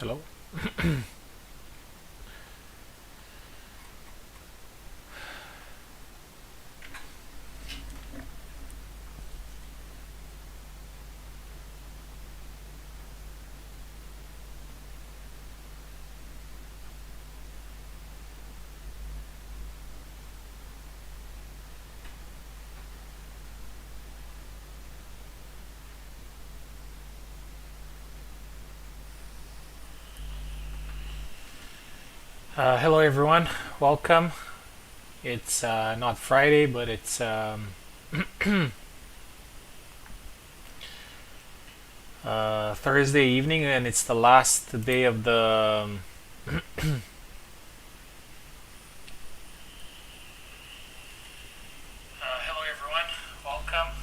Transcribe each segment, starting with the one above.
Hello. Hello everyone. Welcome. It's not Friday, but it's Thursday evening, and it's the last day of the. Hello everyone. Welcome.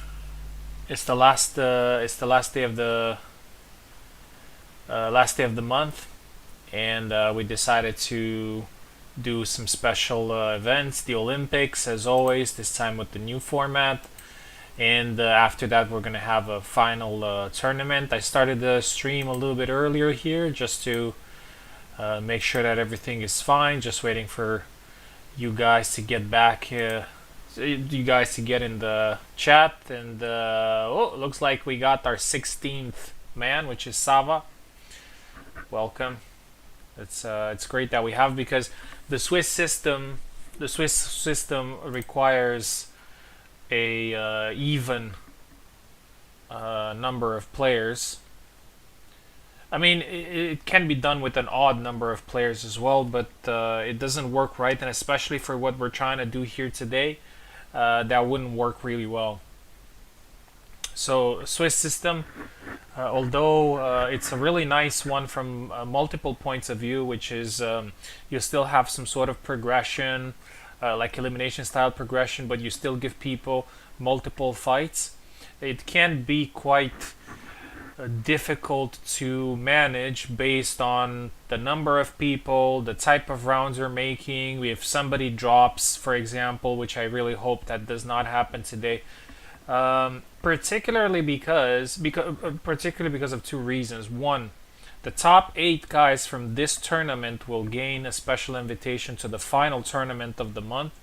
It's the last. It's the last day of the. Last day of the month, and we decided to do some special events. The Olympics, as always. This time with the new format. And after that we're gonna have a final tournament. I started the stream a little bit earlier here just to make sure that everything is fine. Just waiting for you guys to get back, you guys to get in the chat. And oh, it looks like we got our 16th man, which is Sava. Welcome. It's great that we have, because the Swiss system requires a even number of players. I mean, it can be done with an odd number of players as well, but it doesn't work right, and especially for what we're trying to do here today, that wouldn't work really well. So Swiss system, although it's a really nice one from multiple points of view, which is you still have some sort of progression, like elimination style progression, but you still give people multiple fights. It can be quite difficult to manage based on the number of people, the type of rounds you're making. If somebody drops, for example, which I really hope that does not happen today, particularly because of two reasons. One, the top 8 guys from this tournament will gain a special invitation to the final tournament of the month,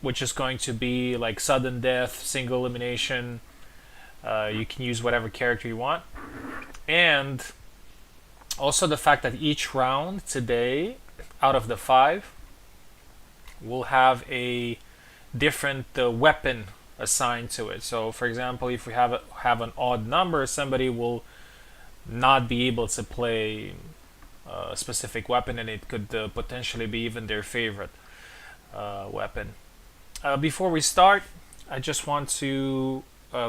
which is going to be like sudden death, single elimination. You can use whatever character you want. And also the fact that each round today, out of the 5, will have a different weapon assigned to it. So for example, if we have an odd number, somebody will not be able to play a specific weapon, and it could potentially be even their favorite weapon. Before we start, I just want to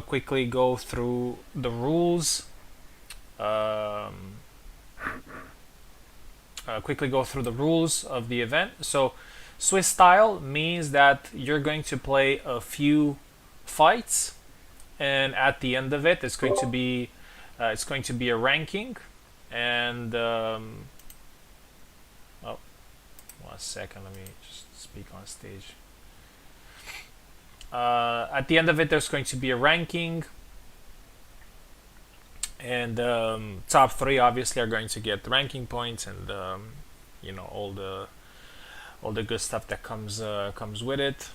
quickly go through the rules. Quickly go through the rules of the event. So Swiss style means that you're going to play a few fights, and at the end of it, it's going to be a ranking. And oh, 1 second, let me just speak on stage. At the end of it, there's going to be a ranking, and top 3 obviously are going to get ranking points, and you know, all the good stuff that comes with it,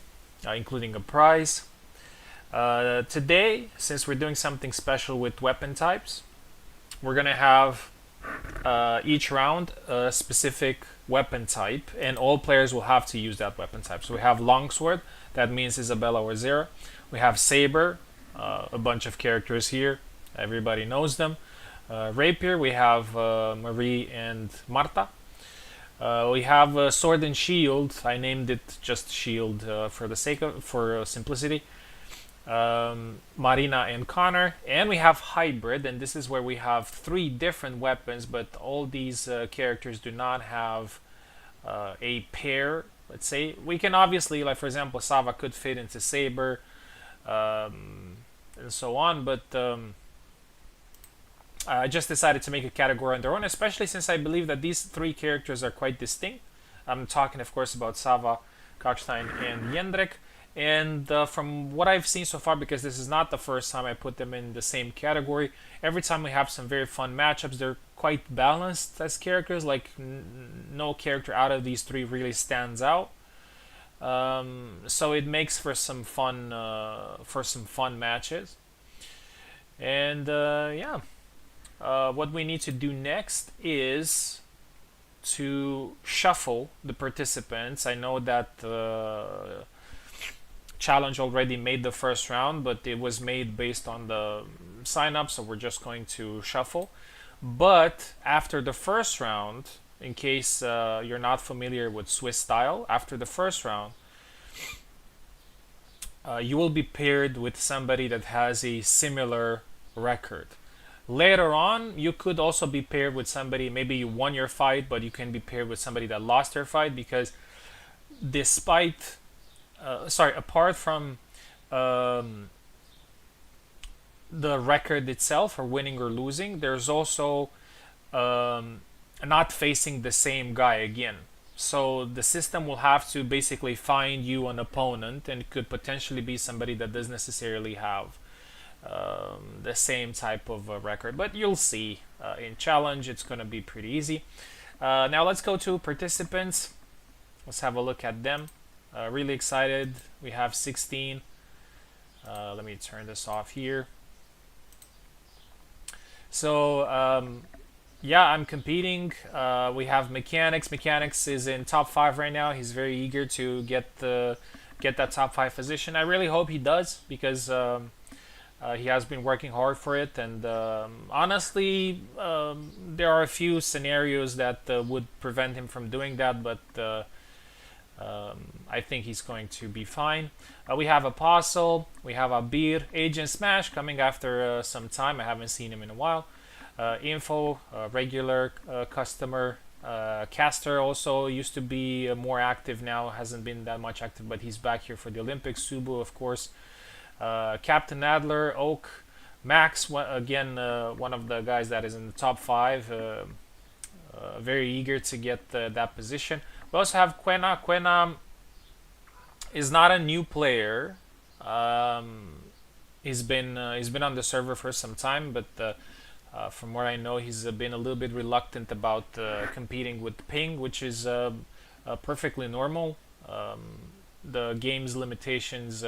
including a prize. Today, since we're doing something special with weapon types, we're gonna have each round a specific weapon type, and all players will have to use that weapon type. So we have longsword, that means Isabella or Zera. We have saber, a bunch of characters here, everybody knows them. Rapier, we have Marie and Marta. We have sword and shield. I named it just shield for the sake of simplicity. Marina and Connor, and we have hybrid, and this is where we have 3 different weapons, but all these characters do not have a pair. Let's say we can obviously, like for example, Sava could fit into saber, and so on, but I just decided to make a category on their own, especially since I believe that these 3 characters are quite distinct. I'm talking, of course, about Sava, Karstein, and Jendrik. And from what I've seen so far, because this is not the first time I put them in the same category, every time we have some very fun matchups. They're quite balanced as characters. Like no character out of these three really stands out. So it makes for some fun matches. And yeah, what we need to do next is to shuffle the participants. I know that challenge already made the first round, but it was made based on the sign up, so we're just going to shuffle. But after the first round, in case you're not familiar with Swiss style, after the first round, you will be paired with somebody that has a similar record. Later on, you could also be paired with somebody, maybe you won your fight, but you can be paired with somebody that lost their fight because despite, apart from um, the record itself or winning or losing, there's also um, not facing the same guy again. So the system will have to basically find you an opponent, and it could potentially be somebody that doesn't necessarily have the same type of record. But you'll see in challenge, it's going to be pretty easy. Now let's go to participants. Let's have a look at them. Really excited. We have 16. Let me turn this off here. So yeah, I'm competing. We have Mechanics. Mechanics is in top 5 right now. He's very eager to get that top 5 position. I really hope he does because he has been working hard for it. And honestly, there are a few scenarios that would prevent him from doing that, but I think he's going to be fine. We have Apostle, we have Abir, Agent Smash coming after some time. I haven't seen him in a while. Info, regular customer. Caster also used to be more active, now hasn't been that much active, but he's back here for the Olympics. Subu, of course. Captain Adler, Oak, Max, again, one of the guys that is in the top 5. Very eager to get that position. We also have Quena. Quena is not a new player. He's been on the server for some time, but from what I know, he's been a little bit reluctant about competing with ping, which is perfectly normal. The game's limitations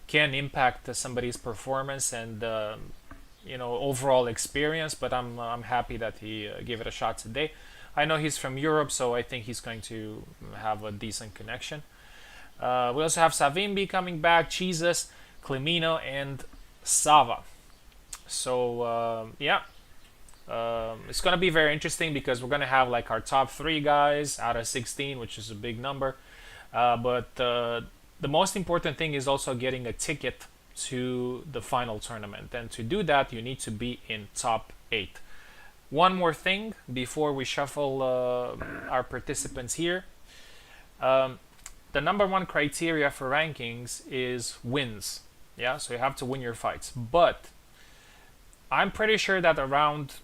can impact somebody's performance and overall experience. But I'm happy that he gave it a shot today. I know he's from Europe, so I think he's going to have a decent connection. We also have Savimbi coming back, Jesus, Clemino, and Sava. So yeah, it's going to be very interesting because we're going to have like our top 3 guys out of 16, which is a big number. But the most important thing is also getting a ticket to the final tournament. And to do that, you need to be in top 8. One more thing before we shuffle our participants here. The number 1 criteria for rankings is wins. Yeah, so you have to win your fights. But I'm pretty sure that around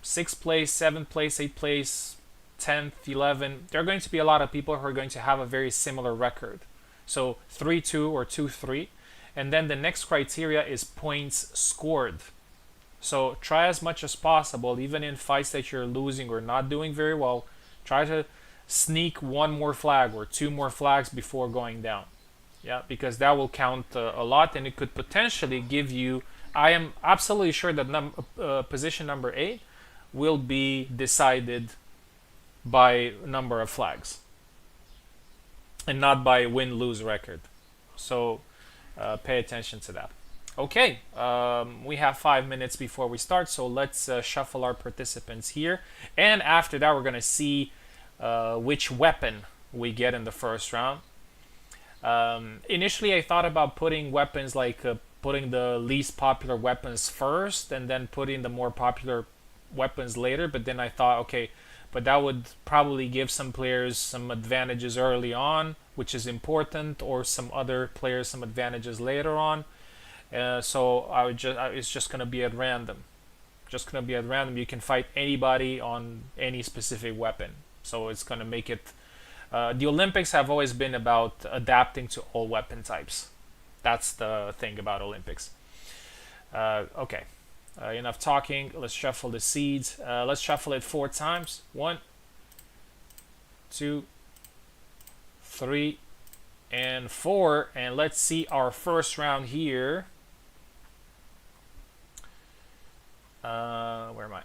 6th place, 7th place, 8th place, 10th, 11th, there are going to be a lot of people who are going to have a very similar record. So 3-2 or 2-3. And then the next criteria is points scored. So try as much as possible, even in fights that you're losing or not doing very well, try to sneak 1 more flag or 2 more flags before going down. Yeah, because that will count a lot, and it could potentially give you. I am absolutely sure that position number 8 will be decided by number of flags and not by win-lose record. So pay attention to that. Okay, we have 5 minutes before we start, so let's shuffle our participants here. And after that, we're going to see which weapon we get in the first round. Initially, I thought about putting weapons like putting the least popular weapons first and then putting the more popular weapons later. But then I thought, okay, but that would probably give some players some advantages early on, which is important, or some other players some advantages later on. So it's just gonna be at random. Just gonna be at random. You can fight anybody on any specific weapon. So it's gonna make it The Olympics have always been about adapting to all weapon types. That's the thing about Olympics. Okay, enough talking. Let's shuffle the seeds. Let's shuffle it 4 times. 1, 2, 3, and 4. And let's see our first round here. Where am I?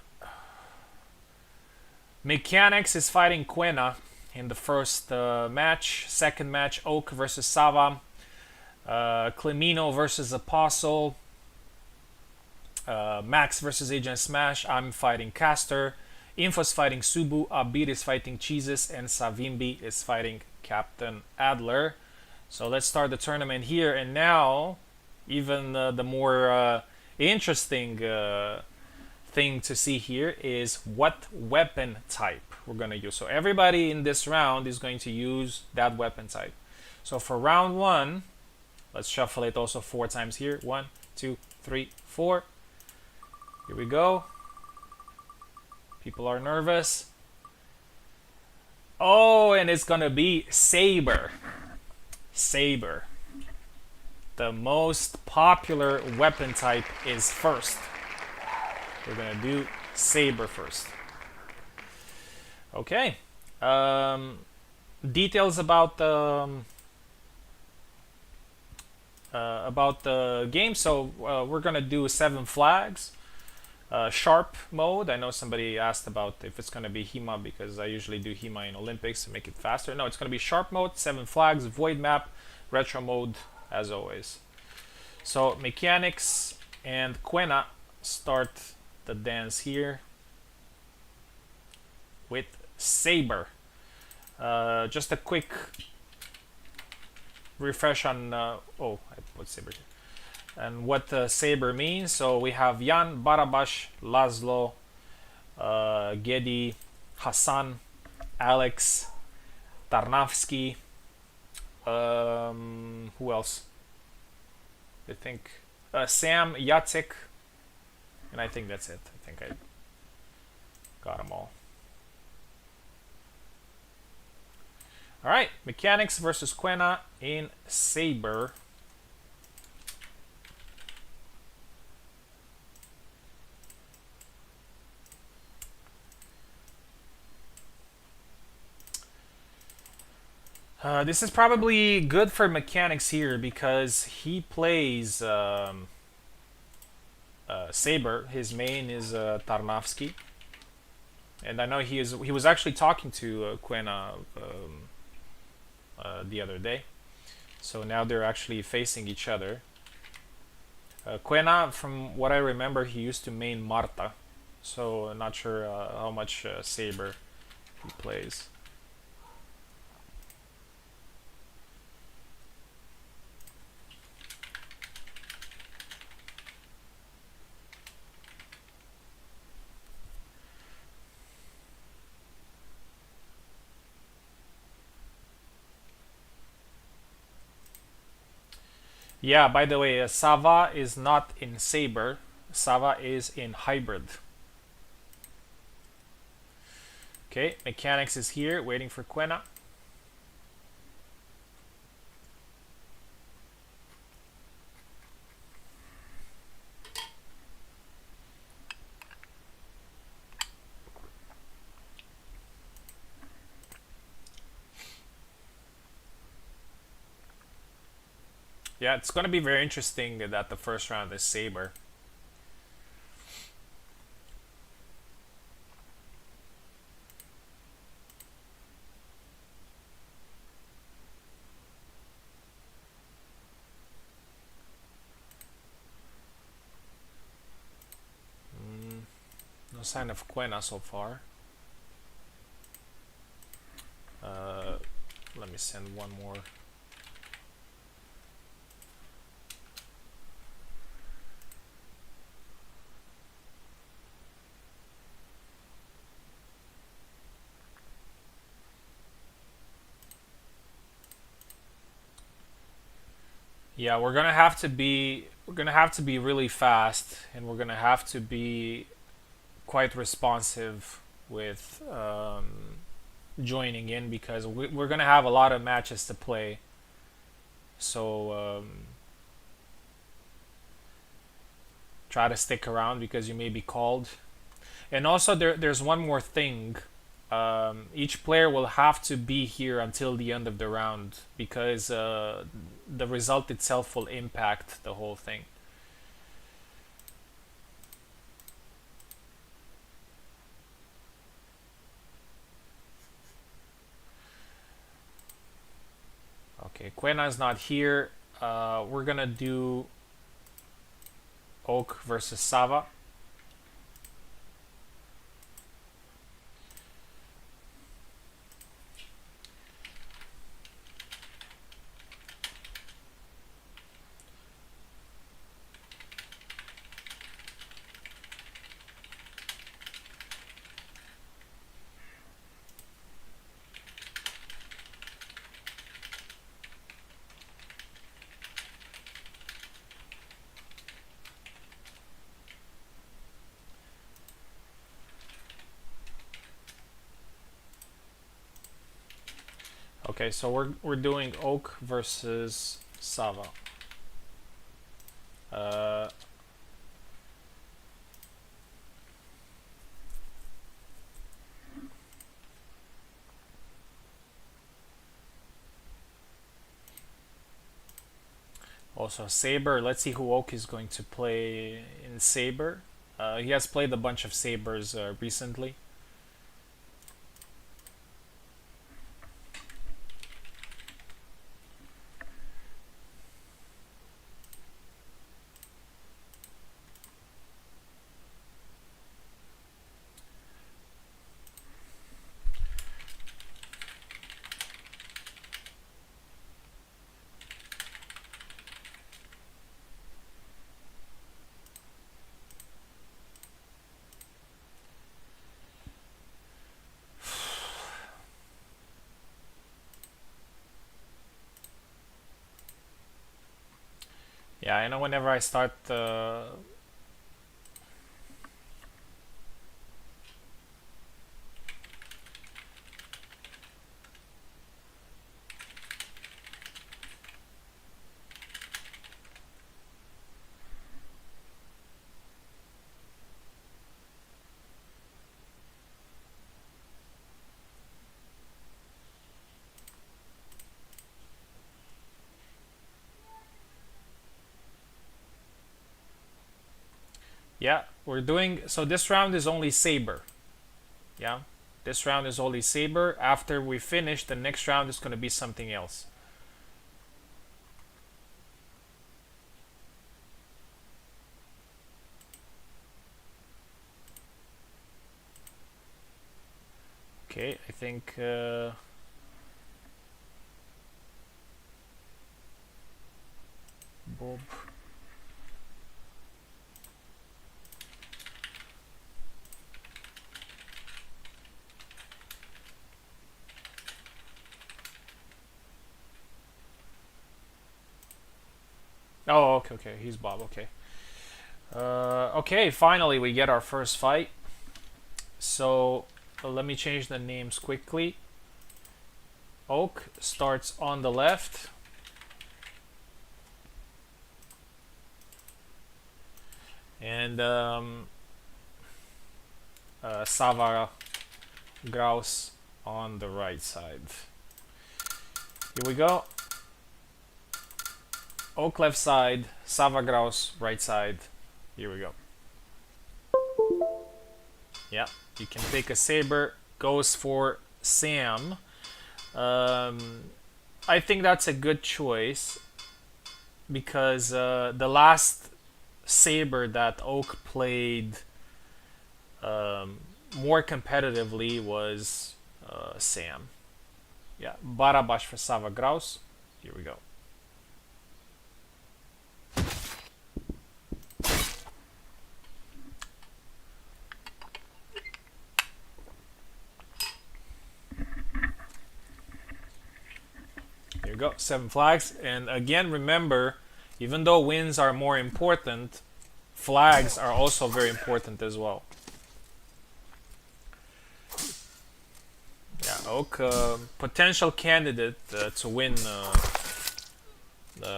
Mechanics is fighting Quena in the first match. Second match, Oak versus Sava. Clemino versus Apostle. Max versus Agent Smash. I'm fighting Caster. Info's fighting Subu. Abir is fighting Cheeses. And Savimbi is fighting Captain Adler. So let's start the tournament here. And now, even the more interesting thing to see here is what weapon type we're going to use. So everybody in this round is going to use that weapon type. So for round 1, let's shuffle it also 4 times here. 1, 2, 3, 4. Here we go. People are nervous. Oh, and it's gonna be Saber. Saber. The most popular weapon type is first. We're gonna do Saber first. Okay. Details about the game. So we're gonna do 7 flags. Sharp mode. I know somebody asked about if it's gonna be HEMA because I usually do HEMA in Olympics to make it faster. No, it's gonna be sharp mode, 7 flags, void map, retro mode as always. So mechanics and Quena start the dance here with Saber. Just a quick refresh on oh, I put Saber here. And what Saber means. So we have Jan, Barabash, Laszlo, Gedi, Hassan, Alex, Tarnavsky, who else? I think Sam, Jacek, and I think that's it. I think I got them all. Alright, mechanics versus Quena in Saber. This is probably good for mechanics here because he plays Saber. His main is Tarnavsky, and I know he was actually talking to Quena the other day. So now they're actually facing each other. Quena, from what I remember, he used to main Marta, so I'm not sure how much Saber he plays. Yeah, by the way, Sava is not in Saber. Sava is in Hybrid. Okay, mechanics is here, waiting for Quena. Yeah, it's going to be very interesting that the first round is Saber. No sign of Quena so far. Let me send one more. Yeah, we're gonna have to be really fast, and we're gonna have to be quite responsive with joining in because we're gonna have a lot of matches to play. So try to stick around because you may be called. And also there's one more thing. Each player will have to be here until the end of the round because the result itself will impact the whole thing. Okay, Quena's not here. We're gonna do Oak versus Sava. Okay, so we're doing Oak versus Sava. Also Saber. Let's see who Oak is going to play in Saber. He has played a bunch of Sabers recently. Yeah, I know whenever I start yeah, we're doing so this round is only Saber. Yeah. This round is only Saber. After we finish, the next round is going to be something else. Okay, I think Bob. Oh, okay, okay. He's Bob. Okay. Okay, finally we get our first fight. So let me change the names quickly. Oak starts on the left. And Sava Grouse on the right side. Here we go. Oak left side, Sava Grouse right side. Here we go. Yeah, you can take a Saber. Goes for Sam. I think that's a good choice because the last Saber that Oak played more competitively was Sam. Yeah, Barabash for Sava Grouse. Here we go. Here we go, 7 flags. And again, remember, even though wins are more important, flags are also very important as well. Yeah. Oak, potential candidate to win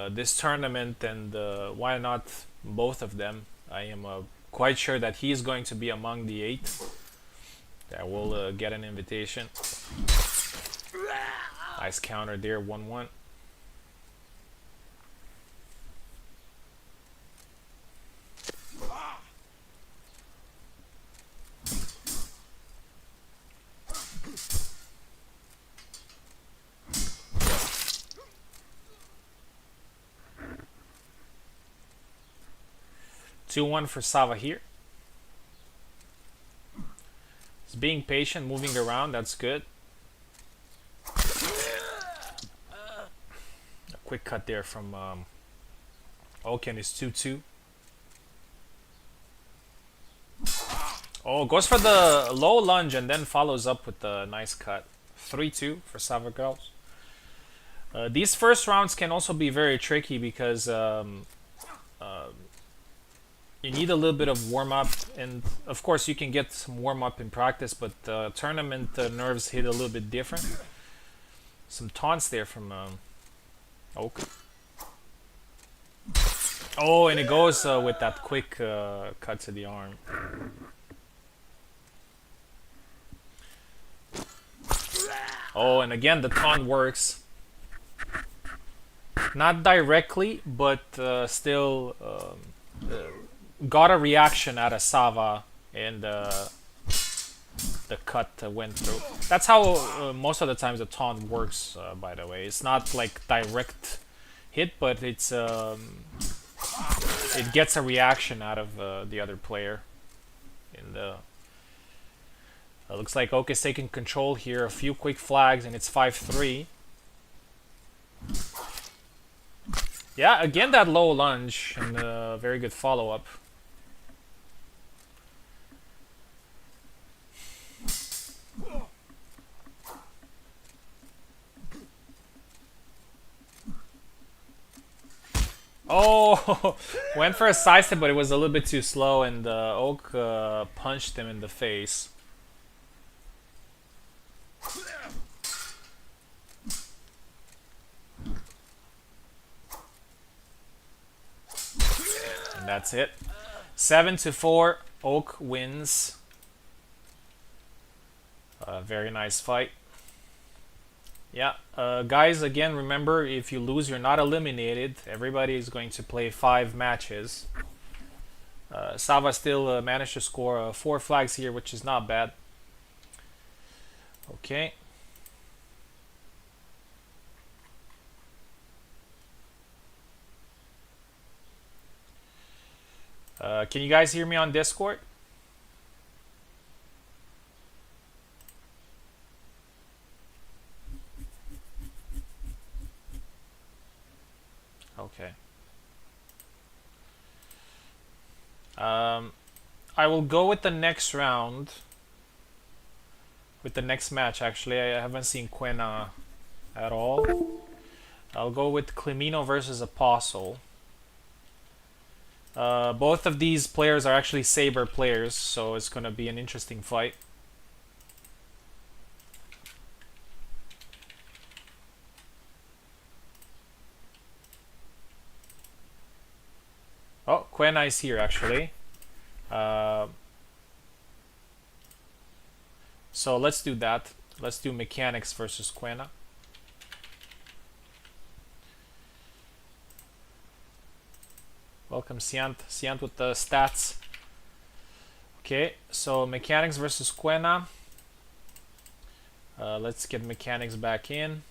this tournament, and why not both of them? I am quite sure that he is going to be among the 8 that will get an invitation. Nice counter there, 1-1. Two one for Sava here. He's being patient, moving around. That's good. A quick cut there from Oken is 2-2. Oh, goes for the low lunge and then follows up with the nice cut. 3-2 for Sava girls. These first rounds can also be very tricky because you need a little bit of warm-up, and of course you can get some warm-up in practice, but tournament nerves hit a little bit different. Some taunts there from Oak. Oh, and it goes with that quick cut to the arm. Oh, and again the taunt works. Not directly, but still got a reaction out of Sava, and the cut went through. That's how most of the times the taunt works, by the way. It's not like direct hit, but it's it gets a reaction out of the other player. And looks like Oak is taking control here. A few quick flags, and it's 5-3. Yeah, again that low lunge and very good follow-up. Oh, went for a side step, but it was a little bit too slow, and Oak punched him in the face. And that's it. 7-4, Oak wins. Very nice fight. Yeah, guys, again, remember, if you lose, you're not eliminated. Everybody is going to play 5 matches. Sava still managed to score 4 flags here, which is not bad. Okay. Can you guys hear me on Discord? Okay. I will go with the next round. With the next match, actually. I haven't seen Quena at all. I'll go with Clemino versus Apostle. Both of these players are actually Saber players, so it's going to be an interesting fight. Oh, Quena is here, actually. So let's do that. Let's do Mechanics versus Quena. Welcome, Siant. Siant with the stats. Okay, so Mechanics versus Quena. Let's get Mechanics back in.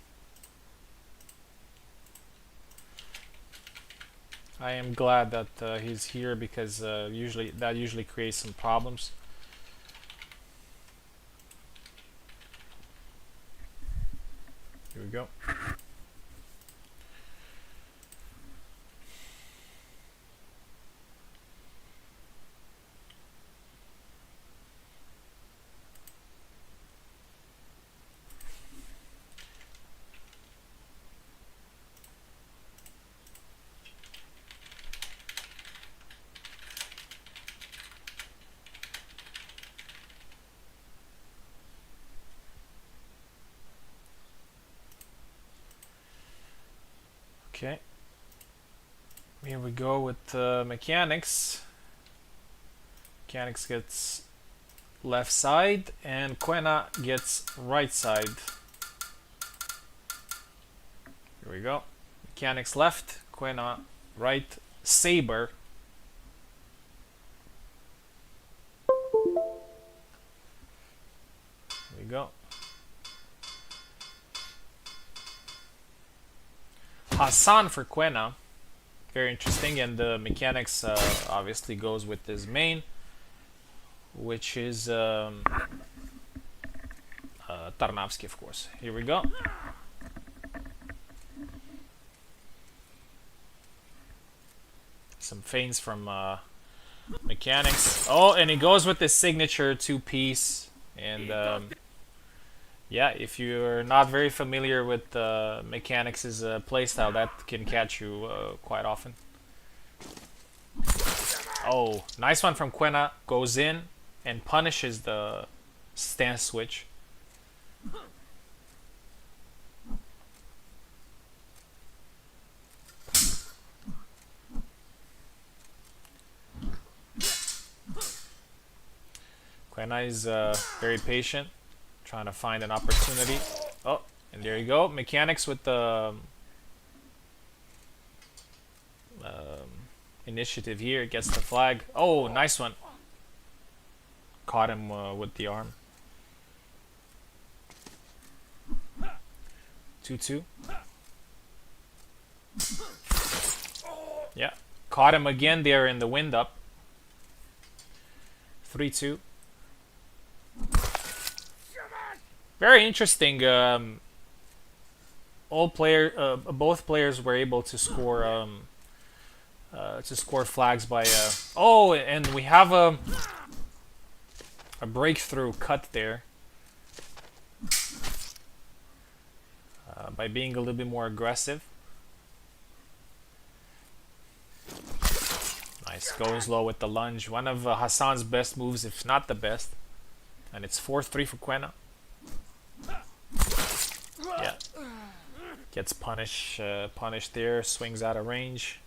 I am glad that he's here, because that usually creates some problems. Here we go. Okay. Here we go with mechanics. Mechanics gets left side and Quena gets right side. Here we go. Mechanics left, Quena right, Saber. Here we go. Hassan for Quena. Very interesting, and the mechanics obviously goes with his main, which is Tarnavsky, of course. Here we go. Some feints from mechanics. Oh, and he goes with his signature two-piece. And yeah, if you're not very familiar with mechanics' playstyle, that can catch you quite often. Oh, nice one from Quena. Goes in and punishes the stance switch. Quena is very patient, trying to find an opportunity. Oh, and there you go. Mechanics with the initiative here. Gets the flag. Oh, nice one. Caught him with the arm. 2-2. Yeah. Caught him again there in the wind up. 3-2. Very interesting. Both players were able to score flags by. Oh, and we have a breakthrough cut there by being a little bit more aggressive. Nice, goes low with the lunge. One of Hassan's best moves, if not the best. And it's 4-3 for Quena. Yeah. Gets punished there, swings out of range.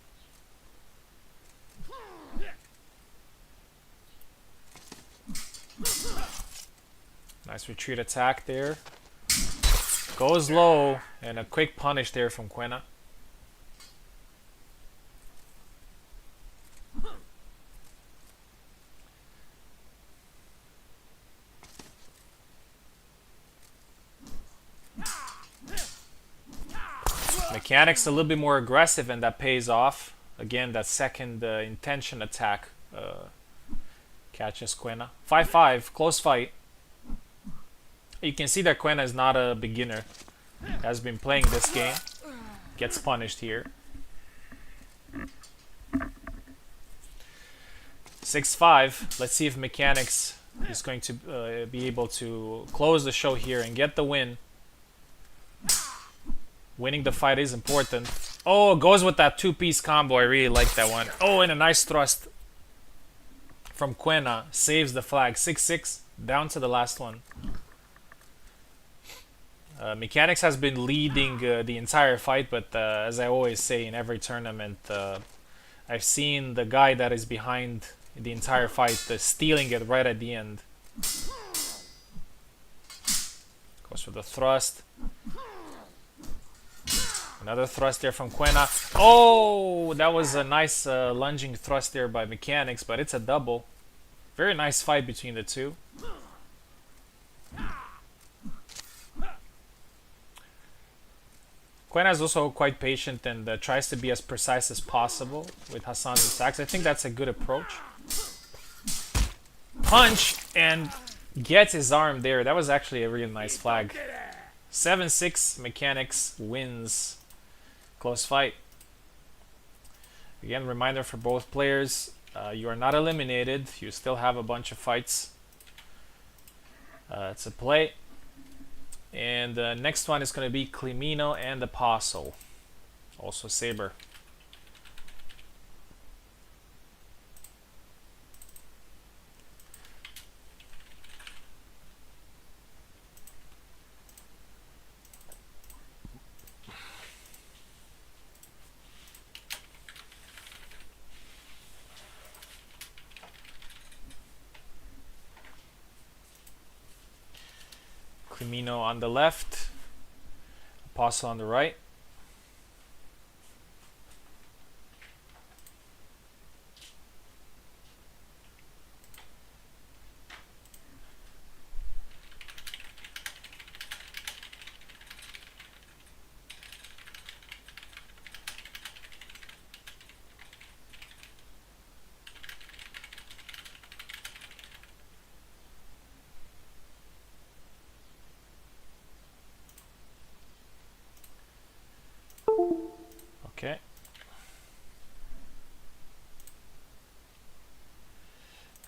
Nice retreat attack there. Goes low, and a quick punish there from Quena. Mechanics a little bit more aggressive, and that pays off. Again, that second intention attack catches Quena. 5-5, close fight. You can see that Quena is not a beginner. Has been playing this game. Gets punished here. 6-5. Let's see if Mechanics is going to be able to close the show here and get the win. Winning the fight is important. Oh, goes with that two-piece combo. I really like that one. Oh, and a nice thrust from Quena. Saves the flag. 6-6. Down to the last one. Mechanics has been leading the entire fight, but as I always say in every tournament, I've seen the guy that is behind the entire fight stealing it right at the end. Goes for the thrust. Another thrust there from Quena. Oh, that was a nice lunging thrust there by Mechanics, but it's a double. Very nice fight between the two. Quena is also quite patient and tries to be as precise as possible with Hassan's attacks. I think that's a good approach. Punch and gets his arm there. That was actually a really nice flag. 7-6, Mechanics wins. Close fight. Again, reminder for both players, you are not eliminated. You still have a bunch of fights to play. And the next one is going to be Climino and Apostle. Also Saber. Crimino on the left, Apostle on the right. Okay.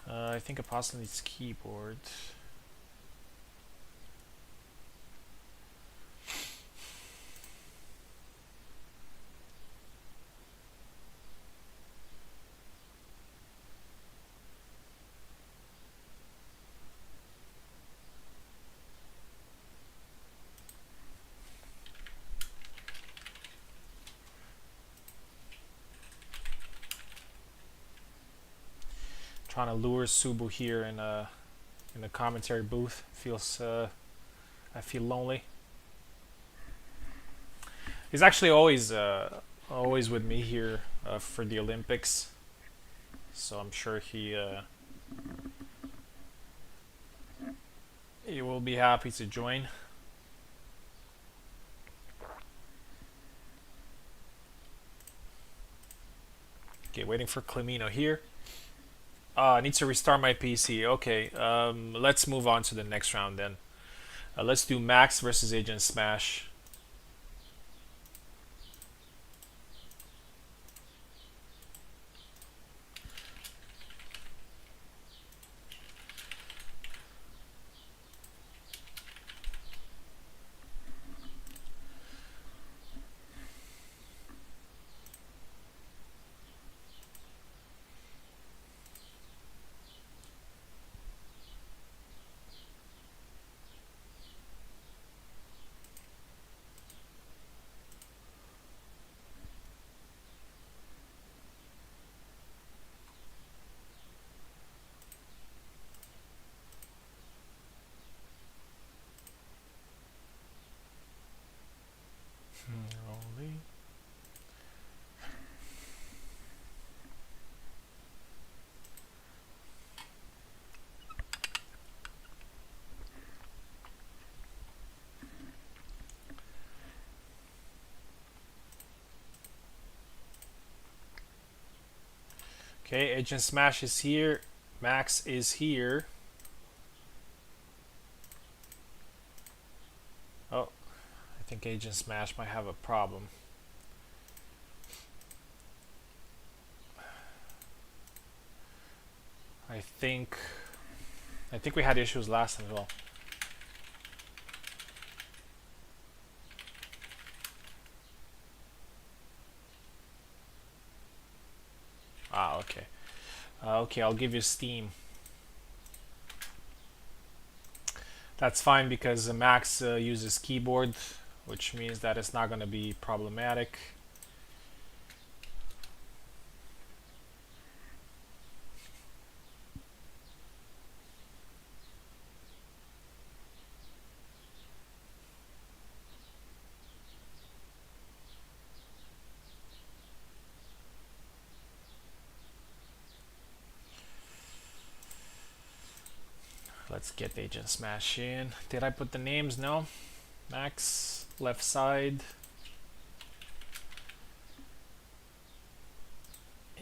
I think Apostle needs keyboard. Trying to lure Subu here in the commentary booth. Feels I feel lonely. He's actually always with me here for the Olympics, so I'm sure he will be happy to join. Okay, waiting for Clemino here. I need to restart my PC. Okay, let's move on to the next round then. Let's do Max versus Agent Smash. Rolling. Okay, Agent Smash is here. Max is here. Oh, I think Agent Smash might have a problem. I think we had issues last time as well. Ah, okay. Okay, I'll give you Steam. That's fine because Max uses keyboard, which means that it's not going to be problematic. Let's get Agent Smash in. Did I put the names? No. Max, left side.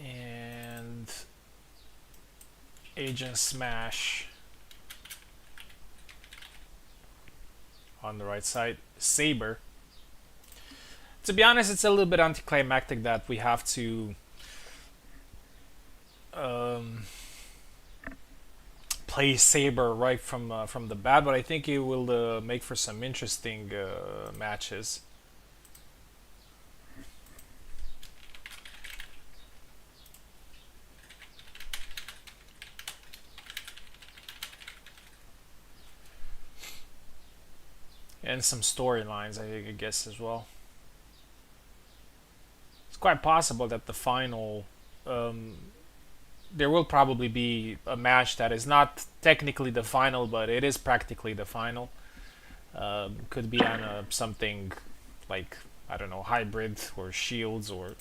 And Agent Smash on the right side. Saber. To be honest, it's a little bit anticlimactic that we have to play Saber right from the bat, but I think it will make for some interesting matches. And some storylines, I guess, as well. It's quite possible that the final there will probably be a match that is not technically the final, but it is practically the final. Could be on something like, I don't know, hybrid or shields or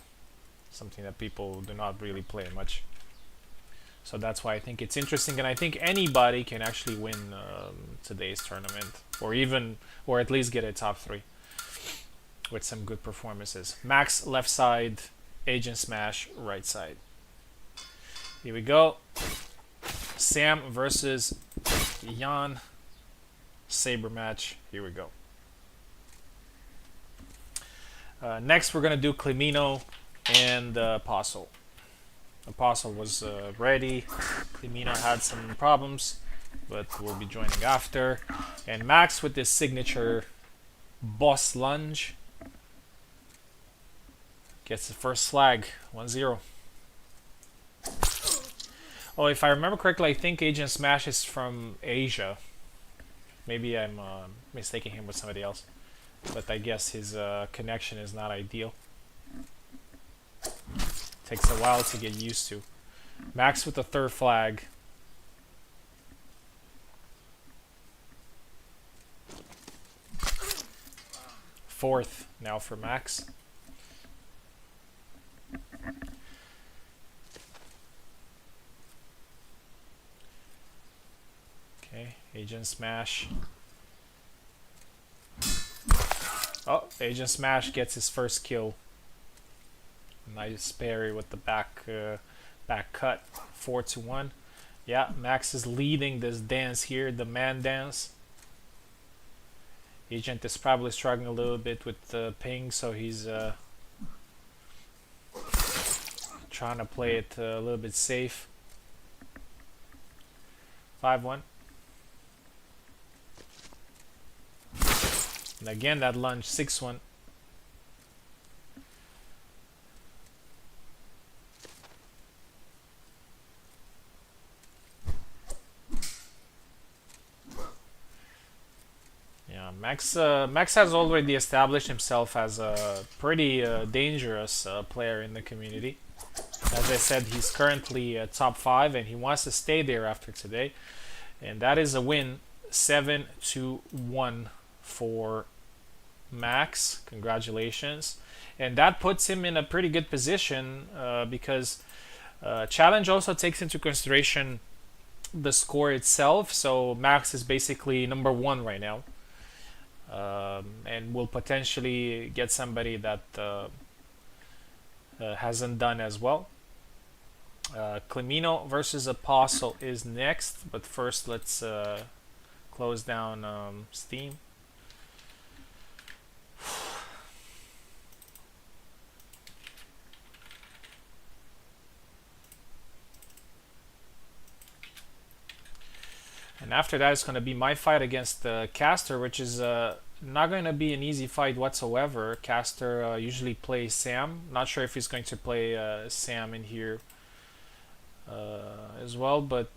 something that people do not really play much. So that's why I think it's interesting, and I think anybody can actually win today's tournament, or at least get a top 3 with some good performances. Max left side, Agent Smash right side. Here we go. Sam versus Jan. Saber match. Here we go. Next, we're gonna do Clemino and Apostle. Apostle was ready. Clemino had some problems, but we'll be joining after. And Max with his signature boss lunge gets the first flag. 1-0. Oh, if I remember correctly, I think Agent Smash is from Asia. Maybe I'm mistaking him with somebody else, but I guess his connection is not ideal. Takes a while to get used to. Max with the third flag. Fourth now for Max. Okay, Agent Smash. Oh, Agent Smash gets his first kill. Nice parry with the back cut. 4-1. Yeah, Max is leading this dance here, the man dance. Agent is probably struggling a little bit with the ping, so he's trying to play it a little bit safe. 5-1. And again, that lunge. 6-1. Max has already established himself as a pretty dangerous player in the community. As I said, he's currently top 5, and he wants to stay there after today. And that is a win, 7-1 for Max. Congratulations. And that puts him in a pretty good position because challenge also takes into consideration the score itself. So Max is basically number 1 right now. And will potentially get somebody that hasn't done as well. Clemino versus Apostle is next, but first let's close down Steam. And after that, it's going to be my fight against Caster, which is not going to be an easy fight whatsoever. Caster usually plays Sam. Not sure if he's going to play Sam in here as well, but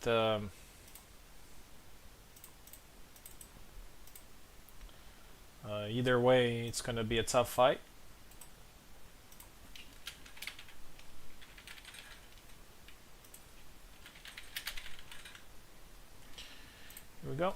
either way, it's going to be a tough fight. Here we go.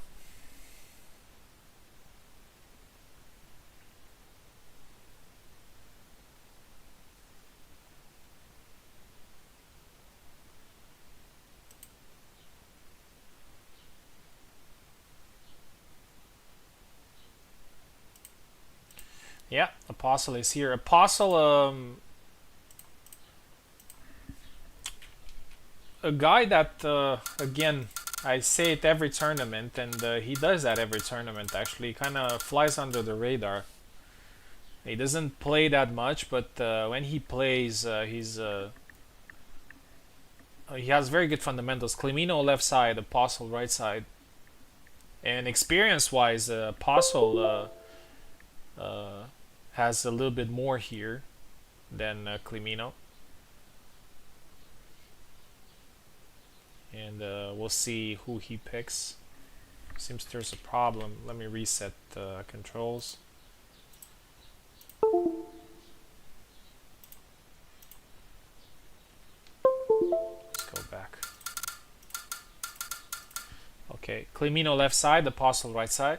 Yeah, Apostle is here. Apostle, a guy that, again, I say it every tournament, and he does that every tournament, actually. He kind of flies under the radar. He doesn't play that much, but when he plays, he has very good fundamentals. Clemino left side, Apostle right side. And experience-wise, Apostle has a little bit more here than Clemino. And we'll see who he picks. Seems there's a problem. Let me reset the controls. Let's go back. Okay, Clemino left side, Apostle right side.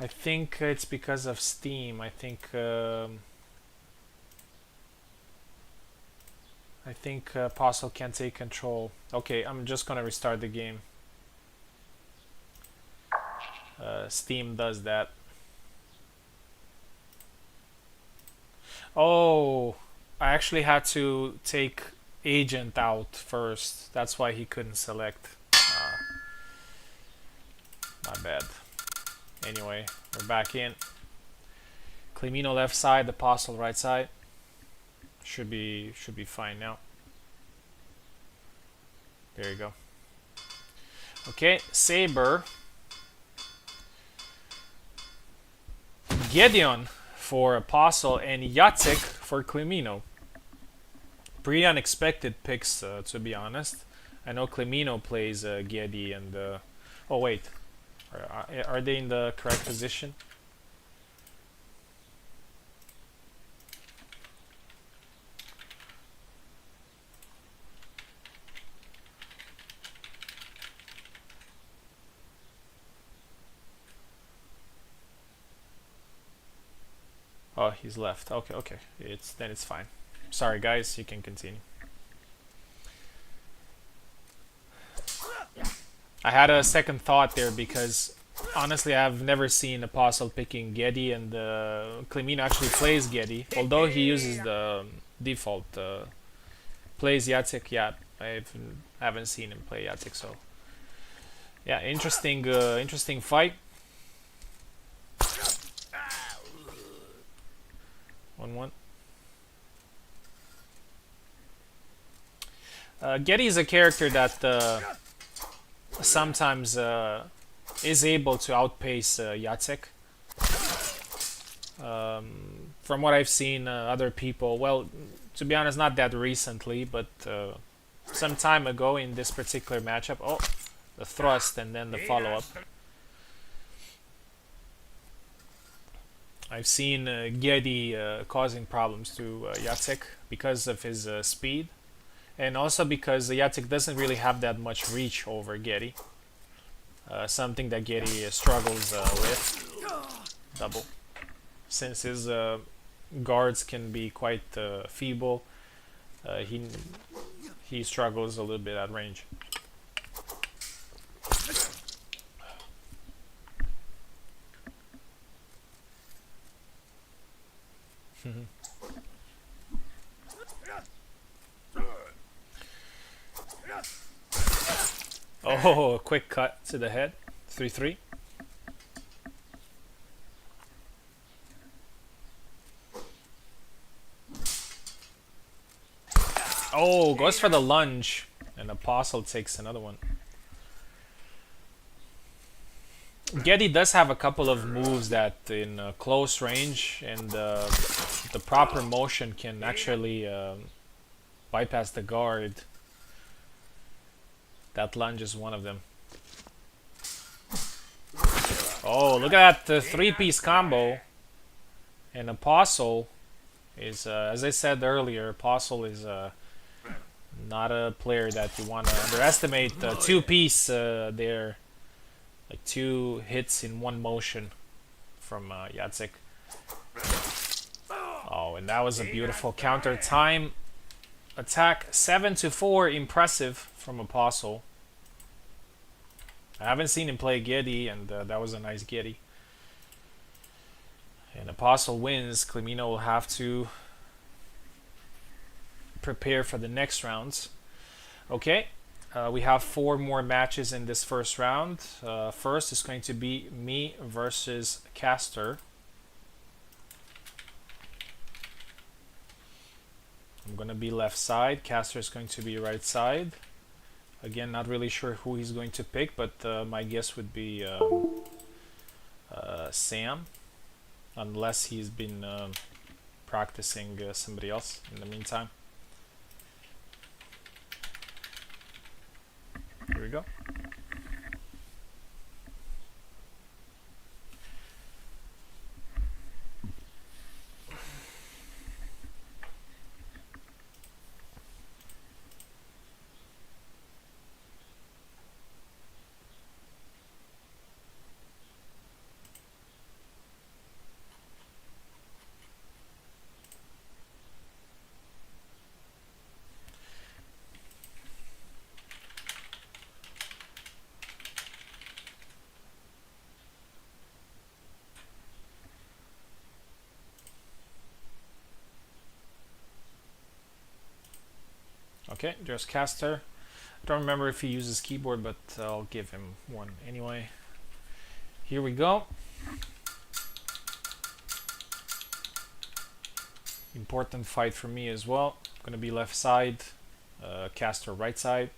I think it's because of Steam. I think Apostle can't take control. Okay, I'm just gonna restart the game. Steam does that. Oh, I actually had to take Agent out first. That's why he couldn't select. My bad. Anyway, we're back in. Clemino left side, Apostle right side. Should be fine now. There you go. Okay, Saber. Gideon for Apostle and Jacek for Clemino. Pretty unexpected picks, to be honest. I know Clemino plays Giedi and... oh wait, are they in the correct position? Oh, he's left. Okay, okay. Then it's fine. Sorry, guys. You can continue. I had a second thought there because honestly, I've never seen Apostle picking Giedi, and Clemino actually plays Giedi, although he uses the default plays Jacek. Yeah, I haven't seen him play Jacek, so yeah, interesting fight. 1-1. Giedi is a character that sometimes is able to outpace Jacek. From what I've seen, other people, well, to be honest, not that recently, but some time ago in this particular matchup. Oh, the thrust and then the follow-up. I've seen Giedi causing problems to Jacek because of his speed, and also because Jacek doesn't really have that much reach over Giedi. Something that Giedi struggles with. Double. Since his guards can be quite feeble, he struggles a little bit at range. Oh, a quick cut to the head. 3-3. Oh, goes for the lunge. And Apostle takes another one. Giedi does have a couple of moves that in close range and the proper motion can actually bypass the guard. That lunge is one of them. Oh, look at that, the three-piece combo. And Apostle is, as I said earlier, Apostle is not a player that you want to underestimate. Two-piece there. Like 2 hits in one motion from Jacek. Oh, and that was a beautiful counter time attack. 7-4, impressive from Apostle. I haven't seen him play Giedi, and that was a nice Giedi. And Apostle wins. Clemino will have to prepare for the next rounds. Okay. We have 4 more matches in this first round. First is going to be me versus Caster. I'm going to be left side. Caster is going to be right side. Again, not really sure who he's going to pick, but my guess would be Sam. Unless he's been practicing somebody else in the meantime. Here we go. Okay, just caster. I don't remember if he uses keyboard, but I'll give him one anyway. Here we go. Important fight for me as well. Gonna be left side, caster right side.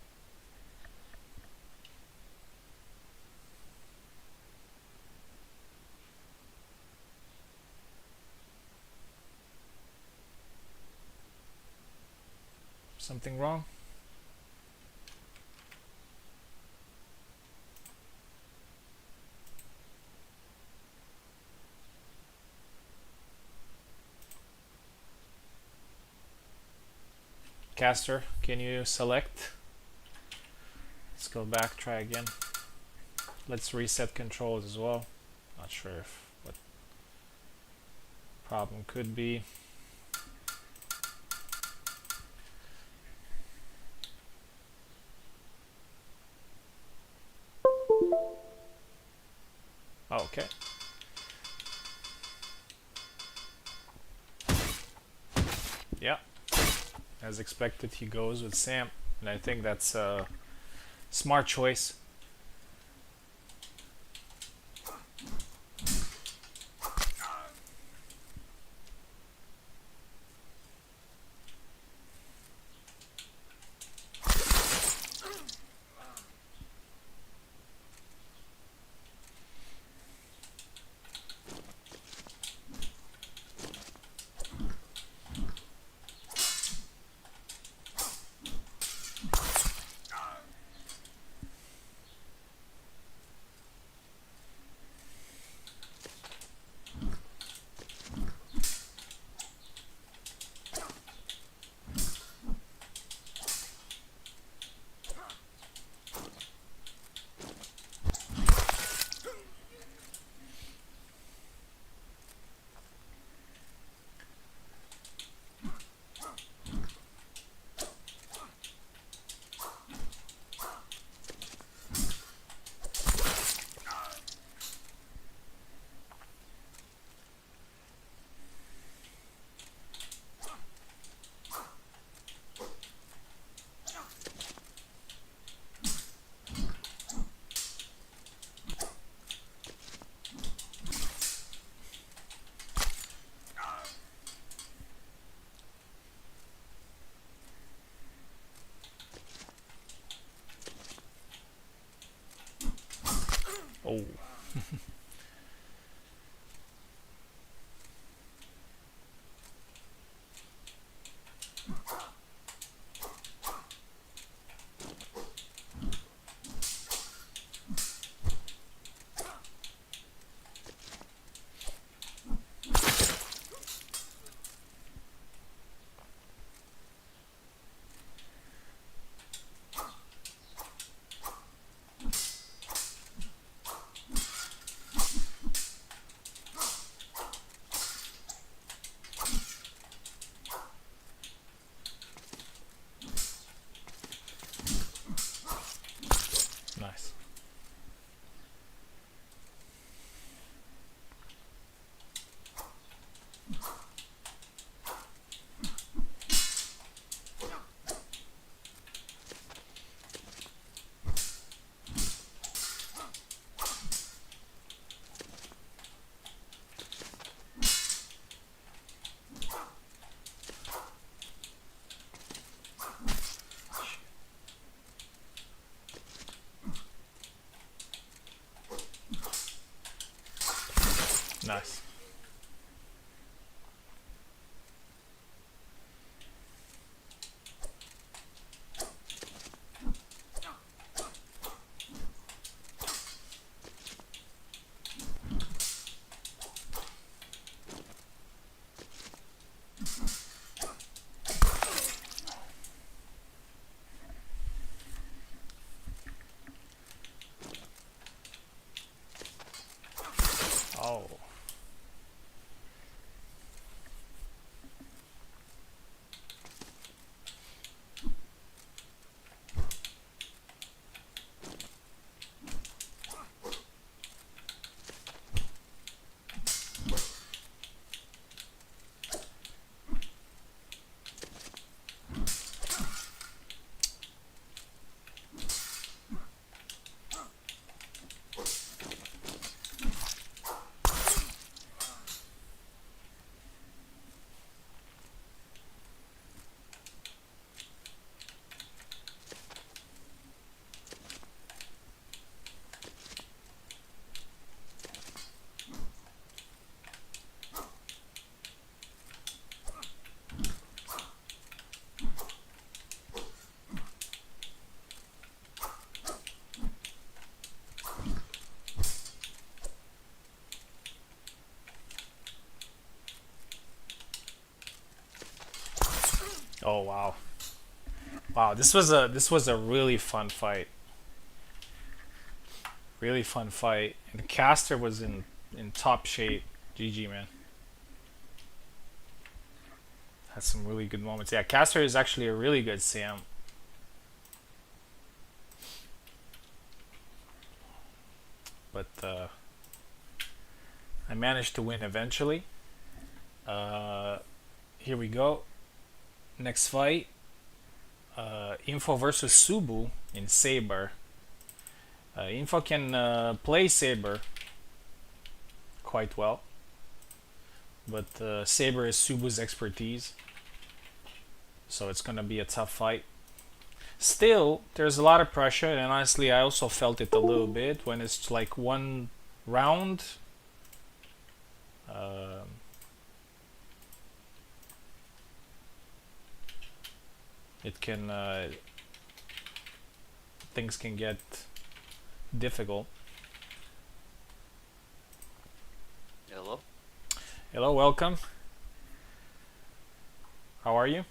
Something wrong? Caster, can you select? Let's go back, try again. Let's reset controls as well. Not sure if what problem could be. Okay. Yeah. As expected, he goes with Sam, and I think that's a smart choice. Oh. Nice. Nice. Oh. Oh wow. Wow, this was a really fun fight. Really fun fight. And Caster was in top shape. GG man. Had some really good moments. Yeah, Caster is actually a really good Sam. But I managed to win eventually. Uh, Here we go. Next fight. Info versus Subu in Saber. Info can play Saber quite well, but Saber is Subu's expertise, so it's gonna be a tough fight. Still, there's a lot of pressure, and honestly, I also felt it a little bit when it's like one round. Um it can things can get difficult. Hello? Hello, welcome. How are you?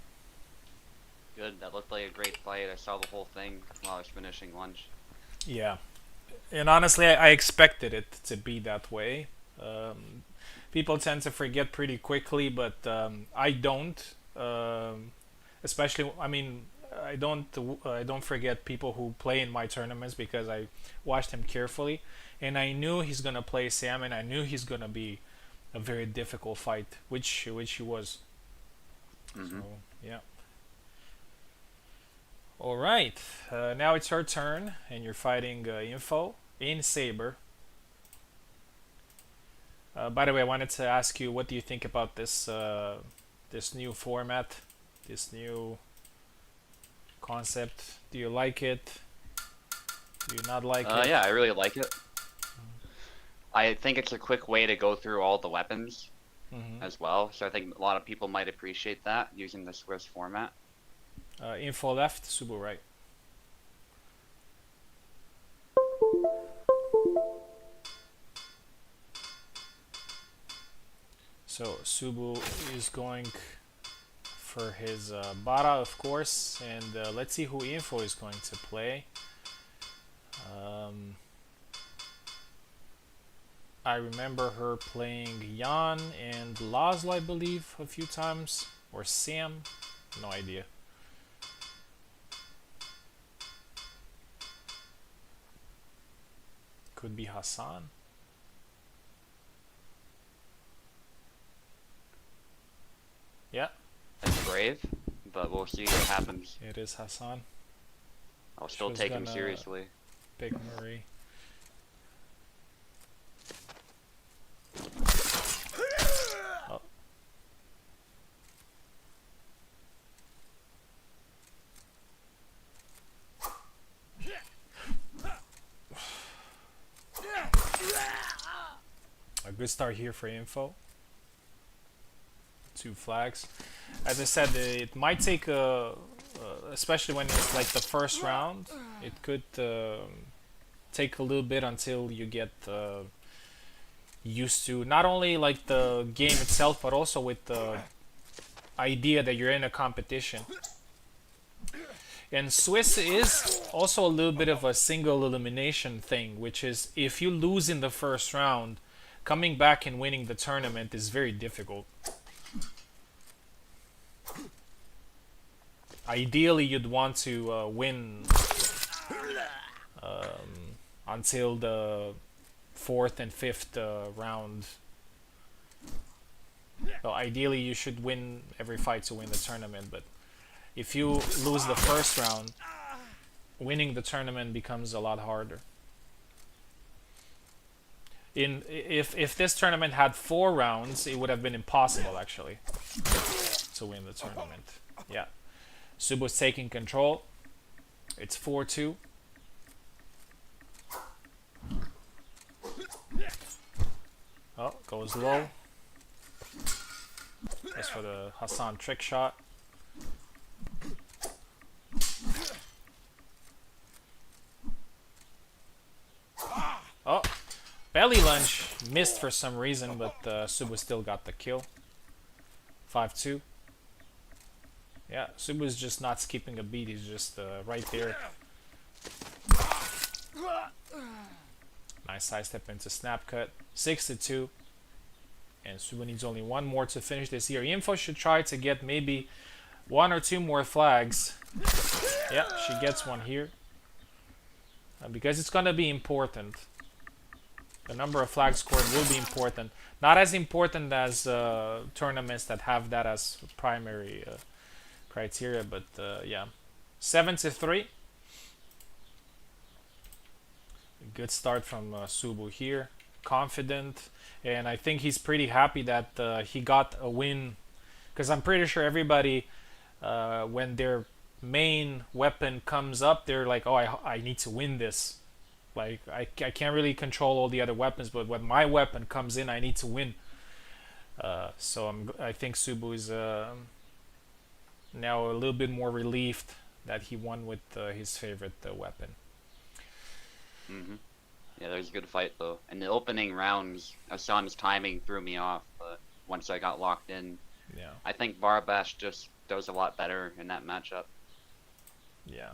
Good. That looked like a great fight. I saw the whole thing while I was finishing lunch. Yeah, and honestly, I expected it to be that way. Um, People tend to forget pretty quickly, but I don't. Especially, I mean, I don't forget people who play in my tournaments because I watched him carefully, and I knew he's gonna play Sam, and I knew he's gonna be a very difficult fight, which he was. So Mm-hmm. yeah. All right. Now it's your turn, and you're fighting Info in Saber. By the way, I wanted to ask you, what do you think about this new format, this new concept? Do you like it? Do you not like it? Yeah, I really like it. I think it's a quick way to go through all the weapons Hmm. as well, so I think a lot of people might appreciate that using the Swiss format. Info left, Subu right. So Subu is going for his Bara, of course, and let's see who Info is going to play. Um, I remember her playing Jan and Laszlo, I believe, a few times, or Sam. No idea. Could be Hassan. Yeah, It's brave, but we'll see what happens. it is Hassan. I'll She still was take him gonna seriously. pick Marie. Oh, a good start here for Info. Two flags. As I said, it might take especially when it's like the first round, it could take a little bit until you get used to not only like the game itself, but also with the idea that you're in a competition. And Swiss is also a little bit of a single elimination thing, which is if you lose in the first round, coming back and winning the tournament is very difficult. Ideally, you'd want to win until the fourth and fifth round. So ideally, you should win every fight to win the tournament. But if you lose the first round, winning the tournament becomes a lot harder. If this tournament had 4 rounds, it would have been impossible actually to win the tournament. Yeah, Subo's taking control. It's 4-2. Oh, goes low. That's for the Hassan trick shot. Oh, belly lunge missed for some reason, but Subo still got the kill. 5-2. Yeah, Subu's just not skipping a beat. He's just right there. Nice side step into snap cut. 6-2. And Subu needs only one more to finish this here. Info should try to get maybe one or two more flags. Yeah, she gets one here. Because it's going to be important. The number of flags scored will be important. Not as important as tournaments that have that as primary criteria, but yeah. 7-3. Good start from Subu here. Confident. And I think he's pretty happy that he got a win. Because I'm pretty sure everybody, when their main weapon comes up, they're like, oh, I need to win this. Like, I can't really control all the other weapons, but when my weapon comes in, I need to win. So I think Subu is now a little bit more relieved that he won with his favorite weapon. Hmm. Yeah, that was a good fight though. In the opening rounds, Asan's timing threw me off, but once I got locked in, Yeah, I think Barbash just does a lot better in that matchup. yeah.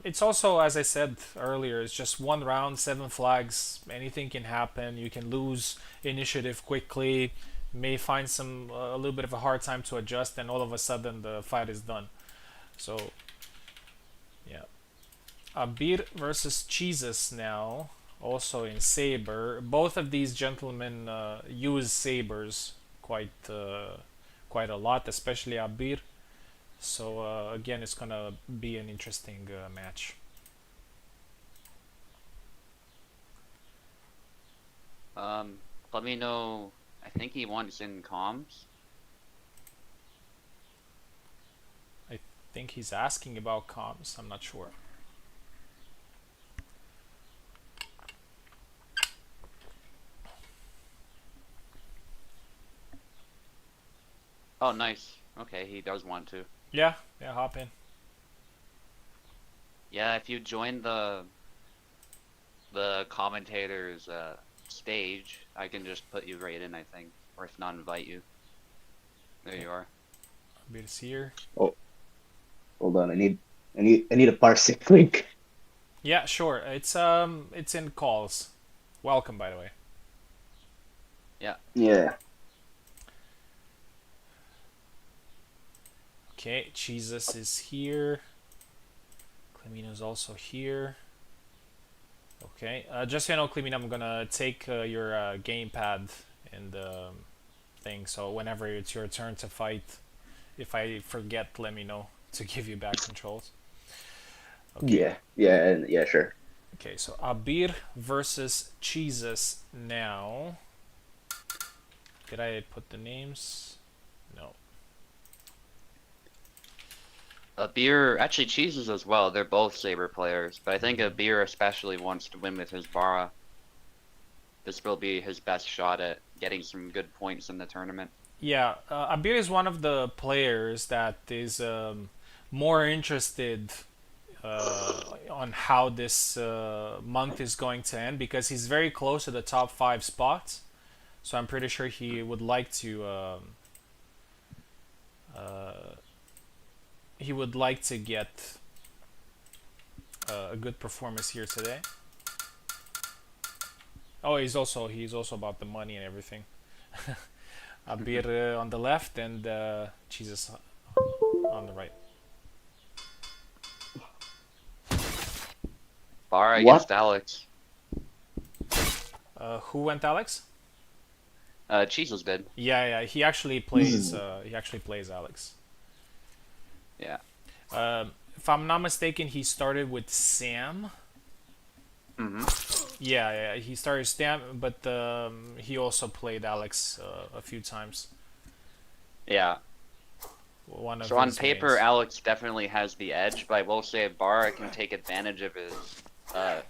It's also, as I said earlier, it's just one round, 7 flags. Anything can happen. You can lose initiative quickly. May find a little bit of a hard time to adjust, and all of a sudden the fight is done. So, yeah. Abir versus Jesus now, also in saber. Both of these gentlemen use sabers quite a lot, especially Abir. So again, it's gonna be an interesting match. Um, Let me know. I think he wants in comms. I think he's asking about comms. I'm not sure. Oh, nice. Okay, he does want to. Yeah, yeah, hop in. Yeah, if you join the commentator's stage, I can just put you right in, I think, or if not, invite you. There you are. Abir's here. Oh, hold on. I need a parsec link. Yeah, sure. It's in calls. Welcome, by the way. Yeah. Yeah. Okay, Jesus is here. Clemino's also here. Okay, just so you know, Clemino, I'm gonna take your gamepad and thing. So whenever it's your turn to fight, if I forget, let me know to give you back controls. Okay. Yeah, sure. Okay, so Abir versus Jesus now. Did I put the names? No. Beer, actually Cheeses as well, they're both Saber players, but I think Beer especially wants to win with his Bara. This will be his best shot at getting some good points in the tournament. Yeah, Abir is one of the players that is more interested on how this month is going to end because he's very close to the top 5 spots. So I'm pretty sure he would like to uh, get a good performance here today. Oh, he's also about the money and everything. Abir on the left and Jesus on the right. Bara What? against Alex. Who went, Alex? Cheeses did. Yeah, he actually plays. He actually plays Alex. Yeah. If I'm not mistaken, he started with Sam. Hmm. Yeah, he started Sam, but he also played Alex a few times. Yeah. One of So on his paper, mains. Alex definitely has the edge, but I will say Bara can take advantage of his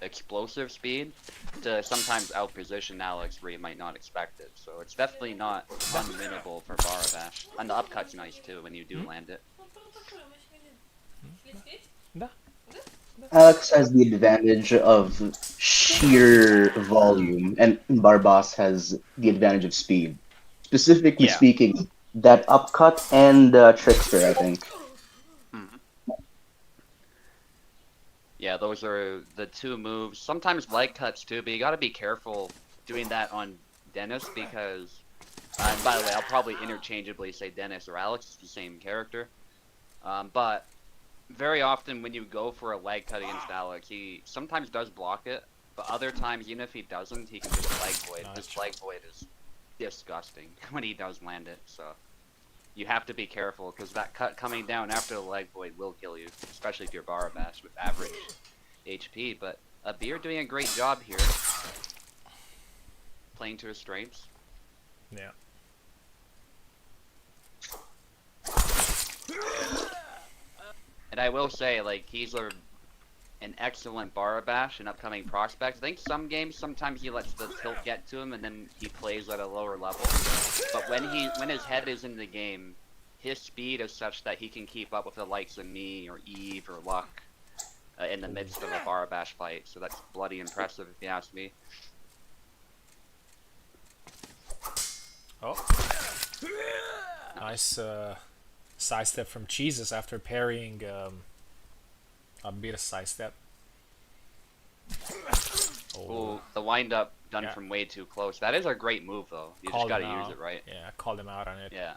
explosive speed to sometimes outposition Alex where you might not expect it. So it's definitely not unwinnable for Barabash. And the upcut's nice too when you do land it. Да. Alex has the advantage of sheer volume, and Barbas has the advantage of speed. Specifically Yeah. speaking, that upcut and trickster, I think. Mhm. Yeah, those are the two moves. Sometimes leg cuts too, but you gotta be careful doing that on Dennis because, and by the way, I'll probably interchangeably say Dennis or Alex, it's the same character. But very often when you go for a leg cut against Alex, he sometimes does block it, but other times, even if he doesn't, he can just leg void. No, that's This true. leg void is disgusting when he does land it, so you have to be careful because that cut coming down after the leg void will kill you, especially if you're Barabash with average HP. But Beer doing a great job here, playing to his strengths. Yeah. And I will say, like, he's an excellent Barabash, an upcoming prospect. I think some games, sometimes he lets the tilt get to him and then he plays at a lower level. But when his head is in the game, his speed is such that he can keep up with the likes of me or Eve or Luck in the midst of a Barabash fight. So that's bloody impressive if you ask me. Oh. Nice sidestep from Jesus after parrying a bit of sidestep. Ooh, the wind up done Yeah. from way too close. That is a great move though. You Called just gotta him use out. it right. Yeah, I called him out on it. Yeah.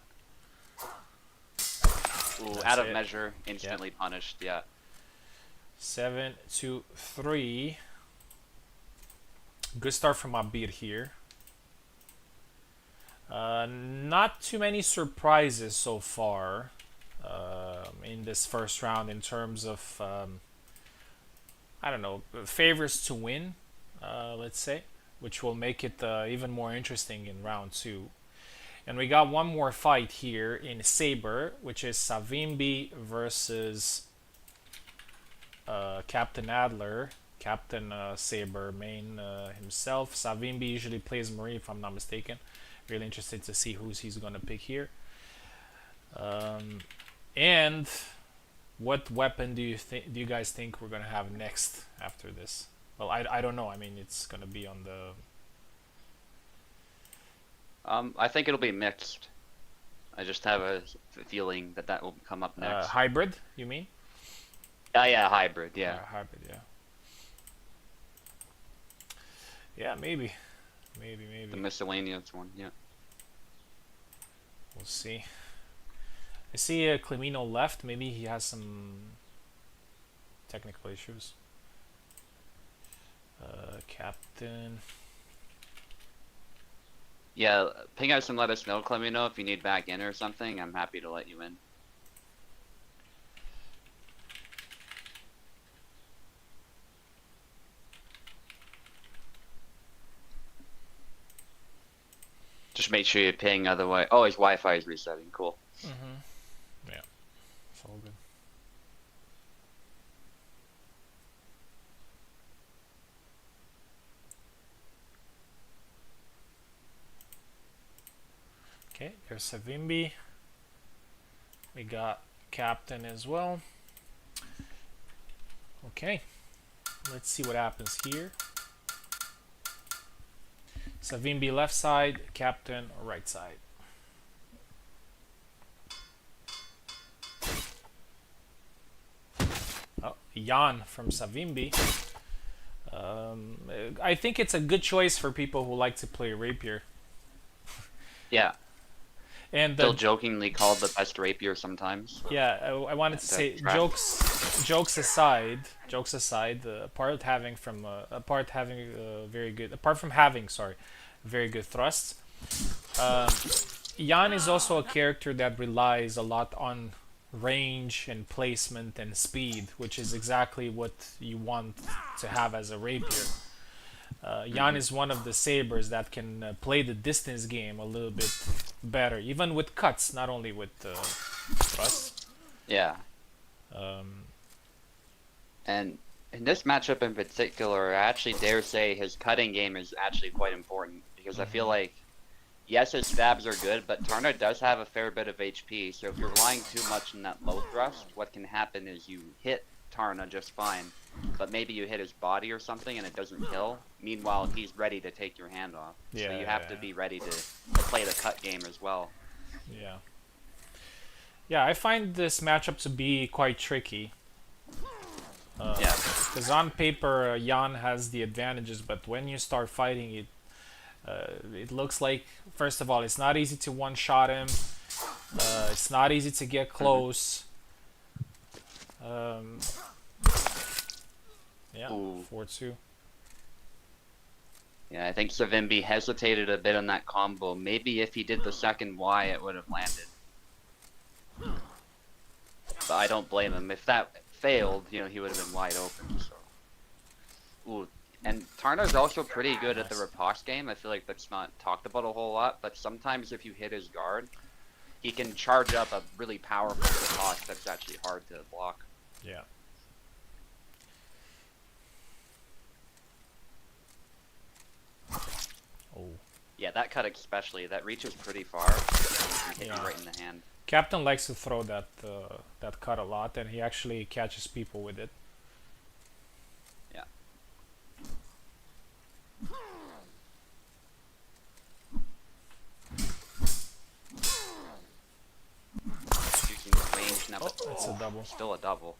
Ooh, That's out of it. measure, instantly punished. Yeah. 7-2-3. Good start from Abir here. Not too many surprises so far in this first round in terms of I don't know, favors to win, let's say, which will make it even more interesting in round 2. And we got one more fight here in Saber, which is Savimbi versus Captain Adler. Captain Saber main himself. Savimbi usually plays Marie, if I'm not mistaken. Really interested to see who's he's gonna pick here. And what weapon do you guys think we're gonna have next after this? Well, I don't know. I mean, it's gonna be on the I think it'll be mixed. I just have a feeling that that will come up next. hybrid. You mean? Yeah, hybrid. Yeah. Hybrid. Yeah. Yeah, maybe. Maybe. The miscellaneous one. Yeah. We'll see. I see Clemino left. Maybe he has some technical issues. Captain. Yeah, ping us and let us know, Clemino, if you need back in or something. I'm happy to let you in. Just make sure you ping, otherwise. Oh, his Wi-Fi is resetting. Cool. Yeah, it's all good. Okay, there's Savimbi. We got Captain as well. Okay, let's see what happens here. Savimbi left side, Captain right side. Oh, Jan from Savimbi. I think it's a good choice for people who like to play Rapier. Yeah. And Still jokingly called the best rapier sometimes. yeah, I wanted to say jokes aside, apart having very good, apart from having very good thrusts, Jan is also a character that relies a lot on range and placement and speed, which is exactly what you want to have as a rapier. Jan is one of the sabers that can play the distance game a little bit better, even with cuts, not only with thrust. Yeah. And in this matchup in particular, I actually dare say his cutting game is actually quite important because I feel like, yes, his stabs are good, but Tarna does have a fair bit of HP, so if you're relying too much on that low thrust, what can happen is you hit Tarna just fine, but maybe you hit his body or something and it doesn't kill. Meanwhile, he's ready to take your hand off. So you have to be ready to play the cut game as well. Yeah. Yeah, I find this matchup to be quite tricky. Yeah. Because on paper, Jan has the advantages, but when you start fighting it, it looks like, first of all, it's not easy to one-shot him. It's not easy to get close. Um, yeah, Ooh. 4-2. Yeah, I think Savimbi hesitated a bit on that combo. Maybe if he did the second Y, it would have landed. But I don't blame him. If that failed, you know, he would have been wide open. So. Ooh. And Tarna's also pretty good at the Nice. riposte game. I feel like that's not talked about a whole lot, but sometimes if you hit his guard, he can charge up a really powerful riposte that's actually hard to block. Yeah. Oh. Yeah, that cut especially, that reaches pretty far. And hit you Yeah. right in the hand. Captain likes to throw that cut a lot, and he actually catches people with it. Yeah. Using the range now, but It's a double. still a double.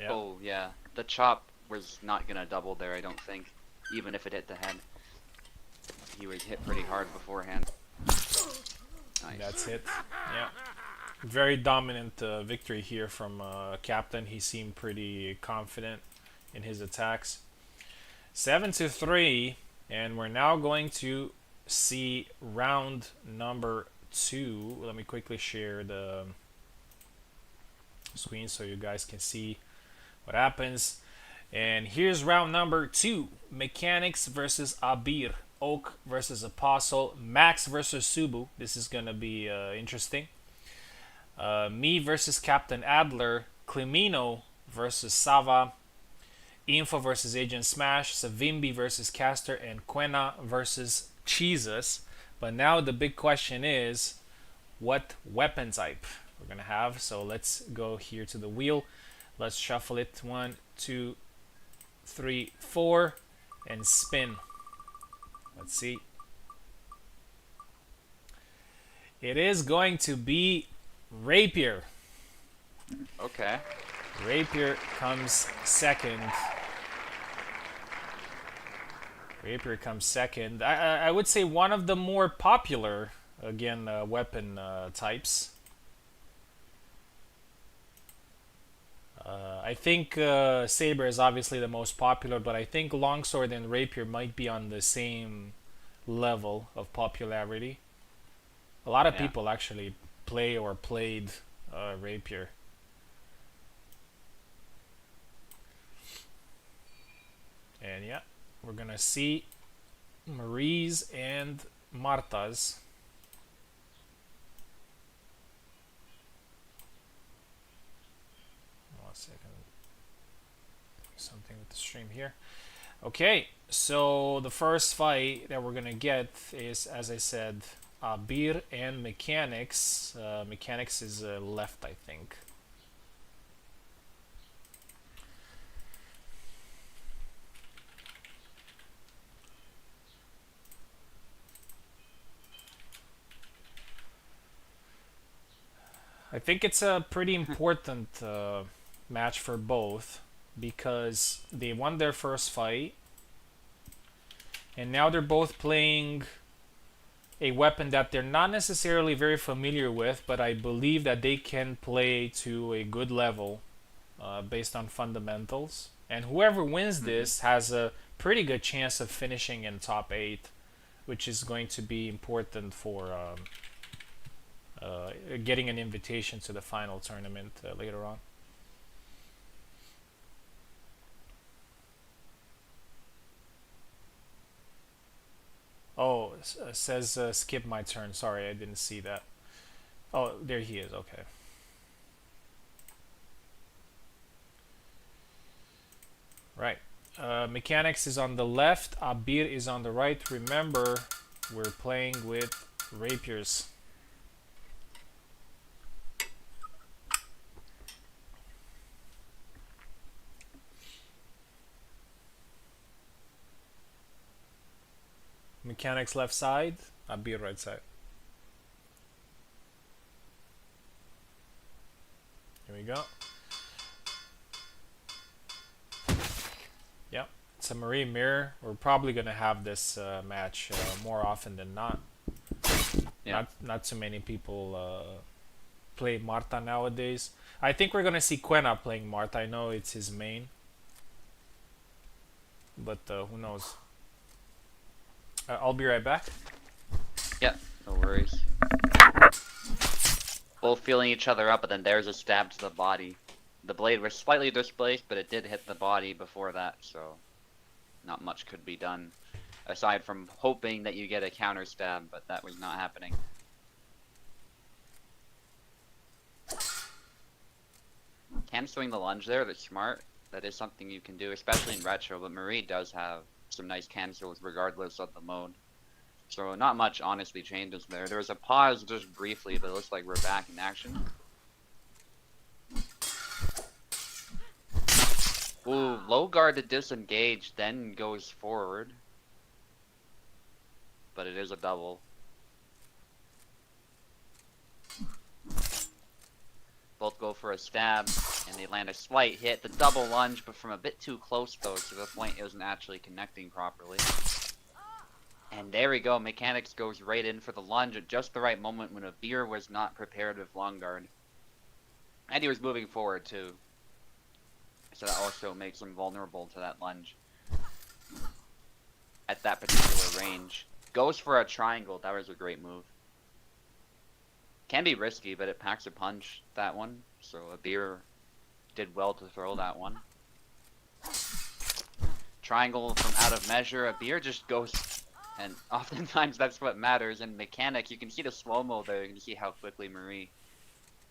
Yeah. Oh, yeah. The chop was not gonna double there, I don't think. Even if it hit the head. He was hit pretty hard beforehand. Nice. That's it. Yeah. Very dominant victory here from Captain. He seemed pretty confident in his attacks. 7-3, and we're now going to see round number 2. Let me quickly share the screen so you guys can see what happens. And here's round number 2. Mechanics versus Abir. Oak versus Apostle. Max versus Subu. This is going to be interesting. Me versus Captain Adler. Clemino versus Sava. Info versus Agent Smash. Savimbi versus Caster. And Quena versus Jesus. But now the big question is, what weapon type we're going to have. So let's go here to the wheel. Let's shuffle it. 1, 2, 3, 4, and spin. Let's see. It is going to be Rapier. Okay. Rapier comes second. Rapier comes second. I would say one of the more popular, again, weapon types. I think Saber is obviously the most popular, but I think Longsword and Rapier might be on the same level of popularity. A lot of Yeah. people actually play or played Rapier. And yeah, we're gonna see Marie's and Marta's. One second. Something with the stream here. Okay, so the first fight that we're gonna get is, as I said, Beer and Mechanics. Mechanics is left, I think. I think it's a pretty important match for both because they won their first fight and now they're both playing a weapon that they're not necessarily very familiar with, but I believe that they can play to a good level based on fundamentals. And whoever wins this has a pretty good chance of finishing in top 8, which is going to be important for getting an invitation to the final tournament later on. Oh, says skip my turn. Sorry, I didn't see that. Oh, there he is. Okay. Right. Mechanics is on the left. Abir is on the right. Remember, we're playing with rapiers. Mechanics left side. I'll be right side. Here we go. Yep. It's a Marie mirror. We're probably gonna have this match more often than not. Yeah. Not too many people play Marta nowadays. I think we're gonna see Quena playing Marta. I know it's his main, but who knows? I'll be right back. Yeah, no worries. Both feeling each other up, but then there's a stab to the body. The blade was slightly displaced, but it did hit the body before that, so not much could be done. Aside from hoping that you get a counter stab, but that was not happening. Can swing the lunge there, that's smart. That is something you can do, especially in retro, but Marie does have some nice cancels regardless of the mode. So not much honestly changes there. There was a pause just briefly, but it looks like we're back in action. Ooh, low guard to disengage, then goes forward. But it is a double. Both go for a stab, and they land a slight hit. The double lunge, but from a bit too close though, to the point it wasn't actually connecting properly. And there we go, Mechanics goes right in for the lunge at just the right moment when Abir was not prepared with long guard. And he was moving forward too. So that also makes him vulnerable to that lunge. At that particular range. Goes for a triangle, that was a great move. Can be risky, but it packs a punch, that one. So Abir did well to throw that one. Triangle from out of measure, Abir just goes, and oftentimes that's what matters. In Mechanic, you can see the slow-mo there, you can see how quickly Marie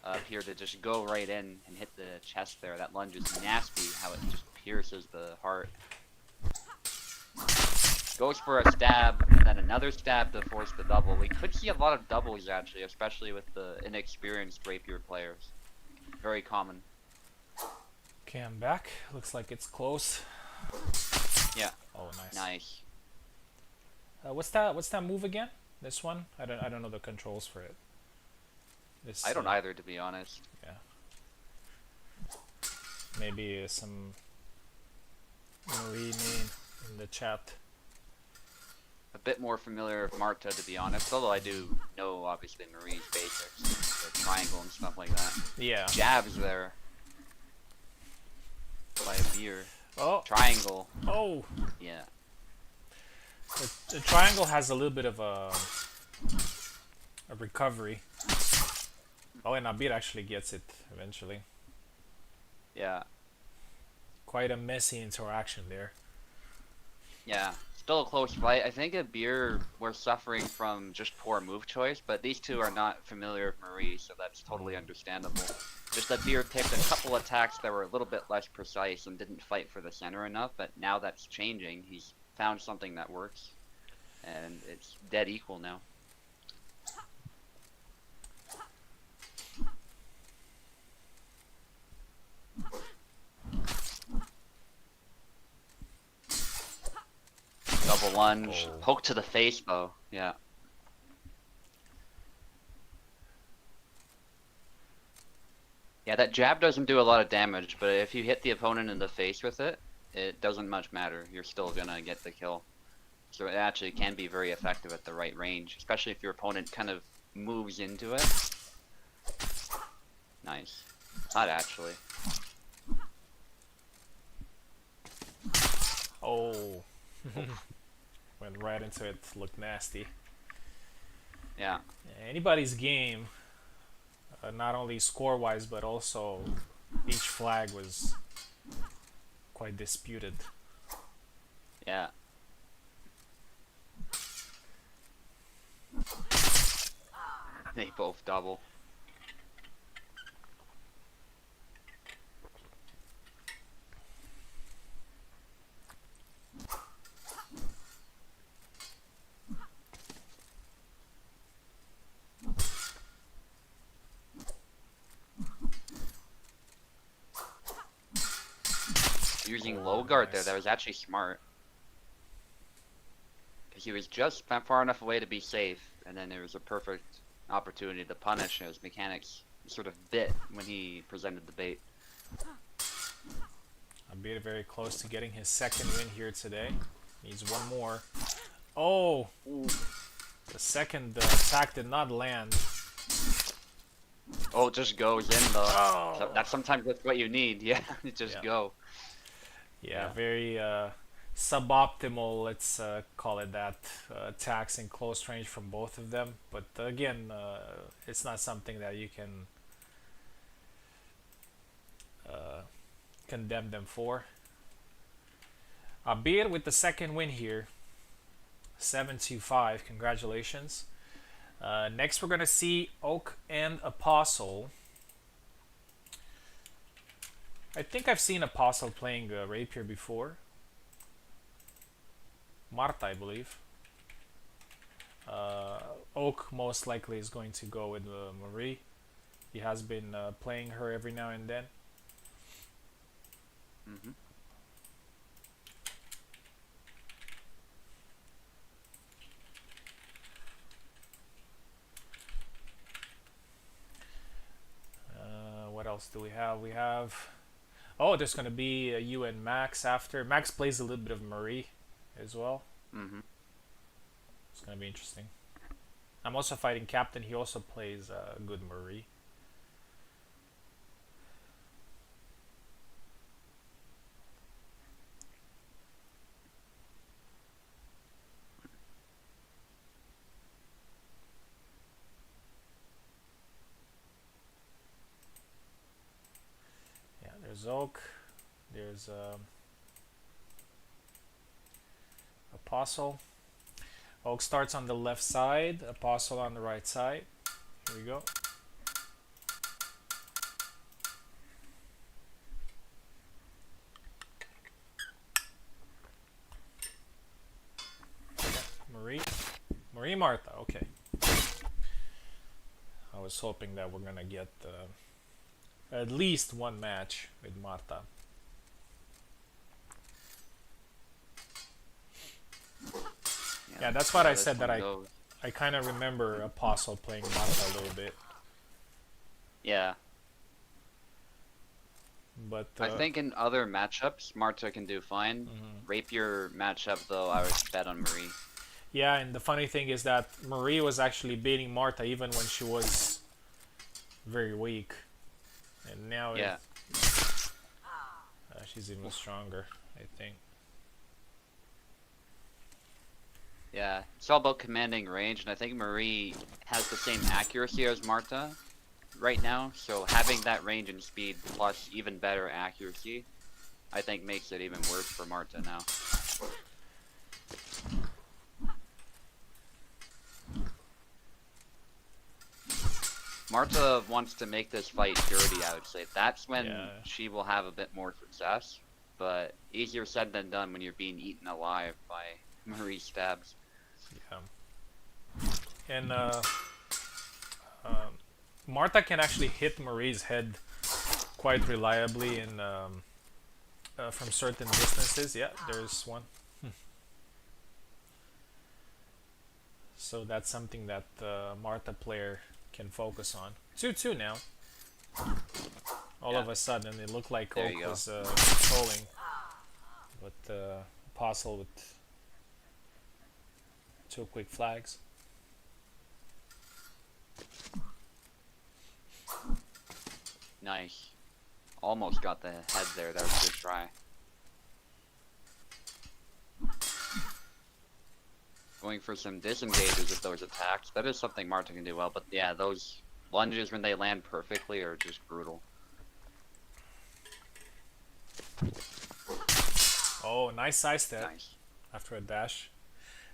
appeared to just go right in and hit the chest there. That lunge is nasty, how it just pierces the heart. Goes for a stab, and then another stab to force the double. We could see a lot of doubles actually, especially with the inexperienced rapier players. Very common. Okay, I'm back. Looks like it's close. Yeah. Oh, nice. Nice. What's that move again? This one? I don't know the controls for it. This, I don't either, to be honest. Yeah. Maybe some Marie main in the chat. A bit more familiar with Marta, to be honest. Although I do know, obviously, Marie's basics. The triangle and stuff like that. Yeah. Jabs there. By a beer. Oh. Triangle. Oh. Yeah. The triangle has a little bit of a recovery. Oh, and Abir actually gets it eventually. Yeah. Quite a messy interaction there. Yeah. Still a close fight. I think Abir were suffering from just poor move choice, but these two are not familiar with Marie, so that's totally understandable. Just that Abir picked a couple attacks that were a little bit less precise and didn't fight for the center enough, but now that's changing. He's found something that works, and it's dead equal now. Double lunge, poke to the face though, yeah. Yeah, that jab doesn't do a lot of damage, but if you hit the opponent in the face with it, it doesn't much matter. You're still gonna get the kill. So it actually can be very effective at the right range, especially if your opponent kind of moves into it. Nice. Not actually. Oh. Went right into it. Looked nasty. Yeah. Anybody's game, not only score-wise, but also each flag was quite disputed. Yeah. They both double. Using low guard there, that was actually smart. Because he was just far enough away to be safe, and then there was a perfect opportunity to punish. And his mechanics sort of bit when he presented the bait. Albeit very close to getting his second win here today. Needs one more. Oh! Ooh. The second attack did not land. Oh, it just goes in though. Oh. So that's sometimes that's what you need. Yeah, it just Yeah. go. Yeah, Yeah. very suboptimal, let's call it that, attacks in close range from both of them. But again, it's not something that you can condemn them for. Albeit with the second win here, 7-5. Congratulations. Next, we're gonna see Oak and Apostle. I think I've seen Apostle playing Rapier before. Marta, I believe. Oak most likely is going to go with Marie. He has been playing her every now and then. Hmm. What else do we have? We have... Oh, there's going to be you and Max after. Max plays a little bit of Marie as well. Hmm. It's going to be interesting. I'm also fighting Captain. He also plays good Marie. Yeah, there's Oak. There's Apostle. Oak starts on the left side, Apostle on the right side. Here we go. Yeah, Marie Martha, okay. I was hoping that we're gonna get at least one match with Marta. Yeah, that's what I this said, that one goes. I kind of remember Apostle playing Marta a little bit. Yeah. But I think in other matchups, Marta can do fine. Rapier matchup, though, I would bet on Marie. yeah, and the funny thing is that Marie was actually beating Marta even when she was very weak. And now Yeah. she's even stronger, I think. Yeah, it's all about commanding range, and I think Marie has the same accuracy as Marta right now, so having that range and speed plus even better accuracy, I think makes it even worse for Marta now. Marta wants to make this fight dirty, I would say. That's when Yeah. she will have a bit more success, but easier said than done when you're being eaten alive by Marie stabs. Yeah. And Marta can actually hit Marie's head quite reliably in from certain distances. Yeah, there's one. So that's something that Marta player can focus on. 2-2 now. All of Yeah. a sudden, it looked like There Oak you go. was controlling, but Apostle with 2 quick flags. Nice. Almost got the head there. That was a good try. Going for some disengages with those attacks. That is something Marta can do well. But yeah, those lunges when they land perfectly are just brutal. Oh, nice side step Nice. after a dash.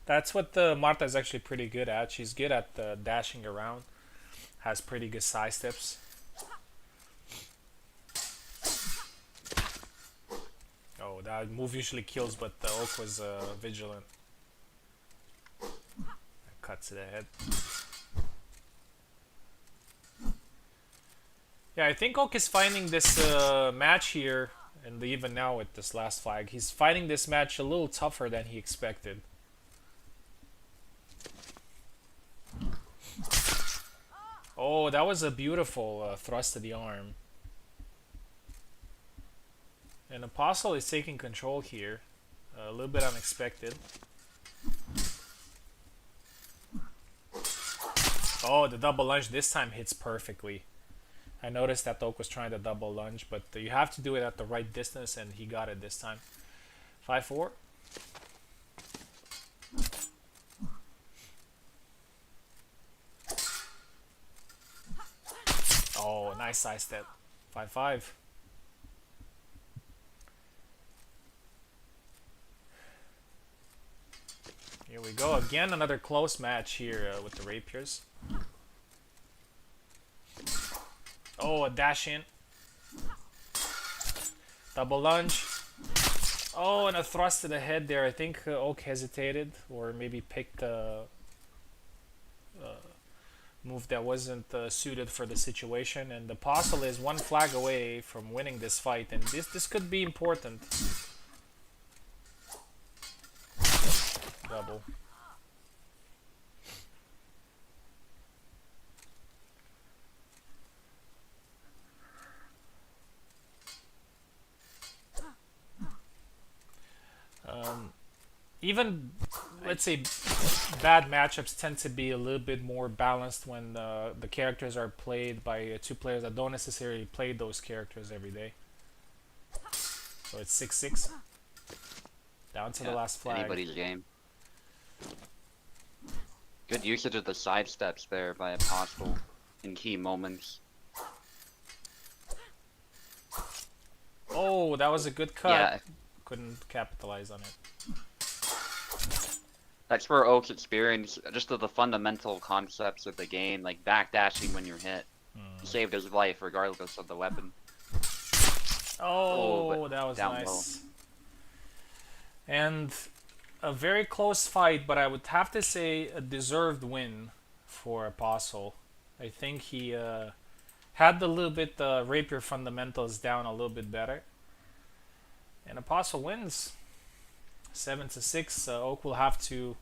That's what Marta is actually pretty good at. She's good at dashing around. Has pretty good side steps. Oh, that move usually kills, but the Oak was vigilant. Cut to the head. Yeah, I think Oak is finding this match here, and even now with this last flag, he's finding this match a little tougher than he expected. Oh, that was a beautiful thrust to the arm. And Apostle is taking control here. A little bit unexpected. Oh, the double lunge this time hits perfectly. I noticed that Oak was trying to double lunge, but you have to do it at the right distance, and he got it this time. 5-4. Oh, nice side step. 5-5. Here we go. Again, another close match here with the rapiers. Oh, a dash in. Double lunge. Oh, and a thrust to the head there. I think Oak hesitated or maybe picked a move that wasn't suited for the situation. And the Apostle is one flag away from winning this fight. And this could be important. Double. Even, let's say, bad matchups tend to be a little bit more balanced when the characters are played by two players that don't necessarily play those characters every day. So it's 6-6. Down to the last flag. Anybody's game. Good usage of the side steps there by Apostle in key moments. Oh, that was a good cut. Yeah. Couldn't capitalize on it. That's where Oak's experience, just of the fundamental concepts of the game, like backdashing when you're hit, saved his life regardless of the weapon. Oh, that was down nice. low. And a very close fight, but I would have to say a deserved win for Apostle. I think he had the little bit rapier fundamentals down a little bit better. And Apostle wins 7-6. Oak will have to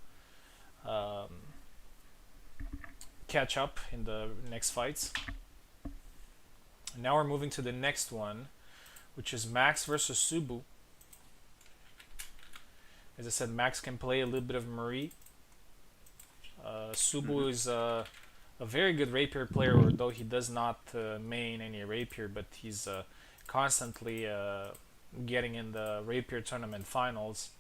catch up in the next fights. And now we're moving to the next one, which is Max versus Subu. As I said, Max can play a little bit of Marie. Subu is a very good rapier player, although he does not main any rapier, but he's constantly getting in the rapier tournament finals.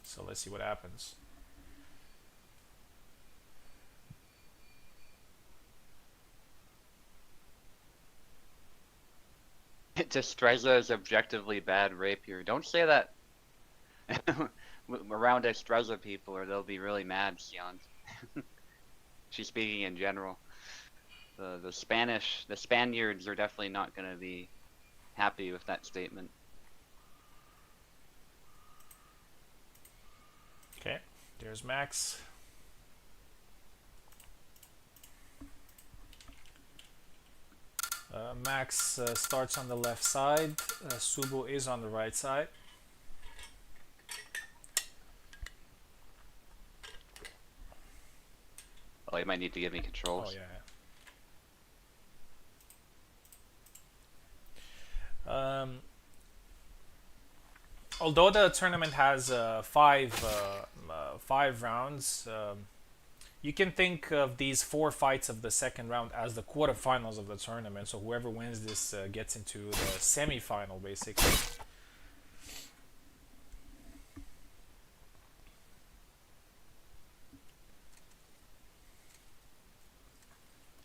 So let's see what happens. Destreza is objectively bad rapier. Don't say that around Destreza people or they'll be really mad, Sion. She's speaking in general. The Spaniards are definitely not going to be happy with that statement. Okay, there's Max. Max starts on the left side. Subu is on the right side. Oh, you might need to give me controls. Oh yeah. Although the tournament has five rounds, you can think of these 4 fights of the second round as the quarterfinals of the tournament. So whoever wins this gets into the semi-final, basically.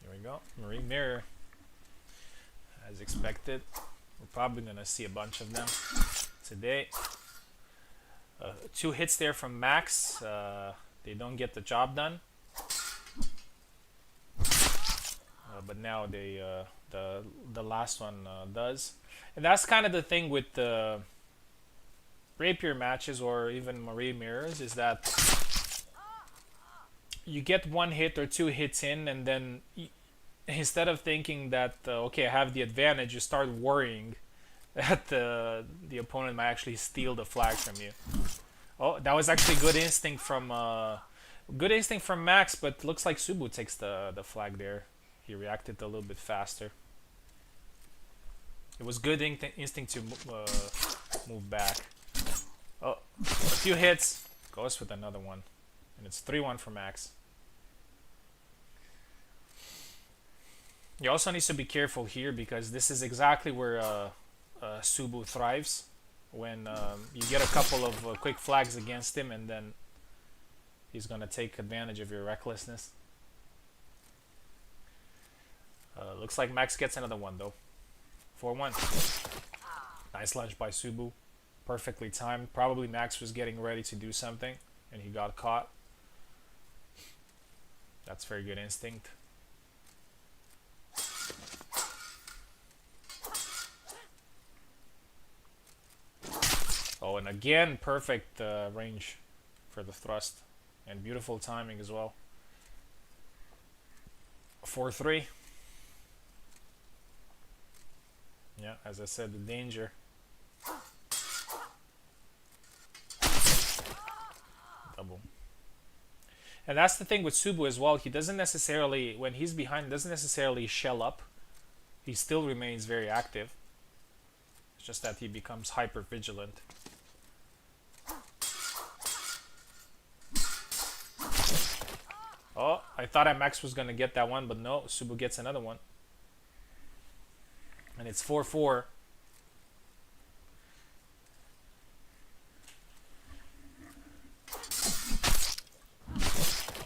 Here we go. Marine Mirror. As expected. We're probably going to see a bunch of them today. 2 hits there from Max. They don't get the job done. But now they the last one does. And that's kind of the thing with the rapier matches or even Marie mirrors, is that you get 1 hit or 2 hits in, and then instead of thinking that okay, I have the advantage, you start worrying that the opponent might actually steal the flag from you. Oh, that was actually good instinct from Max, but looks like Subu takes the flag there. He reacted a little bit faster. It was good instinct to move back. Oh, a few hits, goes with another one, and it's 3-1 for Max. You also need to be careful here because this is exactly where Subu thrives. When you get a couple of quick flags against him, and then he's gonna take advantage of your recklessness. Looks like Max gets another one though. 4-1. Nice lunge by Subu. Perfectly timed. Probably Max was getting ready to do something and he got caught. That's very good instinct. Oh, and again, perfect range for the thrust. And beautiful timing as well. 4-3. Yeah, as I said, the danger. Double. And that's the thing with Subu as well. He doesn't necessarily, when he's behind, doesn't necessarily shell up. He still remains very active. It's just that he becomes hyper vigilant. Oh, I thought Max was gonna get that one, but no, Subu gets another one. And it's 4-4.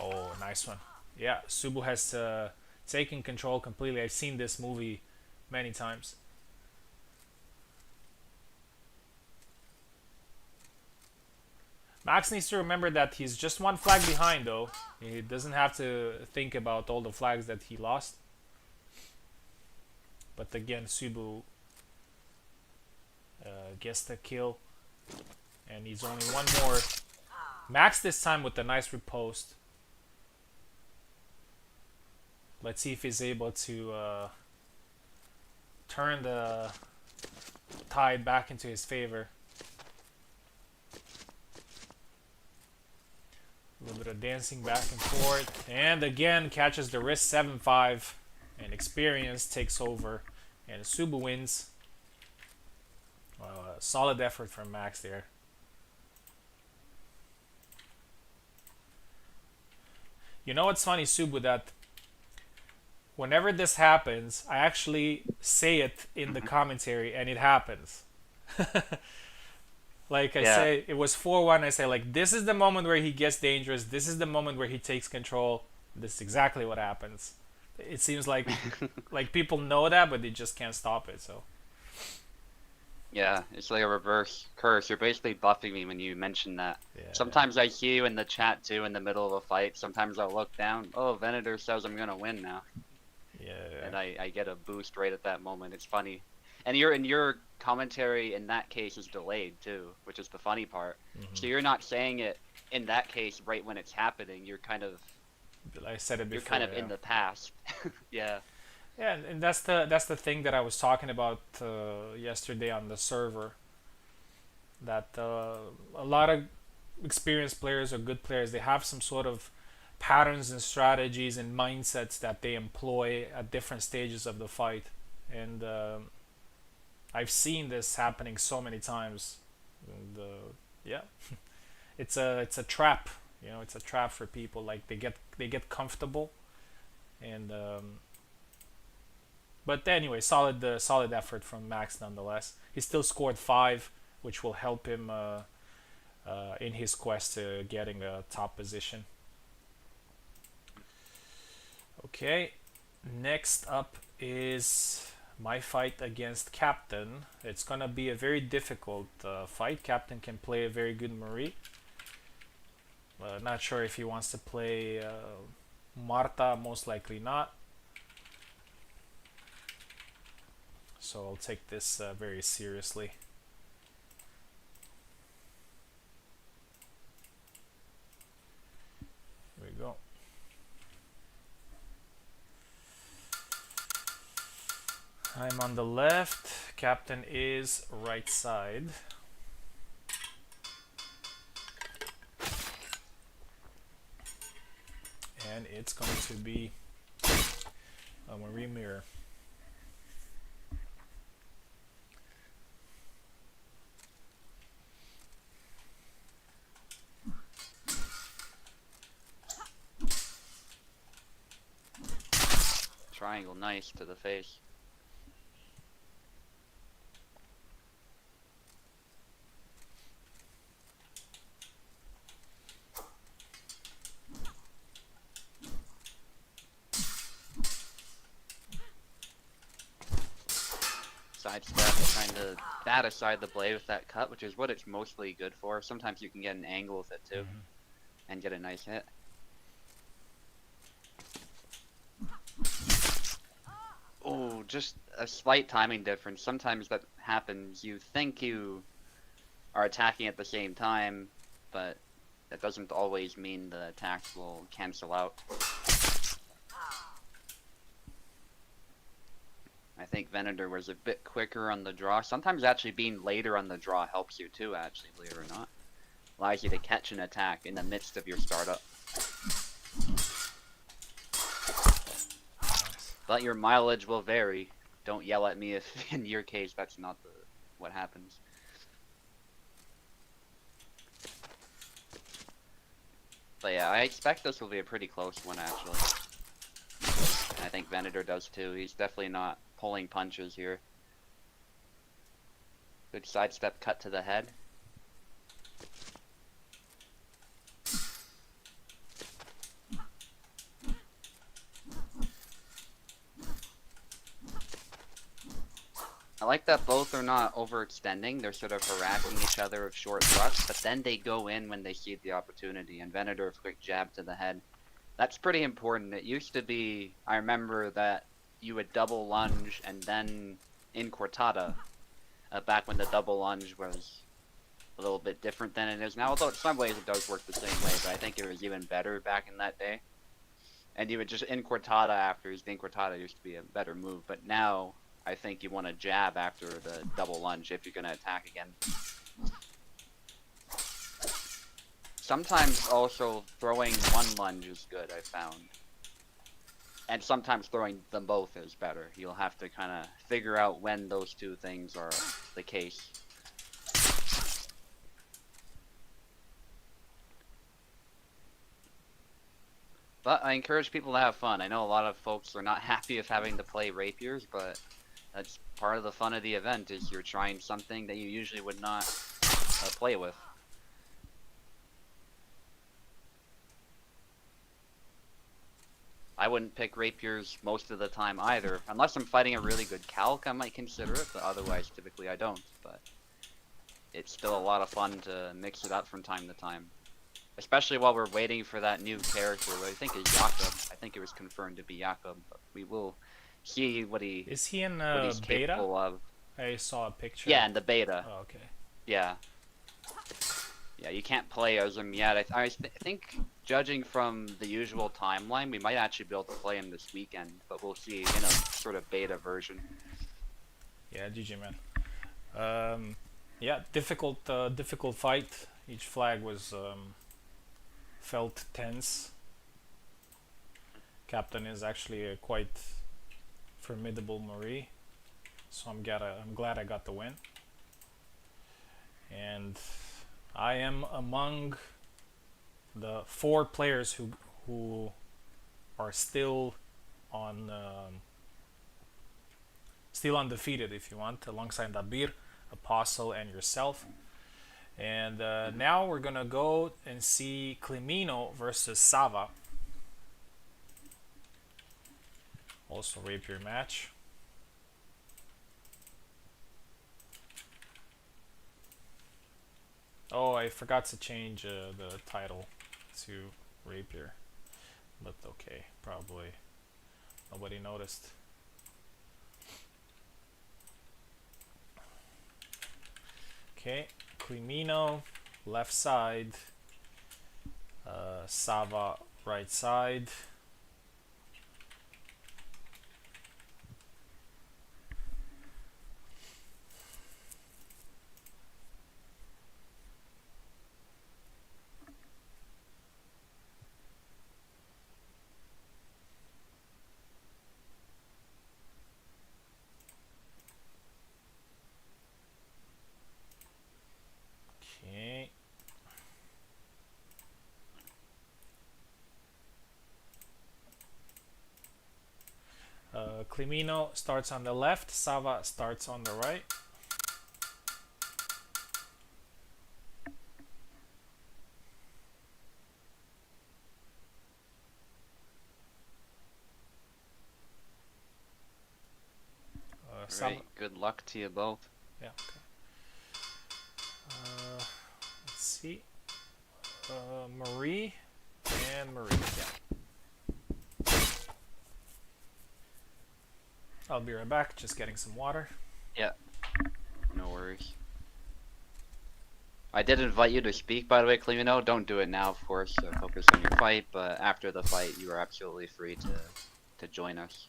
Oh, nice one. Yeah, Subu has taken control completely. I've seen this movie many times. Max needs to remember that he's just one flag behind though. He doesn't have to think about all the flags that he lost. But again, Subu gets the kill. And he's only one more. Max this time with a nice riposte. Let's see if he's able to turn the tide back into his favor. A little bit of dancing back and forth. And again, catches the wrist 7-5. And experience takes over. And Subu wins. Solid effort from Max there. You know what's funny, Subu, that whenever this happens, I actually say it in the commentary and it happens. Like I say, it was 4-1. I say, like, this is the moment where he gets dangerous. This is the moment where he takes control. This is exactly what happens. It seems like like people know that, but they just can't stop it. So Yeah, it's like a reverse curse. You're basically buffing me when you mention that. yeah, Sometimes I see you in the chat too in the middle of a fight. Sometimes I'll look down. Oh, Venator says I'm gonna win now. yeah. And I get a boost right at that moment. It's funny. And your commentary in that case is delayed too, which is the funny part. So you're not saying it in that case right when it's happening. You're kind of I said it before. you're kind of yeah. in the past. Yeah. Yeah, and that's the thing that I was talking about yesterday on the server. That a lot of experienced players or good players, they have some sort of patterns and strategies and mindsets that they employ at different stages of the fight, and I've seen this happening so many times. And yeah, it's a trap. You know, it's a trap for people. Like they get comfortable, and but anyway, solid effort from Max nonetheless. He still scored 5, which will help him in his quest to getting a top position. Okay, next up is my fight against Captain. It's gonna be a very difficult fight. Captain can play a very good Marie. Not sure if he wants to play Marta, most likely not. So I'll take this very seriously. Here we go. I'm on the left. Captain is right side. And it's going to be a Marie mirror. Triangle, nice to the face. Sidestep, trying to bat aside the blade with that cut, which is what it's mostly good for. Sometimes you can get an angle with it too, and get a nice hit. Oh, just a slight timing difference. Sometimes that happens. You think you are attacking at the same time, but that doesn't always mean the attacks will cancel out. I think Venator was a bit quicker on the draw. Sometimes actually being later on the draw helps you too, actually, believe it or not. Allows you to catch an attack in the midst of your startup. But your mileage will vary. Don't yell at me if, in your case, that's not what happens. But yeah, I expect this will be a pretty close one, actually. I think Venator does too. He's definitely not pulling punches here. Good sidestep cut to the head. I like that both are not overextending. They're sort of harassing each other with short thrusts, but then they go in when they see the opportunity. And Venator, a quick jab to the head. That's pretty important. It used to be, I remember that you would double lunge and then in Cortada, back when the double lunge was a little bit different than it is now. Although in some ways it does work the same way, but I think it was even better back in that day. And you would just in Cortada after, in Cortada used to be a better move, but now I think you want to jab after the double lunge if you're going to attack again. Sometimes also throwing one lunge is good, I found. And sometimes throwing them both is better. You'll have to kind of figure out when those two things are the case. But I encourage people to have fun. I know a lot of folks are not happy with having to play rapiers, but that's part of the fun of the event, is you're trying something that you usually would not play with. I wouldn't pick rapiers most of the time either. Unless I'm fighting a really good calc, I might consider it, but otherwise typically I don't. But it's still a lot of fun to mix it up from time to time. Especially while we're waiting for that new character, who I think is Jakob. I think it was confirmed to be Jakob, but we will see what Is he in he's beta? capable of. I saw a picture. Yeah, in the beta. Oh, okay. Yeah. Yeah, you can't play as him yet. I think, judging from the usual timeline, we might actually be able to play him this weekend, but we'll see in a sort of beta version. Yeah, GG man. Yeah, difficult fight. Each flag was felt tense. Captain is actually a quite formidable Marie, so I'm glad I got the win. And I am among the 4 players who are still on still undefeated, if you want, alongside Dabir, Apostle, and yourself. And now we're gonna go and see Clemino versus Sava. Also rapier match. Oh, I forgot to change the title to rapier, but okay, probably nobody noticed. Okay, Clemino left side, Sava right side. Climino starts on the left, Sava starts on the right. Sava, Alright, good luck to you both. yeah. Okay. Let's see. Marie and Marie. Yeah. I'll be right back. Just getting some water. Yeah, no worries. I did invite you to speak, by the way, Clemino. Don't do it now, of course. Focus on your fight, but after the fight, you are absolutely free to join us.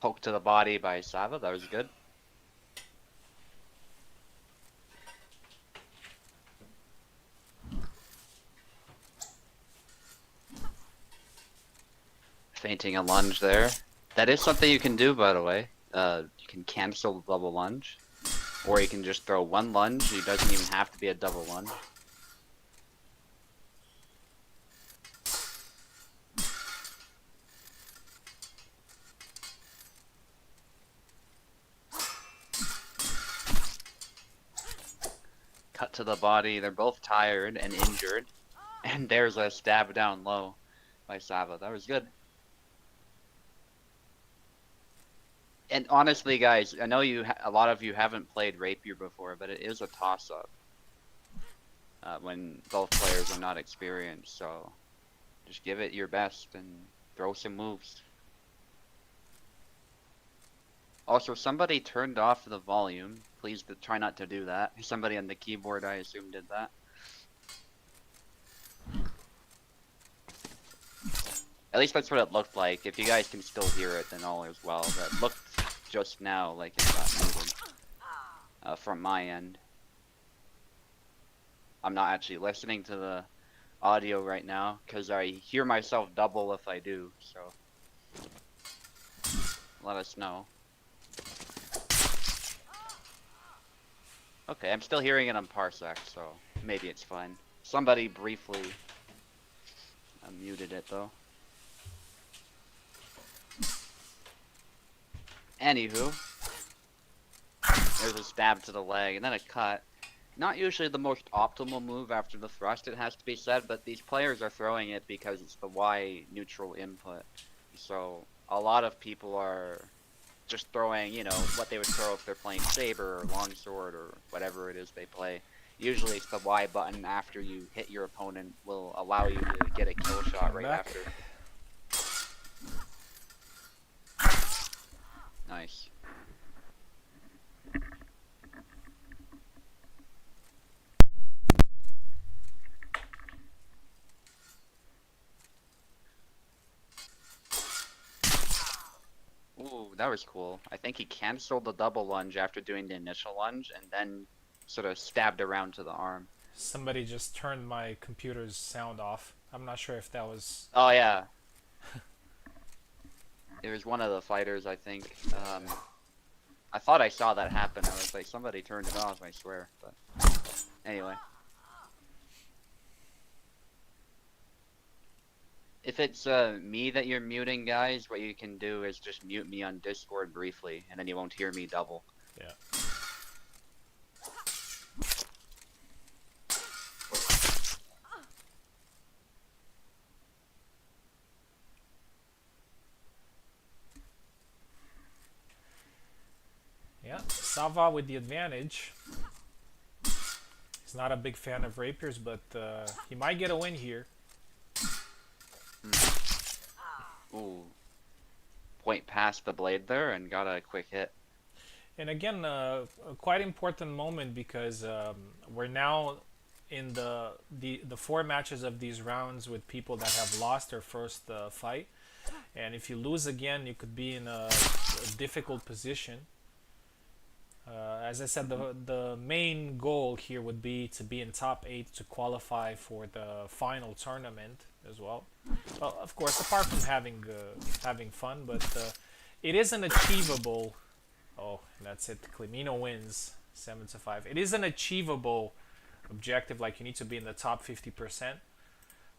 Poke to the body by Sava. That was good. Fainting a lunge there. That is something you can do, by the way. You can cancel the double lunge. Or you can just throw one lunge. It doesn't even have to be a double lunge. Cut to the body. They're both tired and injured. And there's a stab down low by Sava. That was good. And honestly, guys, I know a lot of you haven't played Rapier before, but it is a toss-up when both players are not experienced. So just give it your best and throw some moves. Also, somebody turned off the volume. Please try not to do that. Somebody on the keyboard, I assume, did that. At least that's what it looked like. If you guys can still hear it, then all is well. That looked just now like it got muted from my end. I'm not actually listening to the audio right now because I hear myself double if I do, so let us know. Okay, I'm still hearing it on Parsec, so maybe it's fine. Somebody briefly muted it though. Anywho, there's a stab to the leg and then a cut. Not usually the most optimal move after the thrust, it has to be said, but these players are throwing it because it's the Y neutral input. So a lot of people are just throwing, you know, what they would throw if they're playing Saber or Longsword or whatever it is they play. Usually it's the Y button after you hit your opponent will allow you to get a kill shot right after. Nice. Ooh, that was cool. I think he canceled the double lunge after doing the initial lunge and then sort of stabbed around to the arm. Somebody just turned my computer's sound off. I'm not sure if that was... Oh, yeah. It was one of the fighters, I think. I thought I saw that happen. I was like, somebody turned it off, I swear. But anyway. If it's me that you're muting, guys, what you can do is just mute me on Discord briefly, and then you won't hear me double. Yeah. Yeah, Sava with the advantage. He's not a big fan of rapiers, but he might get a win here. Ooh. Point past the blade there and got a quick hit. And again, a quite important moment because we're now in the 4 matches of these rounds with people that have lost their first fight. And if you lose again, you could be in a difficult position. As I said, the main goal here would be to be in top 8 to qualify for the final tournament as well. Well, of course, apart from having fun, but it is an achievable. Oh, that's it. Clemino wins 7-5. It is an achievable objective. Like you need to be in the top 50%.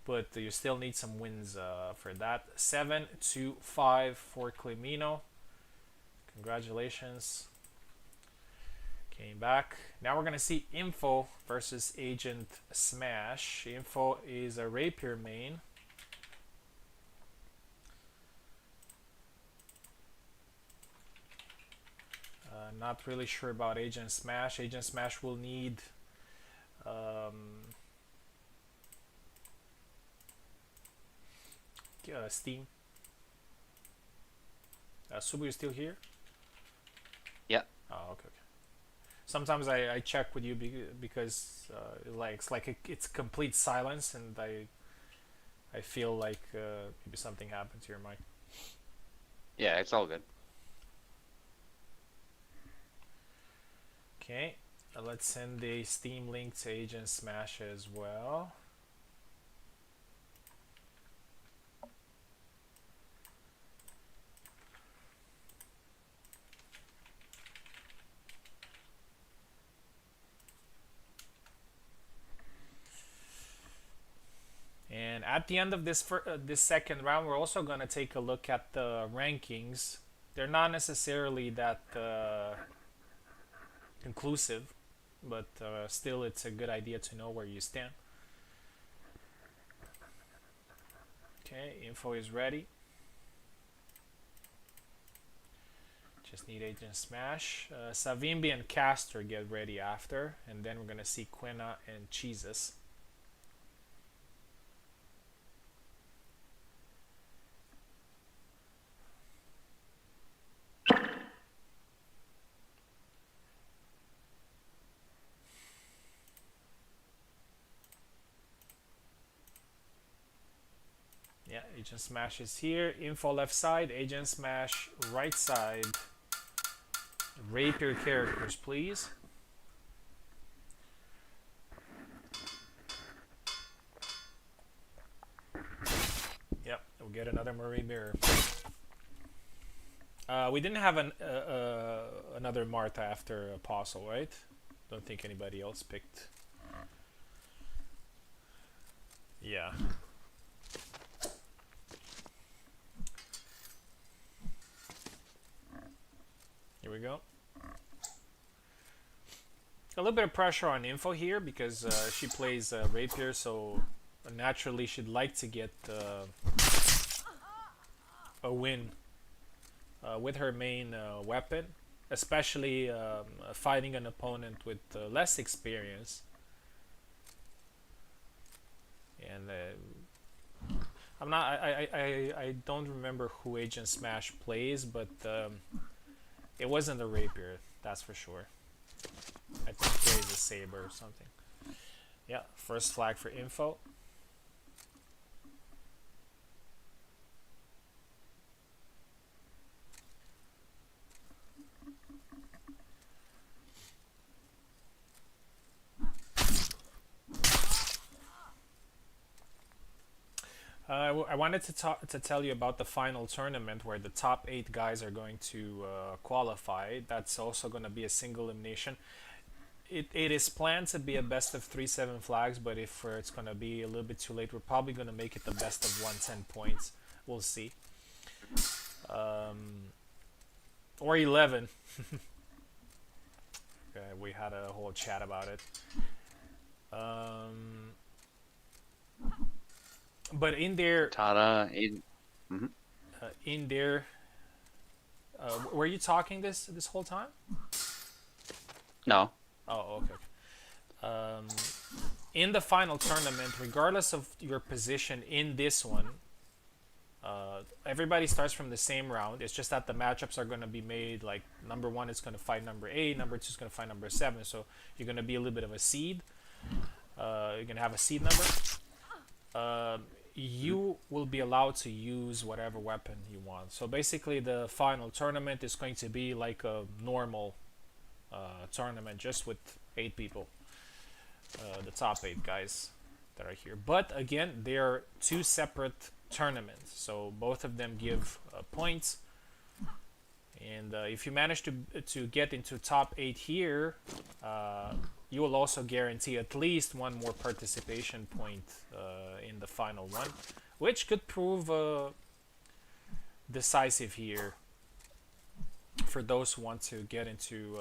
but you still need some wins for that. 7-5 for Clemino. Congratulations. Came back. Now we're gonna see Info versus Agent Smash. Info is a rapier main. Not really sure about Agent Smash. Agent Smash will need Steam. Subu, you still here? Yeah. Oh, okay. Sometimes I check with you because it's like it's complete silence, and I feel like maybe something happened to your mic. Yeah, it's all good. Okay, let's send a Steam link to Agent Smash as well. And at the end of this this second round, we're also going to take a look at the rankings. They're not necessarily that conclusive, but still it's a good idea to know where you stand. Okay, info is ready. Just need Agent Smash. Savimbi and Castor get ready after, and then we're gonna see Quina and Cheeses. Yeah, Agent Smash is here. Info left side, Agent Smash right side. Rapier characters, please. Yep, we'll get another Murray Mirror. We didn't have another Martha after Apostle, right? Don't think anybody else picked. Yeah. Here we go. A little bit of pressure on Info here because she plays Rapier, so naturally she'd like to get a win with her main weapon, especially fighting an opponent with less experience. And I'm not. I don't remember who Agent Smash plays, but it wasn't a Rapier, that's for sure. I think he plays a Saber or something. Yeah, first flag for Info. I wanted to tell you about the final tournament where the top 8 guys are going to qualify. That's also going to be a single elimination. It is planned to be a best of 3-7 flags, but if it's going to be a little bit too late, we're probably going to make it the best of 110 points. We'll see. Or 11. Okay, we had a whole chat about it. But in there, in there, were you talking this whole time? No. Oh, okay. In the final tournament, regardless of your position in this one, everybody starts from the same round. It's just that the matchups are going to be made like number 1 is going to fight number 8, number 2 is going to fight number 7. So you're going to be a little bit of a seed. You're going to have a seed number. You will be allowed to use whatever weapon you want. So basically the final tournament is going to be like a normal tournament, just with 8 people, the top 8 guys that are here. But again, they are 2 separate tournaments, so both of them give points. And if you manage to get into top 8 here, you will also guarantee at least one more participation point in the final one, which could prove decisive here for those who want to get into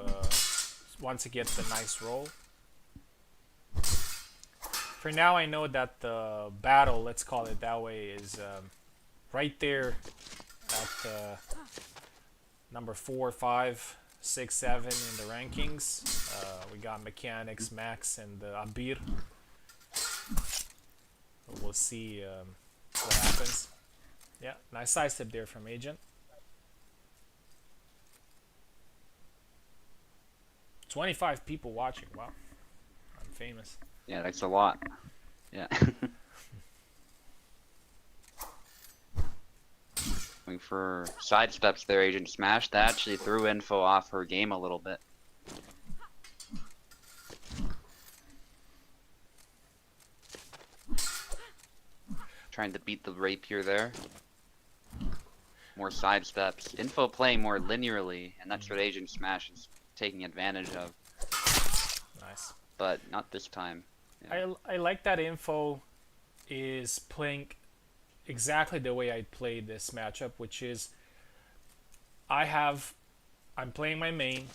want to get the nice roll. For now, I know that the battle, let's call it that way, is right there at number 4, 5, 6, 7 in the rankings. We got Mechanics, Max, and Abir. We'll see what happens. Yeah, nice side step there from Agent. 25 people watching. Wow, I'm famous. Yeah, that's a lot. Yeah. Going for sidesteps there, Agent Smash. That actually threw Info off her game a little bit. Trying to beat the rapier there. More sidesteps. Info playing more linearly, and that's what Agent Smash is taking advantage of. Nice. But not this time. Yeah. I like that Info is playing exactly the way I played this matchup, which is I'm playing my main.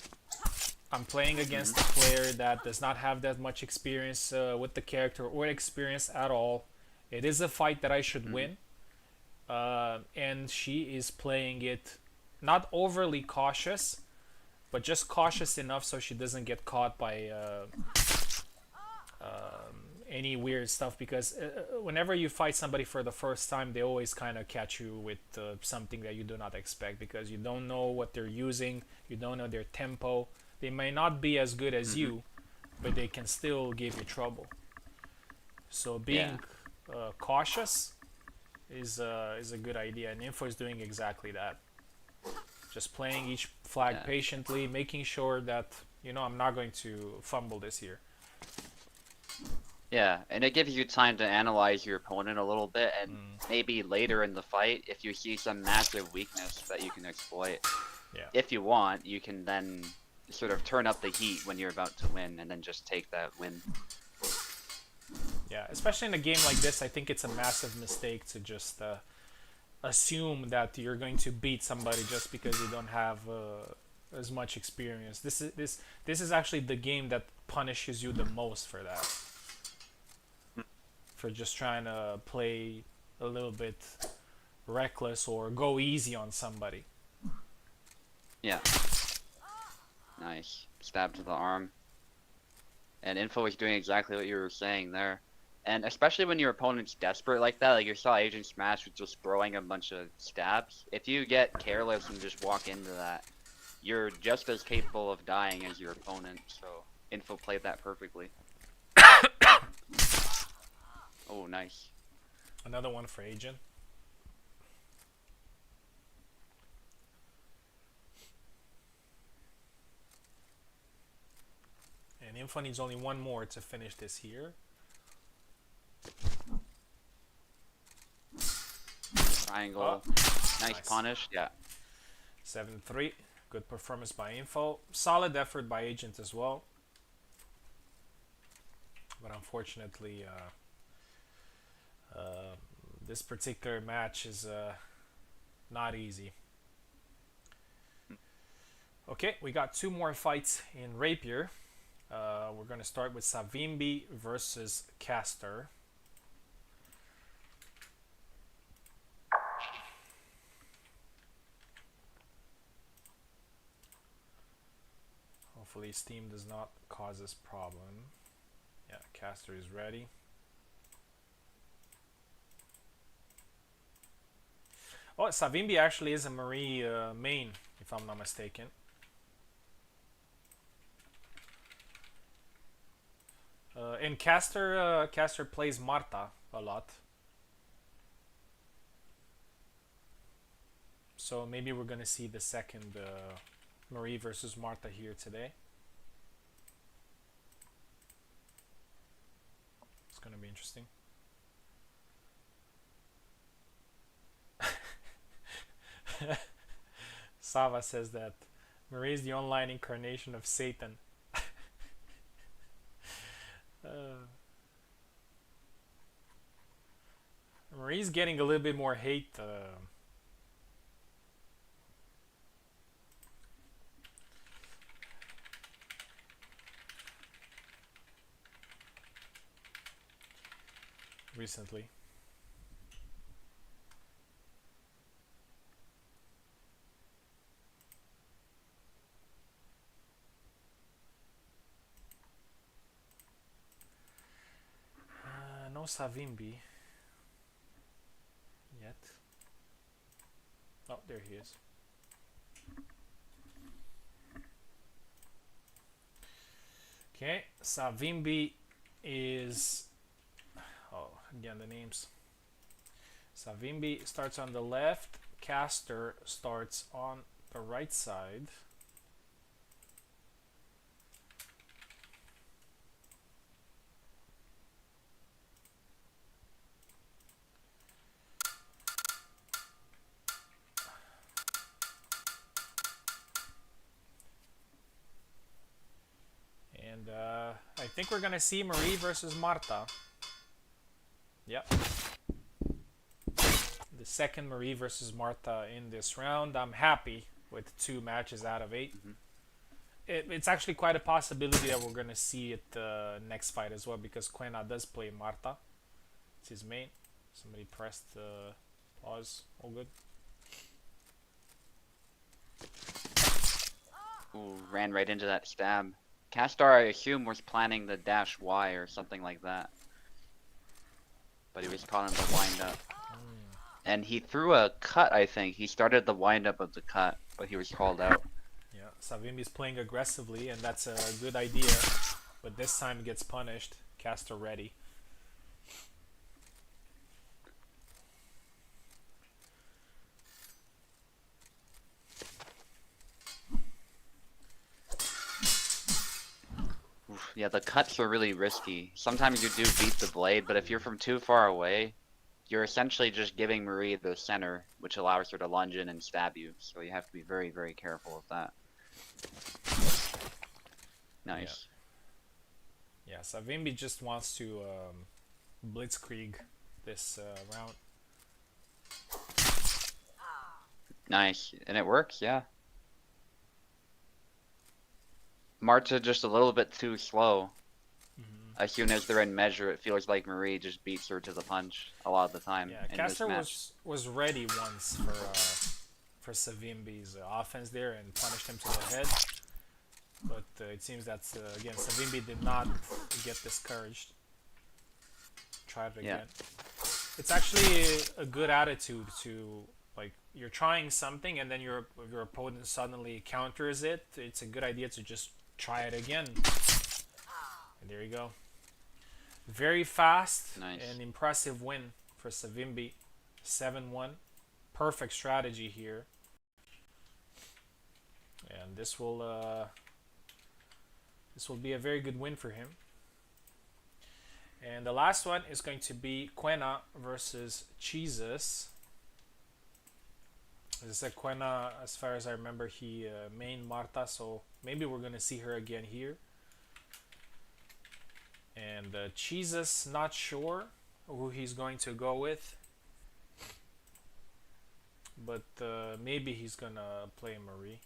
I'm playing against a player that does not have that much experience with the character or experience at all. It is a fight that I should win. And she is playing it not overly cautious, but just cautious enough so she doesn't get caught by any weird stuff, because whenever you fight somebody for the first time, they always kind of catch you with something that you do not expect, because you don't know what they're using, you don't know their tempo. They may not be as good as you, but they can still give you trouble. So being cautious is a good idea, and Info is doing exactly that. Just playing each flag patiently, making sure that, you know, I'm not going to fumble this here. Yeah, and it gives you time to analyze your opponent a little bit, and maybe later in the fight, if you see some massive weakness that you can exploit, if you want, you can then sort of turn up the heat when you're about to win, and then just take that win. Yeah, especially in a game like this, I think it's a massive mistake to just assume that you're going to beat somebody just because you don't have as much experience. This is actually the game that punishes you the most for that. For just trying to play a little bit reckless or go easy on somebody. Yeah. Nice. Stab to the arm. And Info is doing exactly what you were saying there. And especially when your opponent's desperate like that, like you saw Agent Smash was just throwing a bunch of stabs. If you get careless and just walk into that, you're just as capable of dying as your opponent. So Info played that perfectly. Oh, nice. Another one for Agent. And Info needs only one more to finish this here. Triangle. Nice punish. Yeah. 7-3. Good performance by Info. Solid effort by Agent as well. But unfortunately, this particular match is not easy. Okay, we got two more fights in Rapier. We're going to start with Savimbi versus Caster. Hopefully Steam does not cause us problem. Yeah, Caster is ready. Oh, Savimbi actually is a Marie main, if I'm not mistaken. And Caster plays Marta a lot. So maybe we're gonna see the second Marie versus Marta here today. It's gonna be interesting. Sava says that Marie is the online incarnation of Satan. Marie's getting a little bit more hate. Recently. No Savimbi yet. Oh, there he is. Okay, Savimbi is. Oh, again the names. Savimbi starts on the left. Caster starts on the right side. And I think we're gonna see Marie versus Marta. Yep. The second Marie versus Marta in this round. I'm happy with 2 matches out of 8. Hmm. It's actually quite a possibility that we're gonna see it next fight as well, because Quena does play Marta. It's his main. Somebody pressed pause. All good. Ooh, ran right into that stab. Castar, I assume, was planning the dash Y or something like that. But he was caught in the wind-up. And he threw a cut, I think. He started the wind-up of the cut, but he was called out. Yeah, Savimbi's playing aggressively, and that's a good idea. But this time he gets punished. Caster ready. Oof, yeah, the cuts are really risky. Sometimes you do beat the blade, but if you're from too far away, you're essentially just giving Marie the center, which allows her to lunge in and stab you. So you have to be very, very careful of that. Nice. Yeah, Savimbi just wants to blitzkrieg this round. Nice. And it works, yeah. Marta just a little bit too slow. As soon as they're in measure, it feels like Marie just beats her to the punch a lot of the time Yeah, in Caster this match. was ready once for Savimbi's offense there and punished him to the head. But it seems that again Savimbi did not get discouraged. Try it again. It's actually a good attitude to, like, you're trying something and then your opponent suddenly counters it. It's a good idea to just try it again. And there you go. Very fast Nice. and impressive win for Savimbi. 7-1. Perfect strategy here. And this will be a very good win for him. And the last one is going to be Quena versus Jesus. As I said, Quena, as far as I remember, he main Marta, so maybe we're going to see her again here. And Jesus, not sure who he's going to go with. But maybe he's going to play Marie.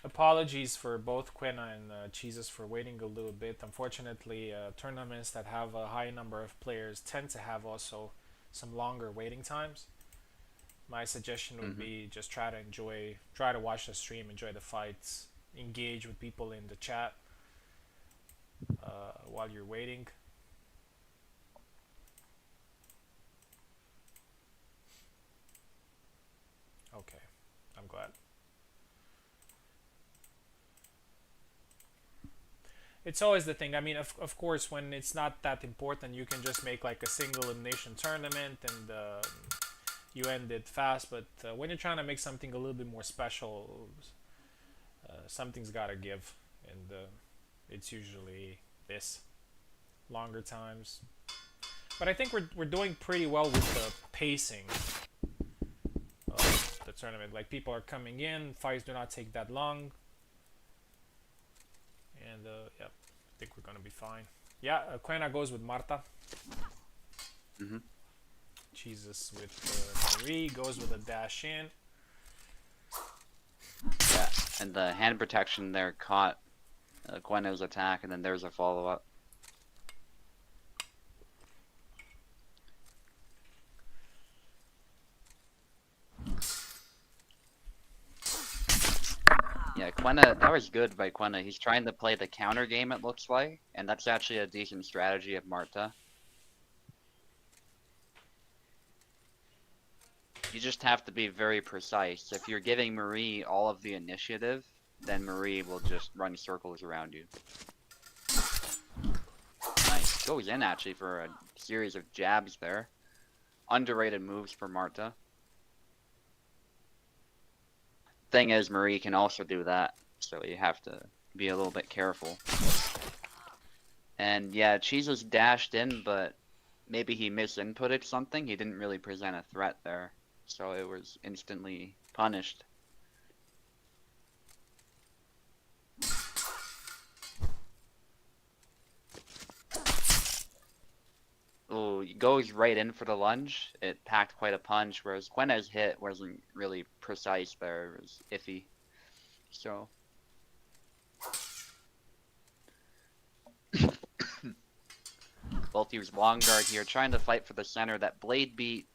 Apologies for both Quena and Jesus for waiting a little bit. Unfortunately, tournaments that have a high number of players tend to have also some longer waiting times. My suggestion would be just try to watch the stream, enjoy the fights, engage with people in the chat while you're waiting. Okay, I'm glad. It's always the thing. I mean, of course, when it's not that important, you can just make like a single elimination tournament and you end it fast. But when you're trying to make something a little bit more special, something's got to give. And it's usually this. Longer times, But I think we're doing pretty well with the pacing of the tournament. Like people are coming in, fights do not take that long, and yeah, I think we're gonna be fine. Yeah, Quena goes with Marta. Mm-hmm. Jesus with Marie goes with a dash in. Yeah, and the hand protection there caught Gweno's attack, and then there's a follow-up. Yeah, Quena, that was good by Quena. He's trying to play the counter game, it looks like, and that's actually a decent strategy of Marta. You just have to be very precise. If you're giving Marie all of the initiative, then Marie will just run circles around you. Nice. Goes in actually for a series of jabs there. Underrated moves for Marta. Thing is, Marie can also do that, so you have to be a little bit careful. And yeah, Jesus dashed in, but maybe he misinputted something. He didn't really present a threat there, so it was instantly punished. Oh, he goes right in for the lunge. It packed quite a punch, whereas Quena's hit wasn't really precise there. It was iffy. So both use long guard here, trying to fight for the center. That blade beat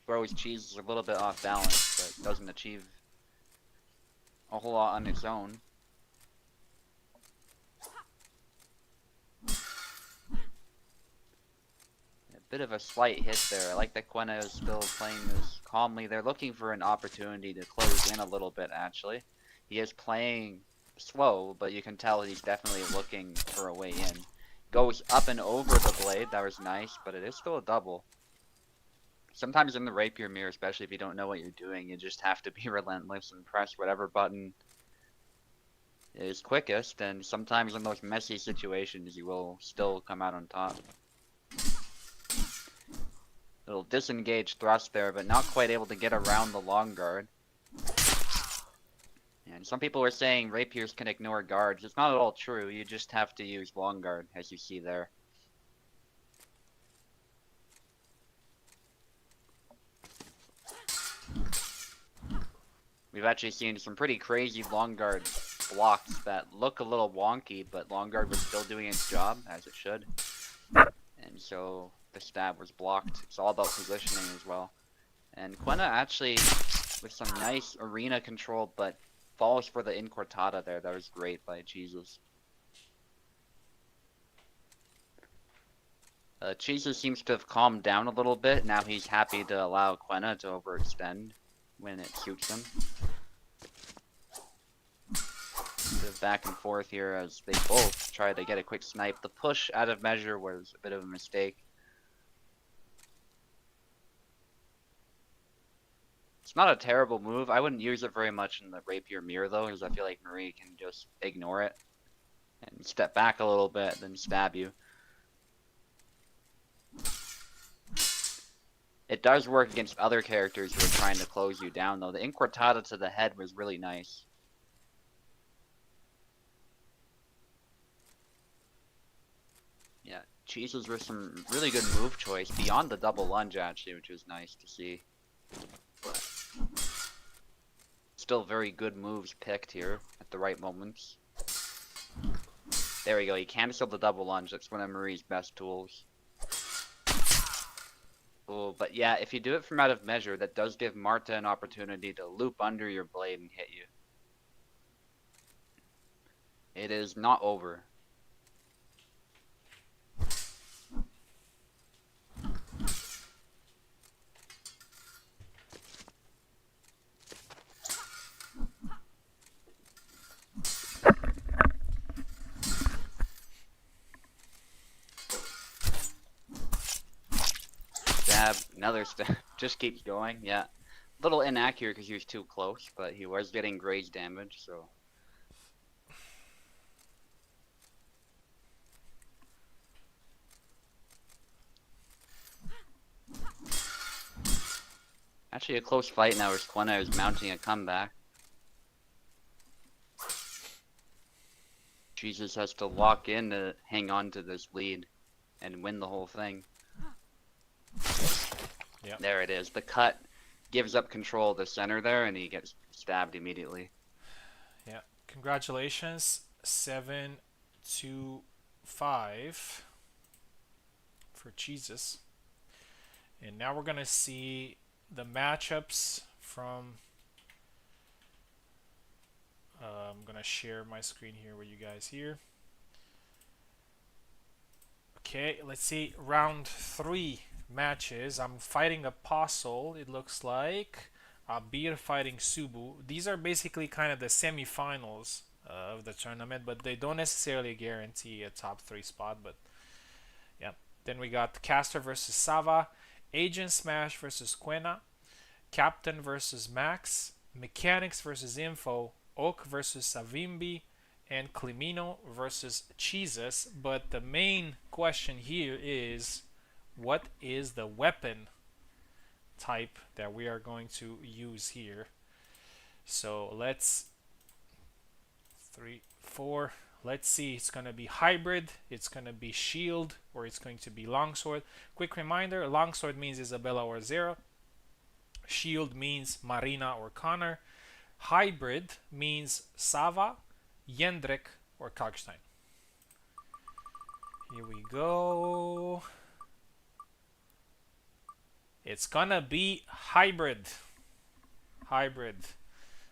throws Jesus a little bit off balance, but doesn't achieve a whole lot on its own. A bit of a slight hit there. I like that Quena is still playing this calmly. They're looking for an opportunity to close in a little bit, actually. He is playing slow, but you can tell he's definitely looking for a way in. Goes up and over the blade. That was nice, but it is still a double. Sometimes in the rapier mirror, especially if you don't know what you're doing, you just have to be relentless and press whatever button is quickest, and sometimes in those messy situations you will still come out on top. Little disengaged thrust there, but not quite able to get around the long guard. And some people are saying rapiers can ignore guards. It's not at all true, you just have to use long guard, as you see there. We've actually seen some pretty crazy long guard blocks that look a little wonky, but long guard was still doing its job, as it should. And so the stab was blocked. It's all about positioning as well. And Quena actually, with some nice arena control, but falls for the incortada there. That was great by Jesus. Jesus seems to have calmed down a little bit. Now he's happy to allow Quena to overextend when it suits him. Bit back and forth here as they both try to get a quick snipe. The push out of measure was a bit of a mistake. It's not a terrible move. I wouldn't use it very much in the rapier mirror though, because I feel like Marie can just ignore it and step back a little bit, then stab you. It does work against other characters who are trying to close you down though. The incortada to the head was really nice. Yeah, Jesus with some really good move choice beyond the double lunge actually, which was nice to see. But still very good moves picked here at the right moments. There we go, he canceled the double lunge. That's one of Marie's best tools. Oh, but yeah, if you do it from out of measure, that does give Marta an opportunity to loop under your blade and hit you. It is not over. Stab, another stab, just keeps going, yeah. A little inaccurate because he was too close, but he was getting graze damage, so. Actually, a close fight now as Quena is mounting a comeback. Jesus has to lock in to hang on to this lead and win the whole thing. Yep. There it is. The cut gives up control of the center there, and he gets stabbed immediately. Yeah. Congratulations. 7-5 for Jesus. And now we're going to see the matchups from... I'm going to share my screen here with you guys here. Okay, let's see. Round 3 matches. I'm fighting Apostle, it looks like. Abir fighting Subu. These are basically kind of the semi-finals of the tournament, but they don't necessarily guarantee a top 3 spot. But yeah. Then we got Caster versus Sava, Agent Smash versus Quena, Captain versus Max, Mechanics versus Info, Oak versus Savimbi, and Climino versus Jesus. But the main question here is, what is the weapon type that we are going to use here? So let's 3, 4. Let's see. It's going to be hybrid, it's going to be shield, or it's going to be longsword. Quick reminder: longsword means Isabella or Zero. Shield means Marina or Connor. Hybrid means Sava, Jendrik, or Kalkstein. Here we go. It's gonna be hybrid. Hybrid.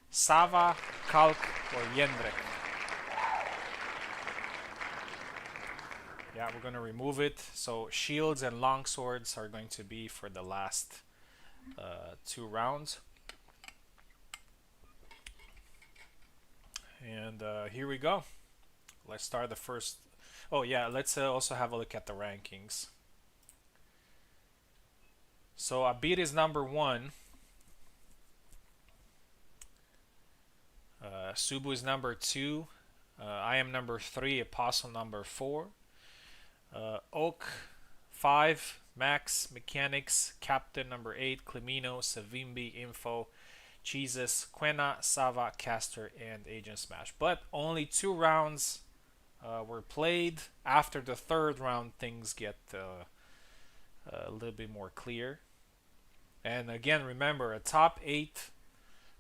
Sava, Kalk, or Jendrik. Yeah, we're gonna remove it. So shields and longswords are going to be for the last 2 rounds. And here we go. Let's start the first. Oh yeah, let's also have a look at the rankings. So Abir is number 1. Subu is number 2. I am number 3. Apostle number 4. Oak 5. Max, Mechanics, Captain number 8. Climino, Savimbi, Info, Jesus, Quena, Sava, Caster, and Agent Smash. But only 2 rounds were played. After the 3rd round, things get a little bit more clear. And again, remember, a top 8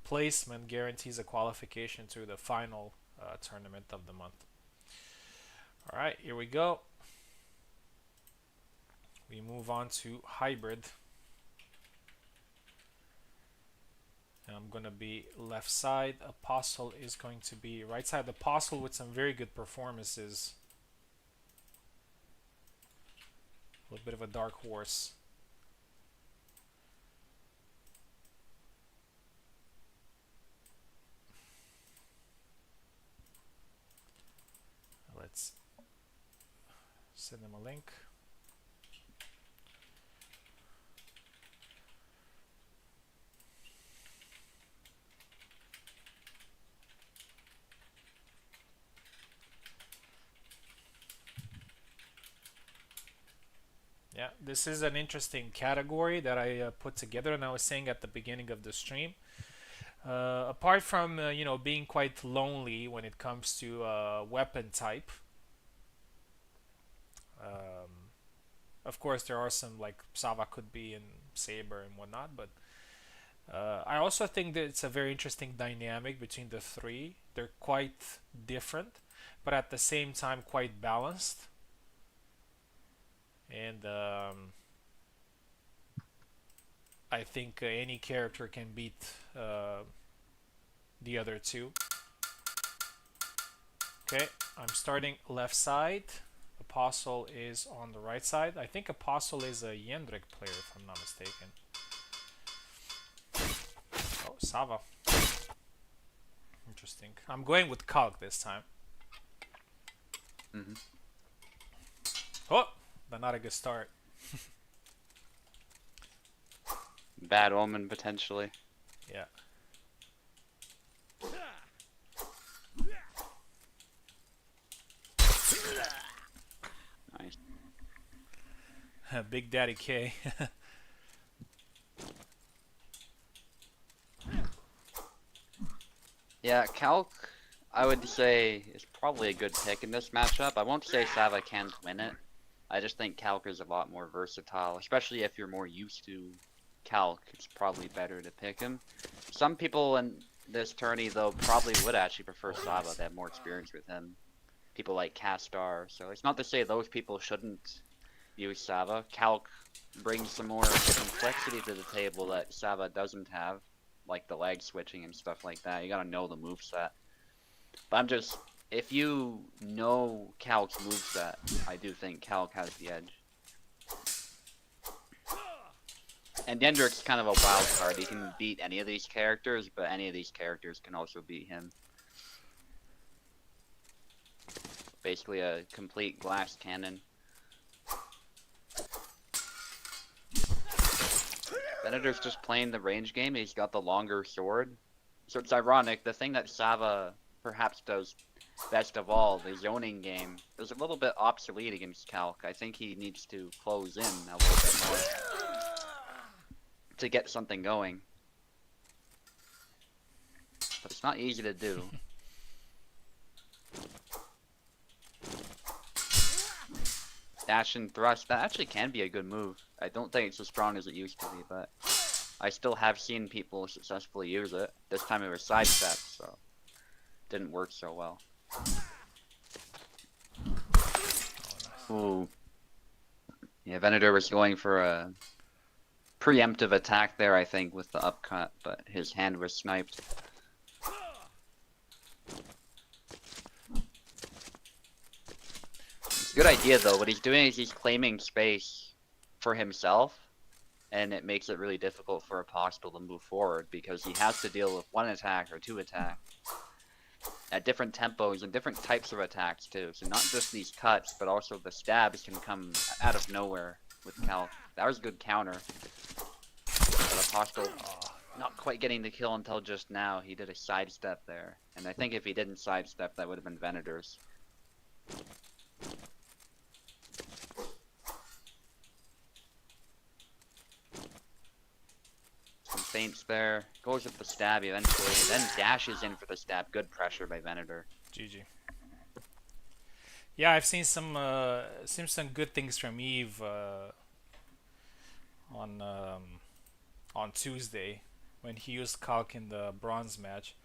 placement guarantees a qualification to the final tournament of the month. Alright, here we go. We move on to hybrid. And I'm going to be left side. Apostle is going to be right side. Apostle with some very good performances. A little bit of a dark horse. Let's send them a link. Yeah, this is an interesting category that I put together, and I was saying at the beginning of the stream. Apart from being quite lonely when it comes to weapon type, of course there are some, like Sava could be in Saber and whatnot, but I also think that it's a very interesting dynamic between the 3. They're quite different, but at the same time quite balanced. And I think any character can beat the other 2. Okay, I'm starting left side. Apostle is on the right side. I think Apostle is a Jendrik player, if I'm not mistaken. Oh, Sava. Interesting. I'm going with Kalk this time. Mm-hmm. Oh, but not a good start. Bad omen, potentially. Yeah. Nice. Big Daddy K. Yeah, Calc, I would say, is probably a good pick in this matchup. I won't say Sava can't win it. I just think Calc is a lot more versatile, especially if you're more used to Calc. It's probably better to pick him. Some people in this tourney, though, probably would actually prefer Sava. They have more experience with him. People like Castar. So it's not to say those people shouldn't use Sava. Calc brings some more complexity to the table that Sava doesn't have, like the lag switching and stuff like that. You gotta know the moveset. But I'm just, if you know Calc's moveset, I do think Calc has the edge. And Yendrick's kind of a wild card. He can beat any of these characters, but any of these characters can also beat him. Basically a complete glass cannon. Venator's just playing the range game. He's got the longer sword. So it's ironic. The thing that Sava perhaps does best of all, the zoning game, is a little bit obsolete against Calc. I think he needs to close in a little bit more to get something going. But it's not easy to do. Dash and thrust, that actually can be a good move. I don't think it's as strong as it used to be, but I still have seen people successfully use it. This time it was sidestep, so it didn't work so well. Ooh. Yeah, Venator was going for a preemptive attack there, I think, with the upcut, but his hand was sniped. It's a good idea, though. What he's doing is he's claiming space for himself, and it makes it really difficult for Apostle to move forward because he has to deal with one attack or two attacks at different tempos and different types of attacks too. So not just these cuts, but also the stabs can come out of nowhere with Cal. That was a good counter. But Apostle not quite getting the kill until just now. He did a sidestep there. And I think if he didn't sidestep, that would have been Venator's. Some feints there. Goes with the stab eventually. Then dashes in for the stab. Good pressure by Venator. GG. Yeah, I've seen some good things from Eve on Tuesday when he used Calc in the bronze match.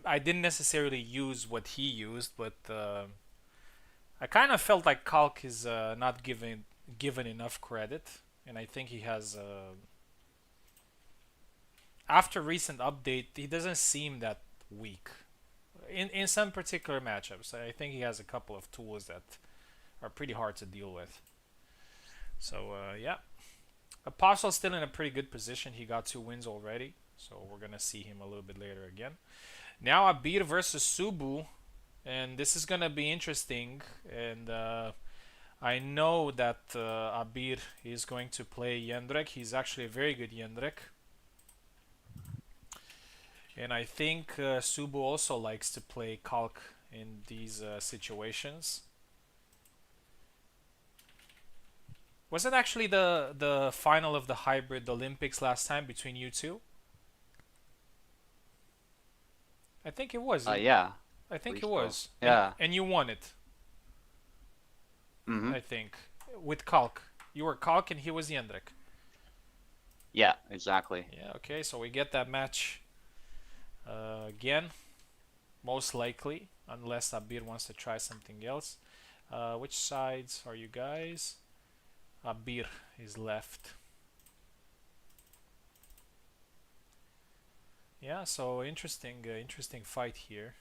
I didn't necessarily use what he used, but I kind of felt like Calc is not given enough credit, and I think he has. After recent update, he doesn't seem that weak. In some particular matchups, I think he has a couple of tools that are pretty hard to deal with. So yeah, Apostle's still in a pretty good position. He got 2 wins already, so we're gonna see him a little bit later again. Now Abir versus Subu, and this is gonna be interesting. And I know that Abir is going to play Jendrek. He's actually a very good Jendrek. And I think Subu also likes to play Calc in these situations. Was it actually the final of the hybrid Olympics last time between you two? I think it was. Yeah. I think it So. was. Yeah. And you won it. Mm-hmm. I think with Calc. You were Calc and he was Jendrek. Yeah, exactly. Yeah. Okay. So we get that match again, most likely, unless Abir wants to try something else. Which sides are you guys? Abir is left. Yeah, so interesting fight here.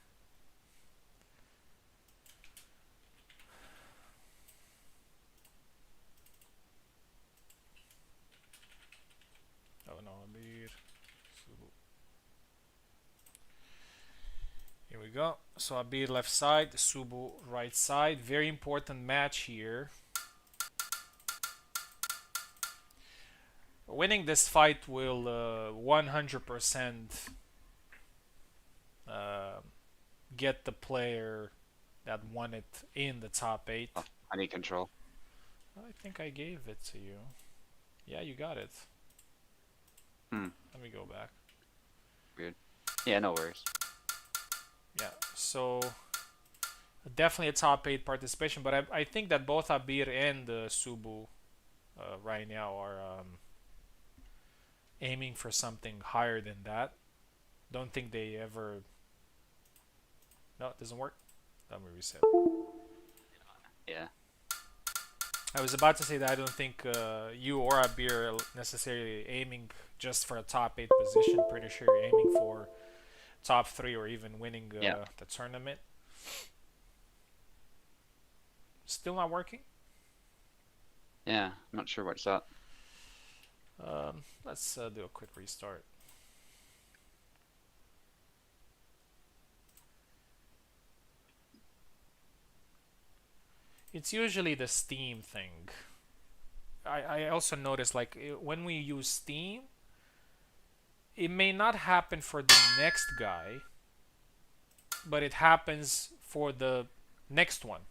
Oh no, Abir. Subu. Here we go. So Abir left side, Subu right side. Very important match here. Winning this fight will 100% get the player that won it in the top 8. Oh, I need control. I think I gave it to you. Yeah, you got it. Hmm. Let me go back. Weird. Yeah, no worries. So definitely a top 8 participation, but I think that both Abir and Subu right now are aiming for something higher than that. Don't think they ever. No, it doesn't work. Let me reset. Yeah. I was about to say that I don't think you or Abir are necessarily aiming just for a top 8 position. Pretty sure you're aiming for top 3 or even winning Yeah. the tournament. Still not working? Yeah. I'm not sure what's up. Let's do a quick restart. It's usually the Steam thing. I also noticed like when we use Steam, it may not happen for the next guy, but it happens for the next one.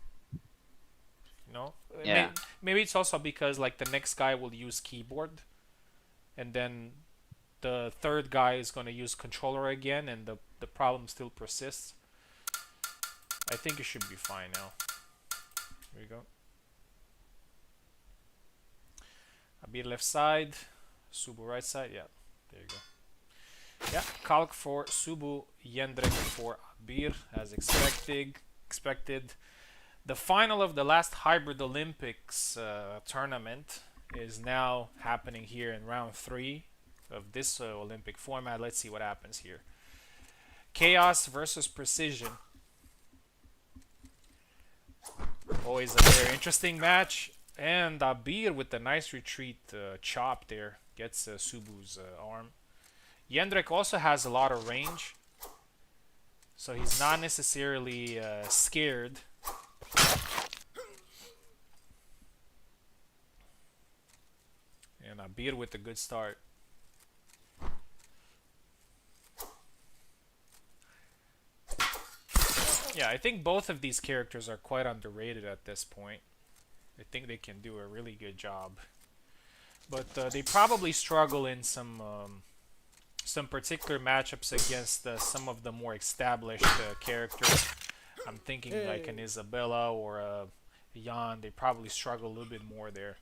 You know, Yeah. maybe it's also because like the next guy will use keyboard, and then the third guy is going to use controller again, and the problem still persists. I think it should be fine now. Here we go. Abir left side, Subu right side. Yeah, there you go. Yeah, Kalk for Subu, Jendrik for Abir, as expected. The final of the last Hybrid Olympics tournament is now happening here in round 3 of this Olympic format. Let's see what happens here. Chaos versus Precision. Always a very interesting match. And Abir with a nice retreat chop there gets Subu's arm. Jendrik also has a lot of range, so he's not necessarily scared. And Abir with a good start. Yeah, I think both of these characters are quite underrated at this point. I think they can do a really good job. But they probably struggle in some particular matchups against some of the more established characters. I'm thinking like an Isabella or a Jan. They probably struggle a little bit more there.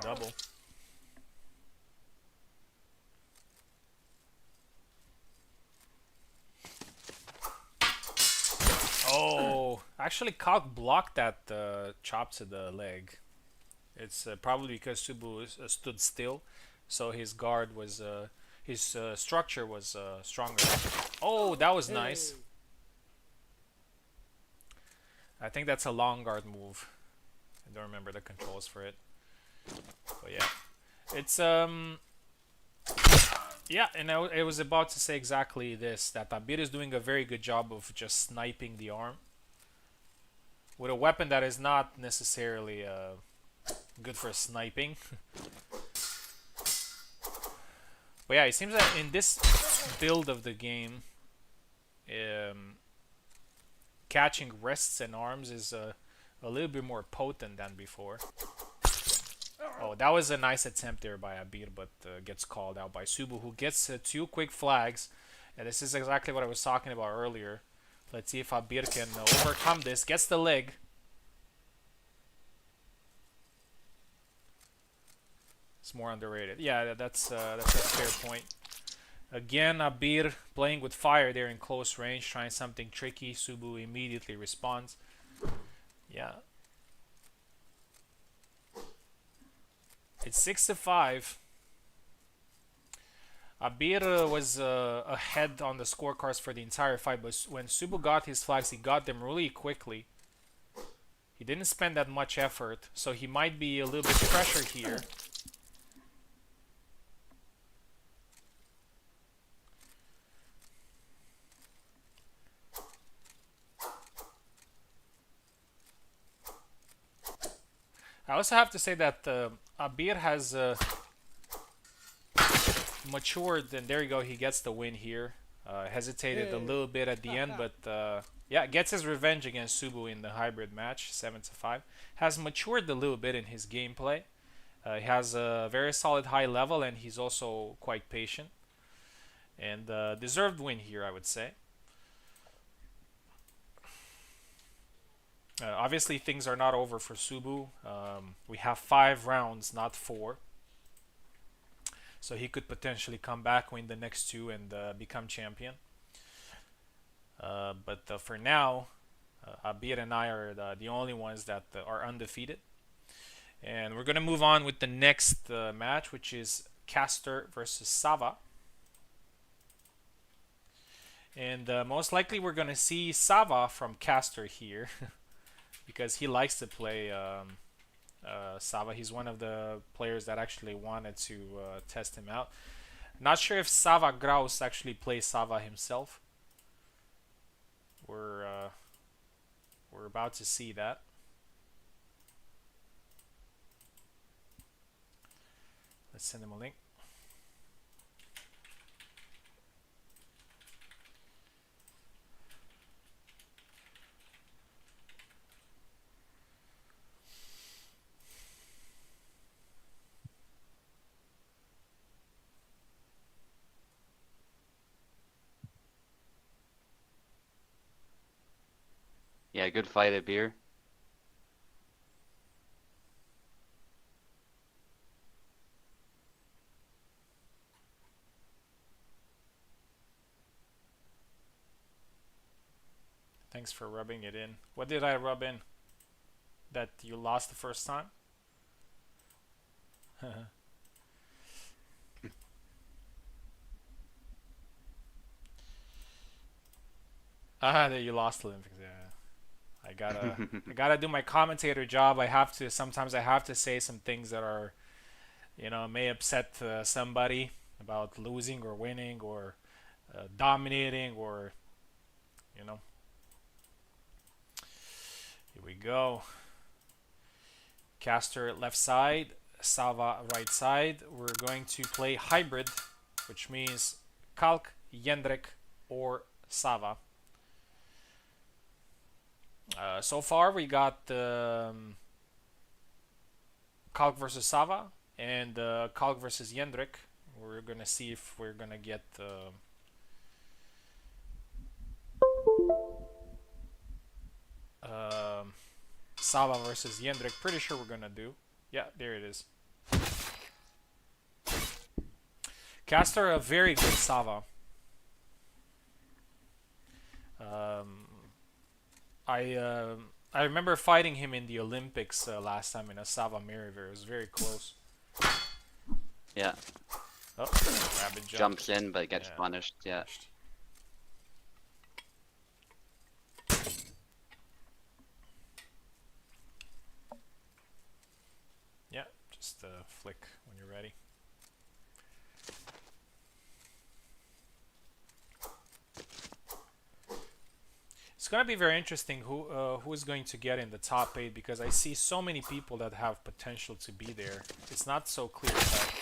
Double. Oh, actually, Kalk blocked that chop to the leg. It's probably because Subu stood still, so his guard was his structure was stronger. Oh, that was nice. I think that's a long guard move. I don't remember the controls for it, but yeah, it's yeah, and I was about to say exactly this, that Abir is doing a very good job of just sniping the arm with a weapon that is not necessarily good for sniping. But yeah, it seems that in this build of the game, catching wrists and arms is a little bit more potent than before. Oh, that was a nice attempt there by Abir, but gets called out by Subu, who gets 2 quick flags. And this is exactly what I was talking about earlier. Let's see if Abir can overcome this. Gets the leg. It's more underrated. Yeah, that's a fair point. Again, Abir playing with fire there in close range, trying something tricky. Subu immediately responds. Yeah. It's 6-5. Abir was ahead on the scorecards for the entire fight, but when Subu got his flags, he got them really quickly. He didn't spend that much effort, so he might be a little bit pressured here. I also have to say that Abir has matured, and there you go, he gets the win here. Hesitated a little bit at the end, but yeah, gets his revenge against Subu in the hybrid match, 7-5. Has matured a little bit in his gameplay, He has a very solid high level, and he's also quite patient. And deserved win here, I would say. Obviously, things are not over for Subu. We have 5 rounds, not 4. So he could potentially come back, win the next 2, and become champion. But for now, Abir and I are the only ones that are undefeated. And we're going to move on with the next match, which is Caster versus Sava. And most likely we're going to see Sava from Caster here because he likes to play Sava. He's one of the players that actually wanted to test him out. Not sure if Sava Graus actually plays Sava himself. We're about to see that. Let's send him a link. Yeah, good fight at beer. Thanks for rubbing it in. What did I rub in? That you lost the first time? That you lost the Olympics. Yeah. I gotta do my commentator job. Sometimes I have to say some things that are, may upset somebody about losing or winning or dominating or, you know. Here we go. Caster left side, Sava right side. We're going to play hybrid, which means Kalk, Jendrik, or Sava. So far we got Kalk versus Sava and Kalk versus Jendrik. We're gonna see if we're gonna get Sava versus Jendrik. Pretty sure we're gonna do. Yeah, there it is. Caster a very good Sava. I remember fighting him in the Olympics last time in a Sava Meriver. It was very close. Yeah. Oh, rabbit jumps in but gets punished. Yeah. Yeah, just flick when you're ready. It's gonna be very interesting who is going to get in the top 8 because I see so many people that have potential to be there. It's not so clear cut.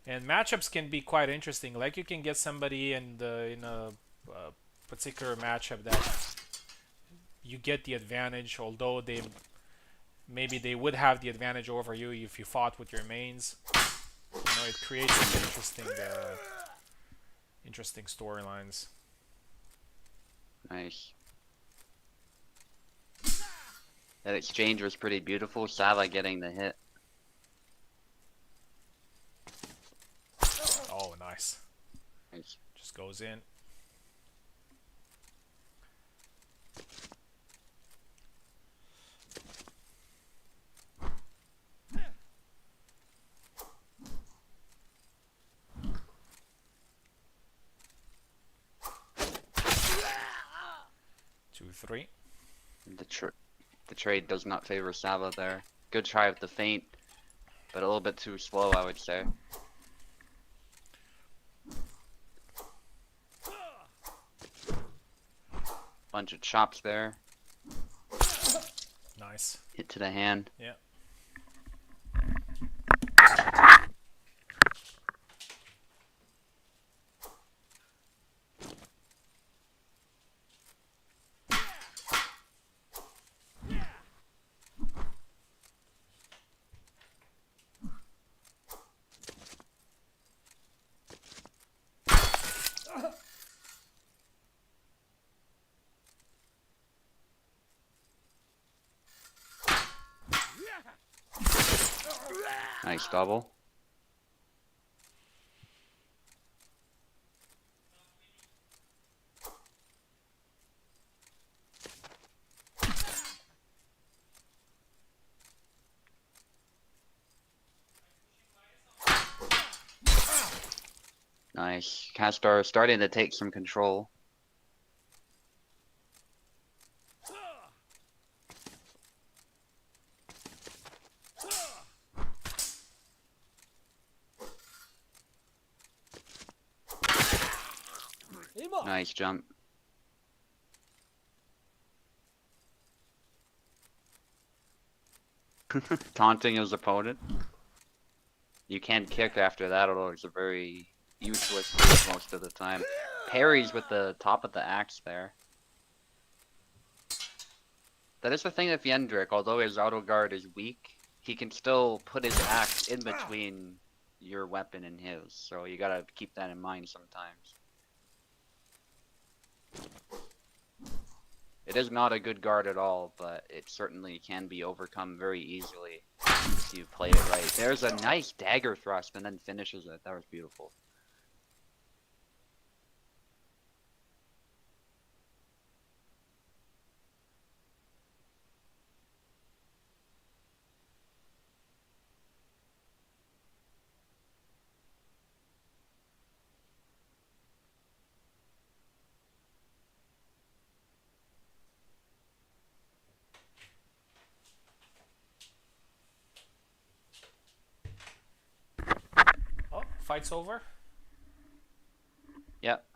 And matchups can be quite interesting. Like you can get somebody in a particular matchup that you get the advantage, although maybe they would have the advantage over you if you fought with your mains. It creates some interesting storylines. Nice. That exchange was pretty beautiful. Sava getting the hit. Oh, nice. Nice. Just goes in. Two, three. The trade does not favor Sava there. Good try with the feint, but a little bit too slow, I would say. Bunch of chops there. Nice. Hit to the hand. Yeah. Nice double. Nice. Castor starting to take some control. Nice jump. Taunting his opponent. You can't kick after that, although it's a very useless move most of the time. Parries with the top of the axe there. That is the thing with Yendrick, although his auto guard is weak, he can still put his axe in between your weapon and his, so you gotta keep that in mind sometimes. It is not a good guard at all, but it certainly can be overcome very easily if you play it right. There's a nice dagger thrust and then finishes it. That was beautiful. Oh, fight's over. Yep.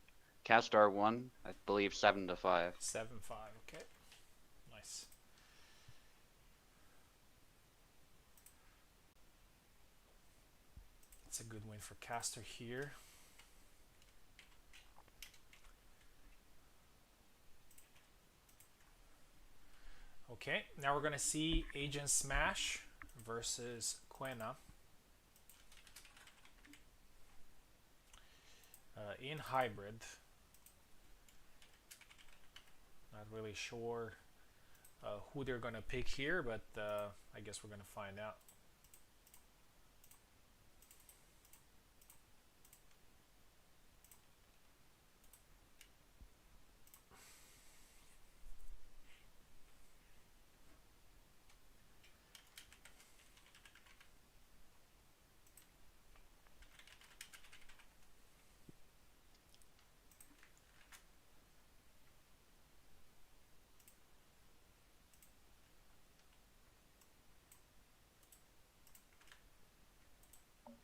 Castar won, I believe 7-5. 7-5. Okay. Nice. That's a good win for Castor here. Okay, now we're gonna see Agent Smash versus Quena. In hybrid. Not really sure who they're gonna pick here, but I guess we're gonna find out.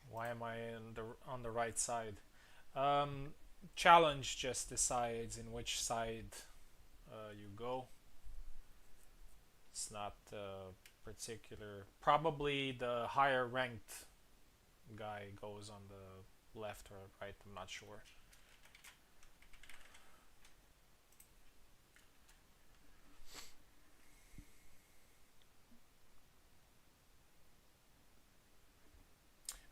Why am I on the right side? Challenge just decides in which side you go. It's not particular. Probably the higher ranked guy goes on the left or right. I'm not sure.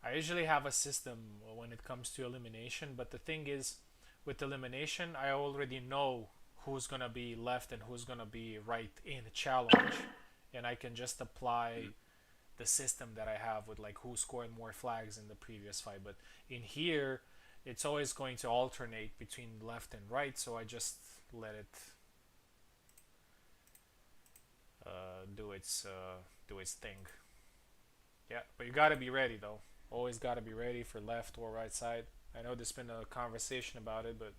I usually have a system when it comes to elimination, but the thing is, with elimination, I already know who's gonna be left and who's gonna be right in a challenge, and I can just apply the system that I have with like who scored more flags in the previous fight. But in here, it's always going to alternate between left and right, so I just let it do its thing. Yeah, but you gotta be ready though. Always gotta be ready for left or right side. I know there's been a conversation about it, but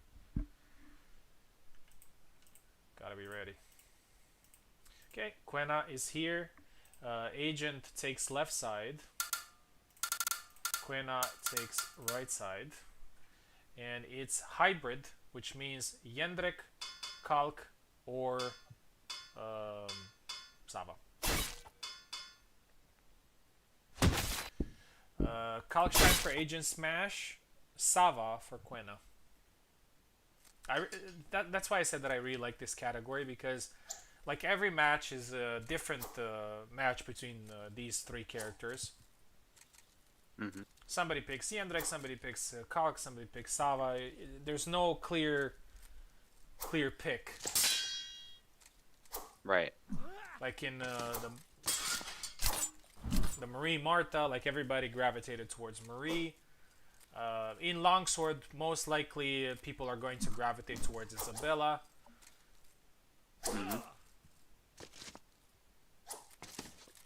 gotta be ready. Okay, Quena is here. Agent takes left side. Quena takes right side. And it's hybrid, which means Jendrik, Kalk, or Sava. Kalkstein for Agent Smash, Sava for Quena. That's why I said that I really like this category, because like every match is a different match between these three characters. Mm-hmm. Somebody picks Jendrik, somebody picks Kalk, somebody picks Sava. There's no clear pick. Right. Like in the Marie Marta, like everybody gravitated towards Marie. In longsword, most likely people are going to gravitate towards Isabella. Mm-hmm.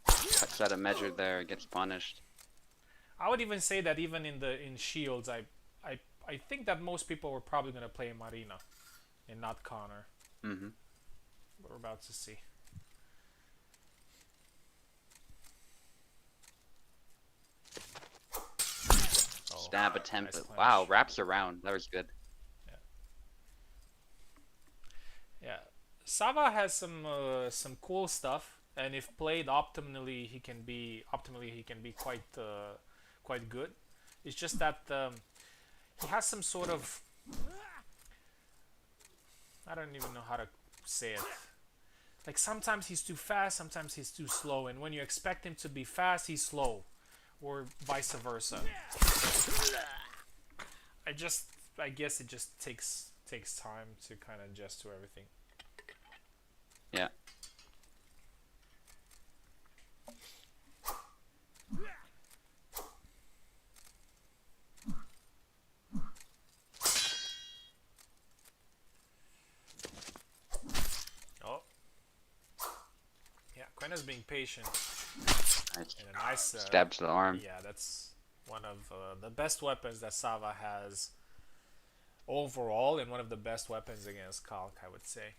Cuts out a measure there, gets punished. I would even say that even in shields, I think that most people were probably going to play Marina and not Connor. Mm-hmm. We're about to see. Oh, Stab attempt. nice Wow, punish. wraps around. That was good. Yeah. Yeah. Sava has some cool stuff, and if played optimally he can be quite good. It's just that he has some sort of, I don't even know how to say it. Like sometimes he's too fast, sometimes he's too slow, and when you expect him to be fast, he's slow, or vice versa. I guess it just takes time to kind of adjust to everything. Yeah. Oh, yeah, Quenna's being patient Nice. and a nice Stab to the arm. yeah, that's one of the best weapons that Sava has overall, and one of the best weapons against Kalk, I would say.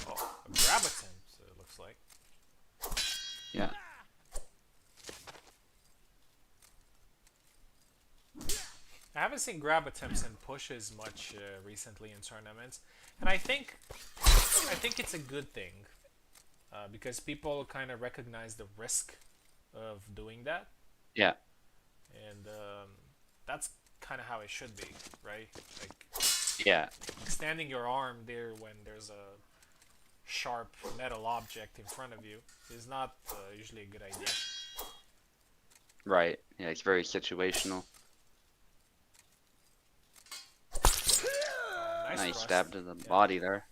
Oh, a grab attempt, it looks like. Yeah. I haven't seen grab attempts and pushes much recently in tournaments, and I think it's a good thing because people kind of recognize the risk of doing that, Yeah. and that's kind of how it should be, right? Like Yeah. extending your arm there when there's a sharp metal object in front of you is not usually a good idea. Right. Yeah, it's very situational. Nice Nice thrust. stab to the Yeah. body there.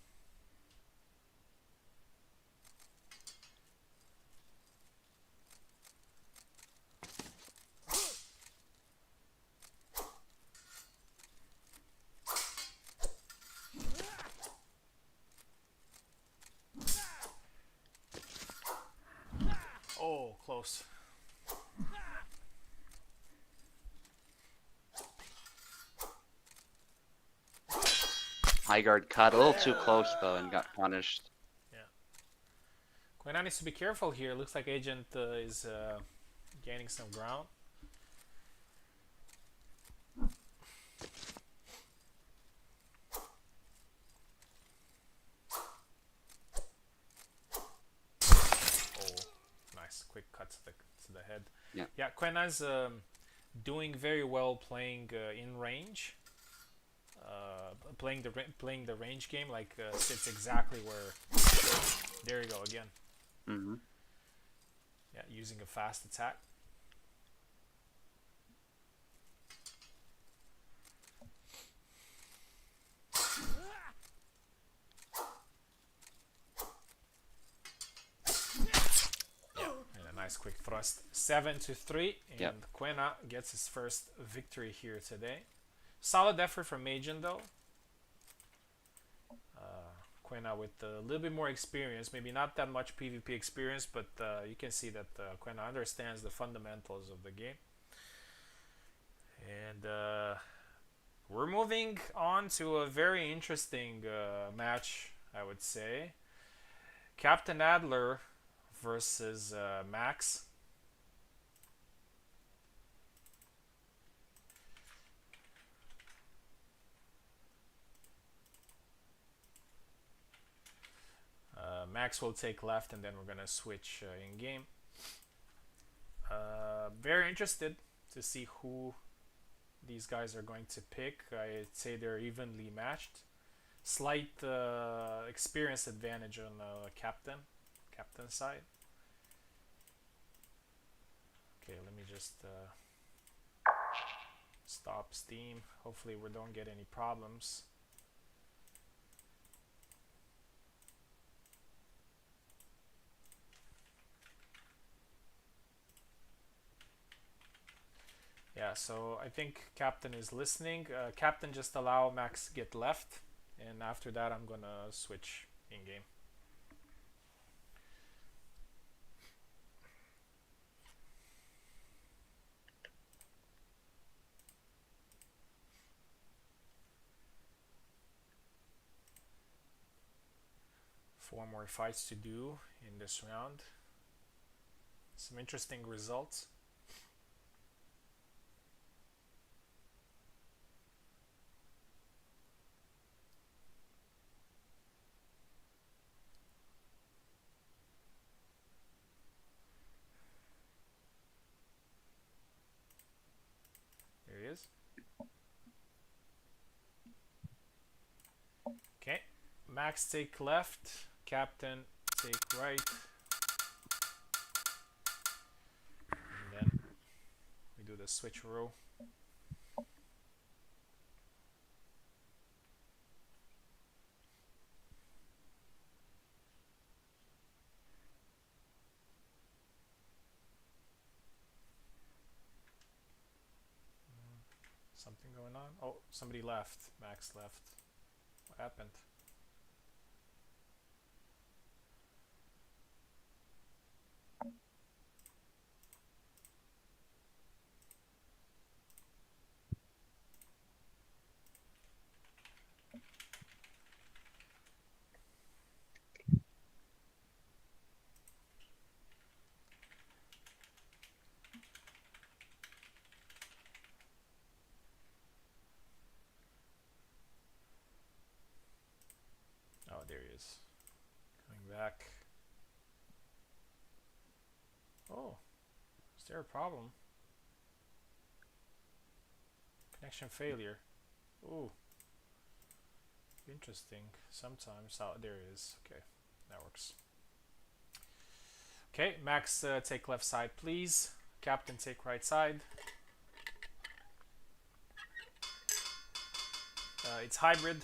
Oh, close. High guard cut a little too close though and got punished. Yeah. Quena needs to be careful here. Looks like Agent is gaining some ground. Oh, nice quick cut to the head. Yeah. Yeah, Quena's doing very well playing in range. Playing the range game, like sits exactly where. There you go again. Mm-hmm. Yeah, using a fast attack. Yeah, and a nice quick thrust. 7-3, and Yep. Quena gets his first victory here today. Solid effort from Agent though. Quena with a little bit more experience, maybe not that much PvP experience, but you can see that Quena understands the fundamentals of the game. And we're moving on to a very interesting match, I would say. Captain Adler versus Max. Max will take left, and then we're gonna switch in game. Very interested to see who these guys are going to pick. I'd say they're evenly matched. Slight experience advantage on captain side. Okay, let me just stop Steam. Hopefully we don't get any problems. Yeah, so I think Captain is listening. Captain, just allow Max get left, and after that I'm gonna switch in game. Four more fights to do in this round. Some interesting results. There he is. Okay, Max take left, Captain take right, and then we do the switch row. Something going on? Oh, somebody left. Max left. What happened? Oh, there he is. Coming back. Oh, is there a problem? Connection failure. Ooh, interesting. Sometimes. Oh, there it is. Okay, that works. Okay, Max, take left side, please. Captain, take right side. It's hybrid.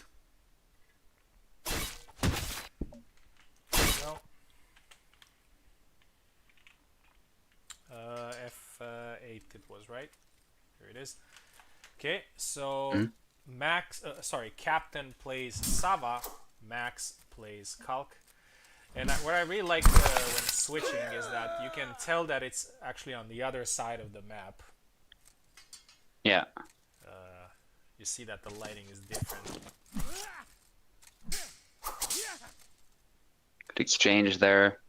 No. F8 it was, right? Here it is. Okay, so Captain plays Sava, Max plays Kalk. And what I really like when switching is that you can tell that it's actually on the other side of the map. Yeah. You see that the lighting is different. Good exchange there.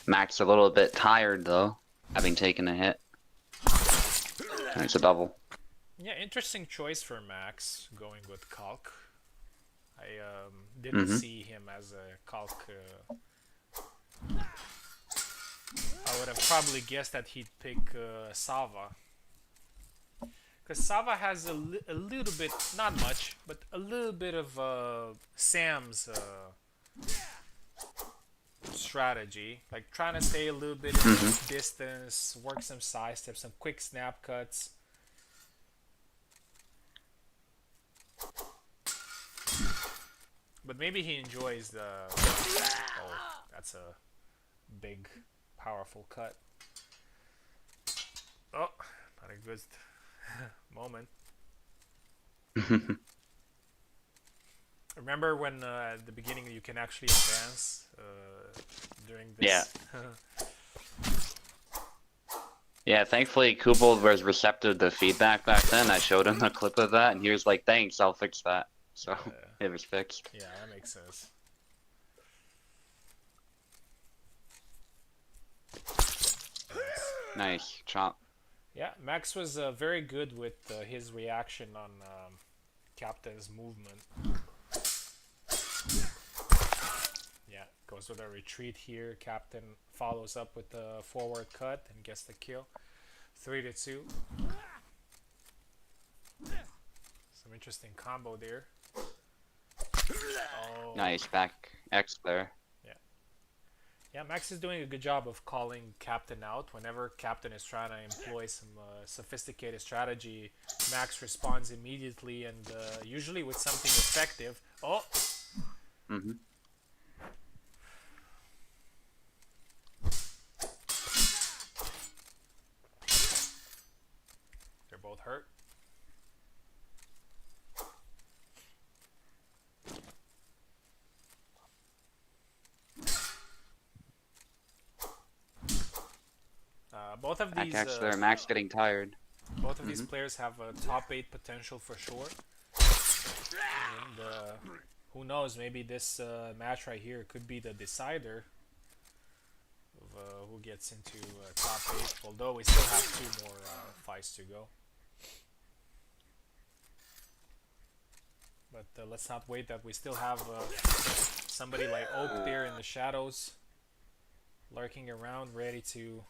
Max a little bit tired though, having taken a hit. And it's a double. Yeah, interesting choice for Max going with Kalk. I didn't see him as a Kalk. I would have probably guessed that he'd pick Sava. Because Sava has a little bit, not much, but a little bit of Sam's strategy. Like trying to stay a little bit in distance, work some side steps, some quick snap cuts. But maybe he enjoys the... Oh, that's a big, powerful cut. Oh, not a good moment. Remember when at the beginning you can actually advance during this? Yeah. Yeah, thankfully Kubel was receptive to feedback back then. I showed him a clip of that and he was like, thanks, I'll fix that. So it was fixed. Yeah, that makes sense. Nice chop. Yeah, Max was very good with his reaction on Captain's movement. Yeah, goes with a retreat here. Captain follows up with the forward cut and gets the kill. 3-2. Some interesting combo there. Oh. Nice back X there. Yeah, Max is doing a good job of calling Captain out. Whenever Captain is trying to employ some sophisticated strategy, Max responds immediately and usually with something effective. Oh, Mm-hmm. they're both hurt. Both of Back these X there. Max getting tired. both of these Mm-hmm. players have a top 8 potential for sure. And who knows, maybe this match right here could be the decider of who gets into top 8, although we still have 2 more fights to go. But let's not wait that we still have somebody like Oak there in the shadows, lurking around, ready to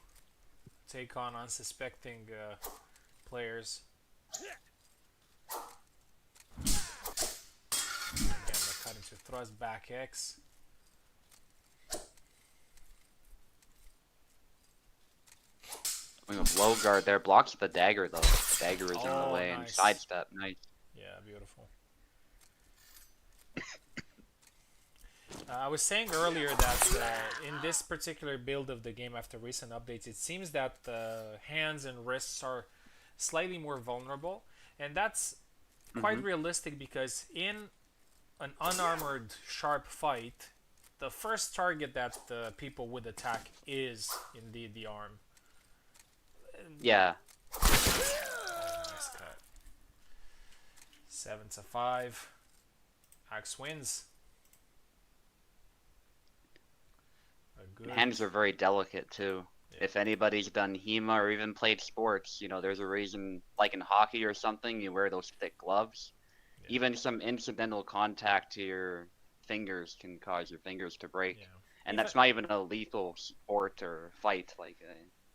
take on unsuspecting players. Again, they're cut into thrust back X. Going with low guard there. Blocks the dagger though. The dagger is in the Oh, way and nice. sidestep. Nice. Yeah, beautiful. I was saying earlier that in this particular build of the game after recent updates, it seems that hands and wrists are slightly more vulnerable, and that's quite Mm-hmm. realistic because in an unarmored sharp fight, the first target that people would attack is indeed the arm. Yeah. Nice cut. 7-5. Axe wins. A good. Hands are very delicate too. Yeah. If anybody's done HEMA or even played sports, you know, there's a reason, like in hockey or something, you wear those thick gloves. Yeah. Even some incidental contact to your fingers can cause your fingers to break. Yeah. And Even, that's not even a lethal sport or fight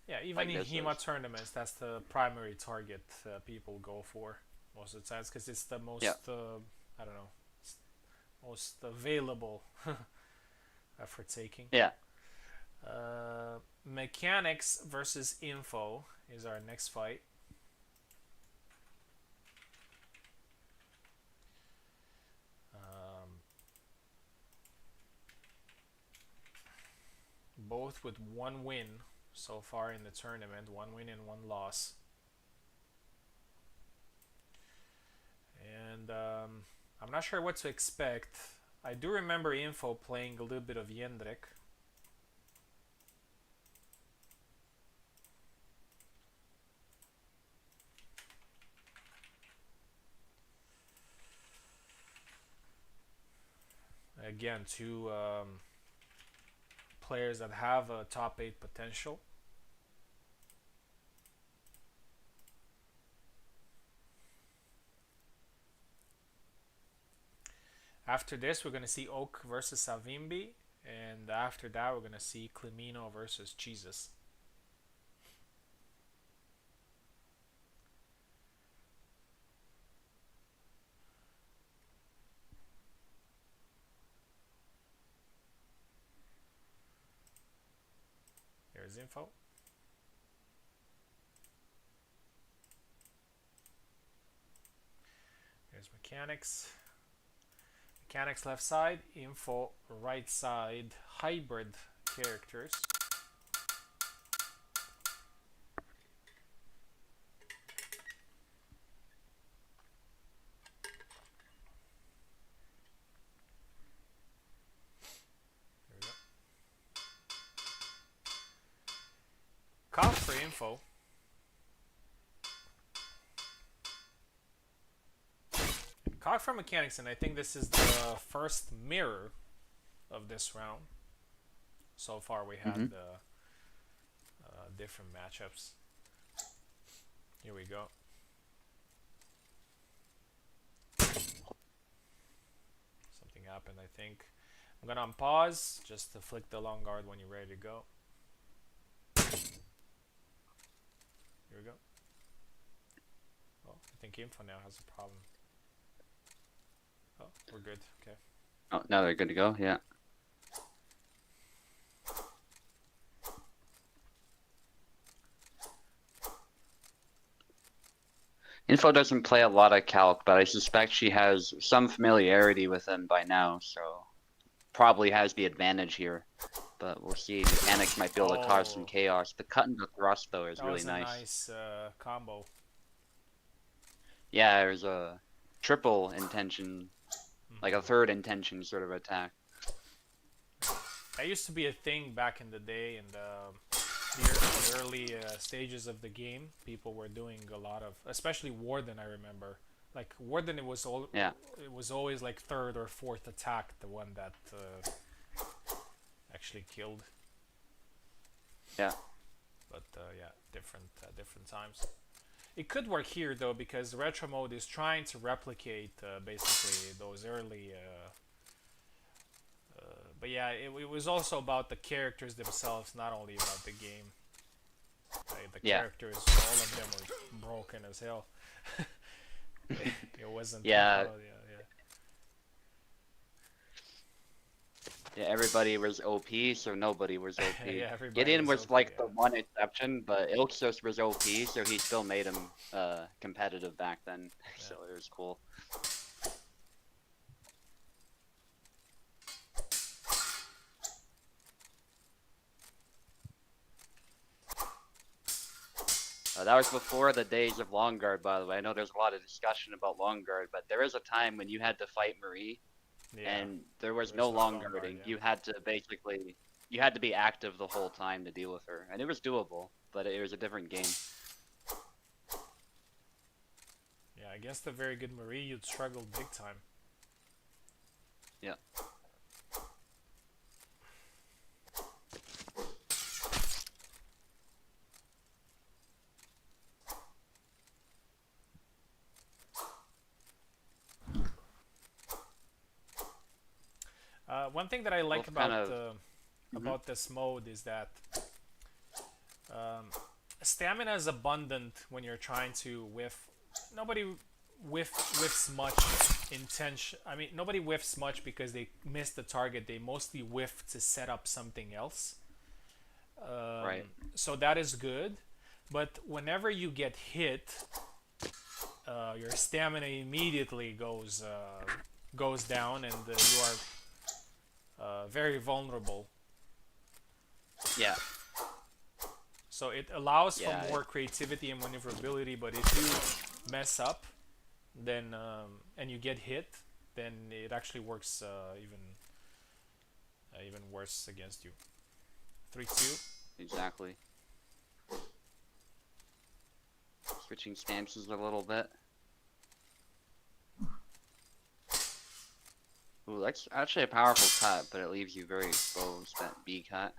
yeah, even like in this HEMA is. tournaments, that's the primary target people go for most of the times because it's the Yeah. most, I don't know, most available for taking. Yeah. Mechanics versus info is our next fight. Both with 1 win so far in the tournament, 1 win and 1 loss. And I'm not sure what to expect. I do remember Info playing a little bit of Jendrik. Again, 2 players that have a top 8 potential. After this, we're going to see Oak versus Savimbi, and after that, we're going to see Clemino versus Jesus. Here's info. Here's mechanics. Mechanics left side, info right side, hybrid characters. Here we go. Cog for info. Cog for mechanics, and I think this is the first mirror of this round. So far, we had different matchups. Here we go. Something happened, I think. I'm gonna unpause just to flick the long guard when you're ready to go. Here we go. Oh, I think info now has a problem. Oh, we're good. Okay. Oh, now they're good to go. Yeah. Info doesn't play a lot of calc, but I suspect she has some familiarity with him by now, so probably has the advantage here. But we'll see. Mechanics might be able to cause some Oh, chaos. The cut and the thrust, though, is that really was a nice. nice combo. Yeah, there's a triple intention, like a Mhm. third intention sort of attack. That used to be a thing back in the day in the early stages of the game. People were doing a lot of, especially Warden. I remember, like Warden, Yeah, it was always like third or fourth attack, the one that actually killed. yeah, But yeah, different times. It could work here though because retro mode is trying to replicate basically those early. But yeah, it was also about the characters themselves, not only about the game. The yeah. characters, all of them were broken as hell. It wasn't. Yeah, Oh yeah, yeah, everybody was OP, so nobody was yeah. OP. Yeah, everybody Gideon was was OP. like the Yeah. one exception, but Ilxos was OP, so he still made him competitive back then. Yeah. So it was cool. That was before the days of Long Guard, by the way. I know there's a lot of discussion about Long Guard, but there is a time when you had to fight Marie, Yeah. and there was There was no no long long guard. guarding. Yeah. You had to basically, you had to be active the whole time to deal with her, and it was doable, but it was a different game. Yeah. Against a very good Marie, you'd struggle big time. Yeah. One thing that I like Both kind of. Mhm. about this mode is that um, stamina is abundant when you're trying to whiff. Nobody whiffs much intention. I mean, nobody whiffs much because they miss the target. They mostly whiff to set up something else. Right. So that is good. But whenever you get hit, your stamina immediately goes down, and you are very vulnerable. Yeah. So it allows for Yeah. more creativity and maneuverability, but if you mess up, then and you get hit, then it actually works even worse against you. 3-2. Exactly. Switching stances a little bit. Ooh, that's actually a powerful cut, but it leaves you very exposed, that B cut.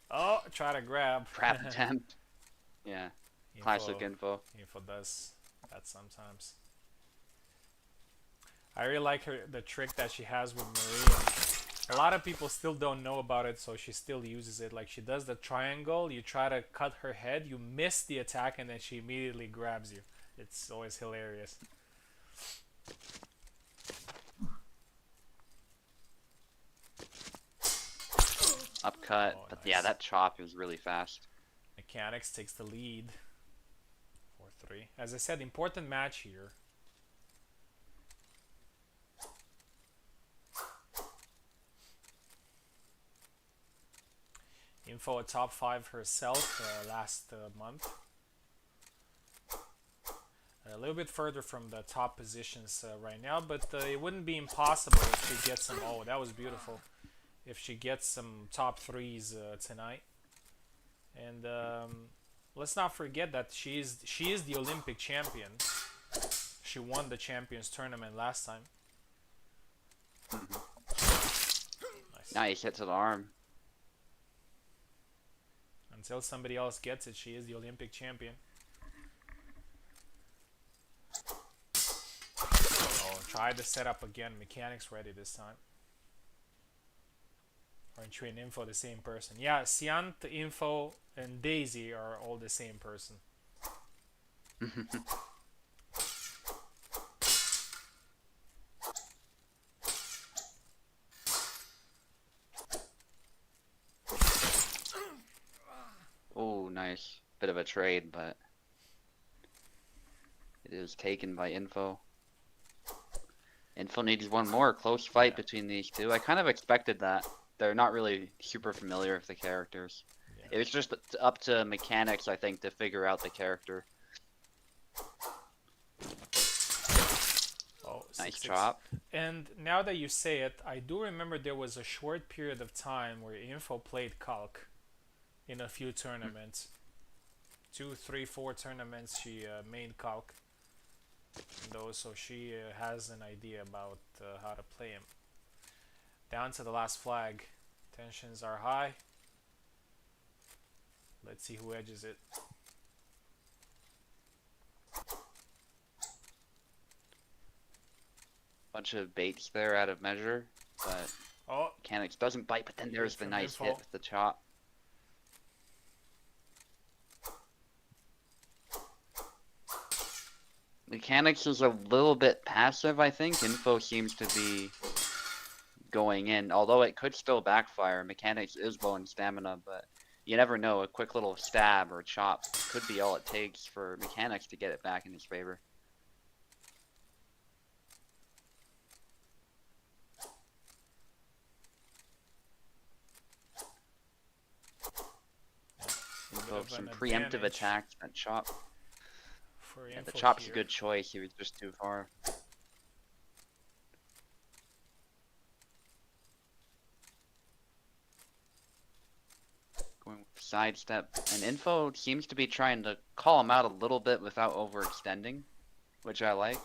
Oh, try to grab. Trap attempt. Yeah, classic info. Info does that sometimes. I really like the trick that she has with Marie. A lot of people still don't know about it, so she still uses it. Like she does the triangle, you try to cut her head, you miss the attack, and then she immediately grabs you. It's always hilarious. Upcut, Oh, but nice. yeah, that chop is really fast. Mechanics takes the lead. 4-3. As I said, important match here. Info a top 5 herself last month. A little bit further from the top positions right now, but it wouldn't be impossible if she gets some. Oh, that was beautiful. If she gets some top threes tonight, and let's not forget that she is the Olympic champion. She won the champions tournament last time. Nice. Nice hit to the arm. Until somebody else gets it, she is the Olympic champion. Oh, try the setup again. Mechanics ready this time. Aren't you and Info the same person? Yeah, Siant, Info, and Daisy are all the same person. Oh, nice. Bit of a trade, but It is taken by Info. Info needs one more. Close fight between these two. I kind of expected that. They're not really super familiar with the characters. Yeah. It was just up to mechanics, I think, to figure out the character. Oh, Nice 6-6. chop. And now that you say it, I do remember there was a short period of time where Info played Calc in a few tournaments. 2, 3, 4 tournaments she made Calc. Those, so she has an idea about how to play him. Down to the last flag. Tensions are high. Let's see who edges it. Bunch of baits there out of measure, but Oh, mechanics doesn't bite. But then there's the from nice Info. hit with the chop. Mechanics is a little bit passive, I think. Info seems to be going in, although it could still backfire. Mechanics is low in stamina, but you never know. A quick little stab or chop could be all it takes for Mechanics to get it back in his favor. Info, some preemptive attacks and chop. For Yeah, the Info chop's here. a good choice. He was just too far. Going with sidestep. And Info seems to be trying to call him out a little bit without overextending, which I like.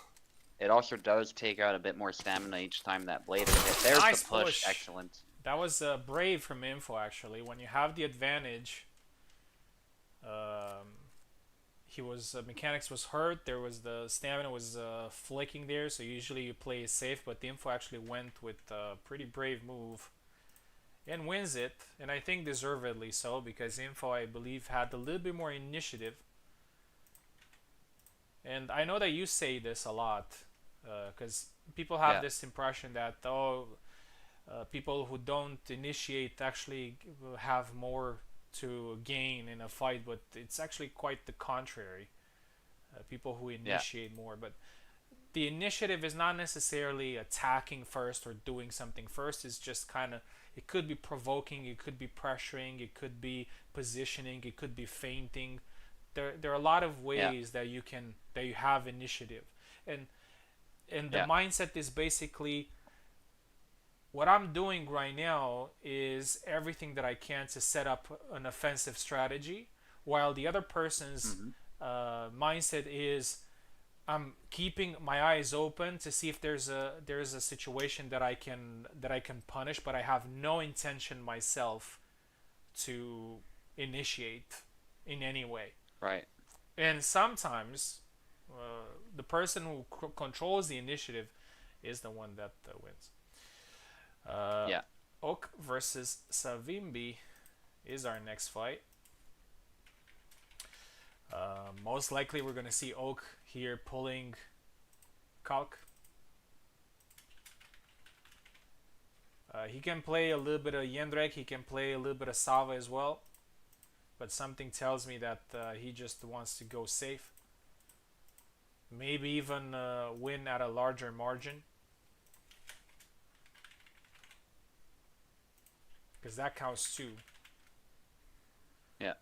It also does take out a bit more stamina each time that blade is hit. There's Nice the push. push. Excellent. That was brave from Info, actually. When you have the advantage, he was Mechanics was hurt. There was the stamina was flicking there, so usually you play it safe. But the Info actually went with a pretty brave move and wins it, and I think deservedly so, because Info, I believe, had a little bit more initiative. And I know that you say this a lot, because people have this impression that people who don't initiate actually have more to gain in a fight, but it's actually quite the contrary. People who initiate more, but the initiative is not necessarily attacking first or doing something first. It's just kind of, it could be provoking, it could be pressuring, it could be positioning, it could be feinting. There are a lot of ways that you have initiative, and the mindset is basically, what I'm doing right now is everything that I can to set up an offensive strategy, while the other person's mindset is, I'm keeping my eyes open to see if there's a situation that I can punish, but I have no intention myself to initiate in any way. Right. And sometimes the person who controls the initiative is the one that wins. Oak versus Savimbi is our next fight. Most likely we're going to see Oak here pulling Calc. He can play a little bit of Jendrek, he can play a little bit of Sava as well, but something tells me that he just wants to go safe. Maybe even win at a larger margin, because that counts too. Yeah.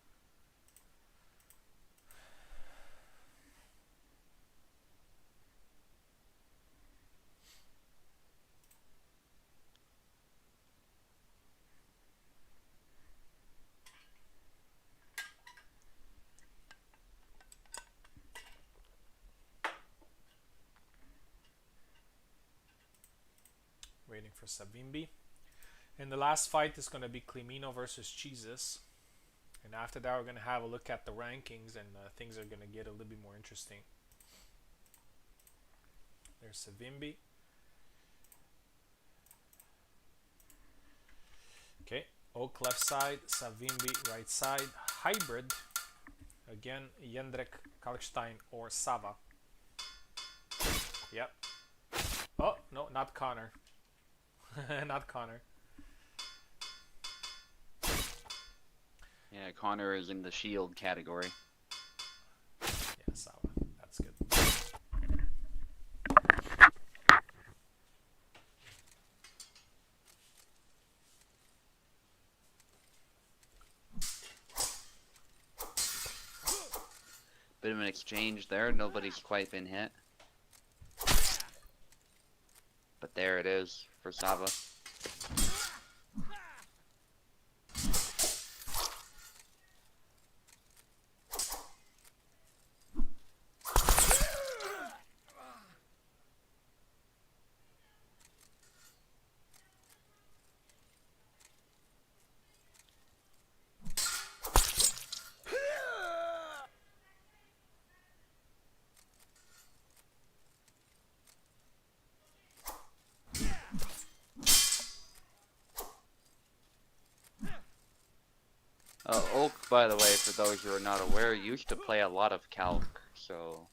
Waiting for Savimbi. And the last fight is going to be Climino versus Jesus. And after that, we're going to have a look at the rankings, and things are going to get a little bit more interesting. There's Savimbi. Okay, Oak left side, Savimbi right side. Hybrid. Again, Jendrek, Kalkstein, or Sava. Yep. Oh, no, not Connor. Not Connor. Yeah, Connor is in the shield category. Yeah, Sava. That's good. Bit of an exchange there. Nobody's quite been hit. But there it is for Sava. Oak, by the way, for those who are not aware, used to play a lot of Calc, so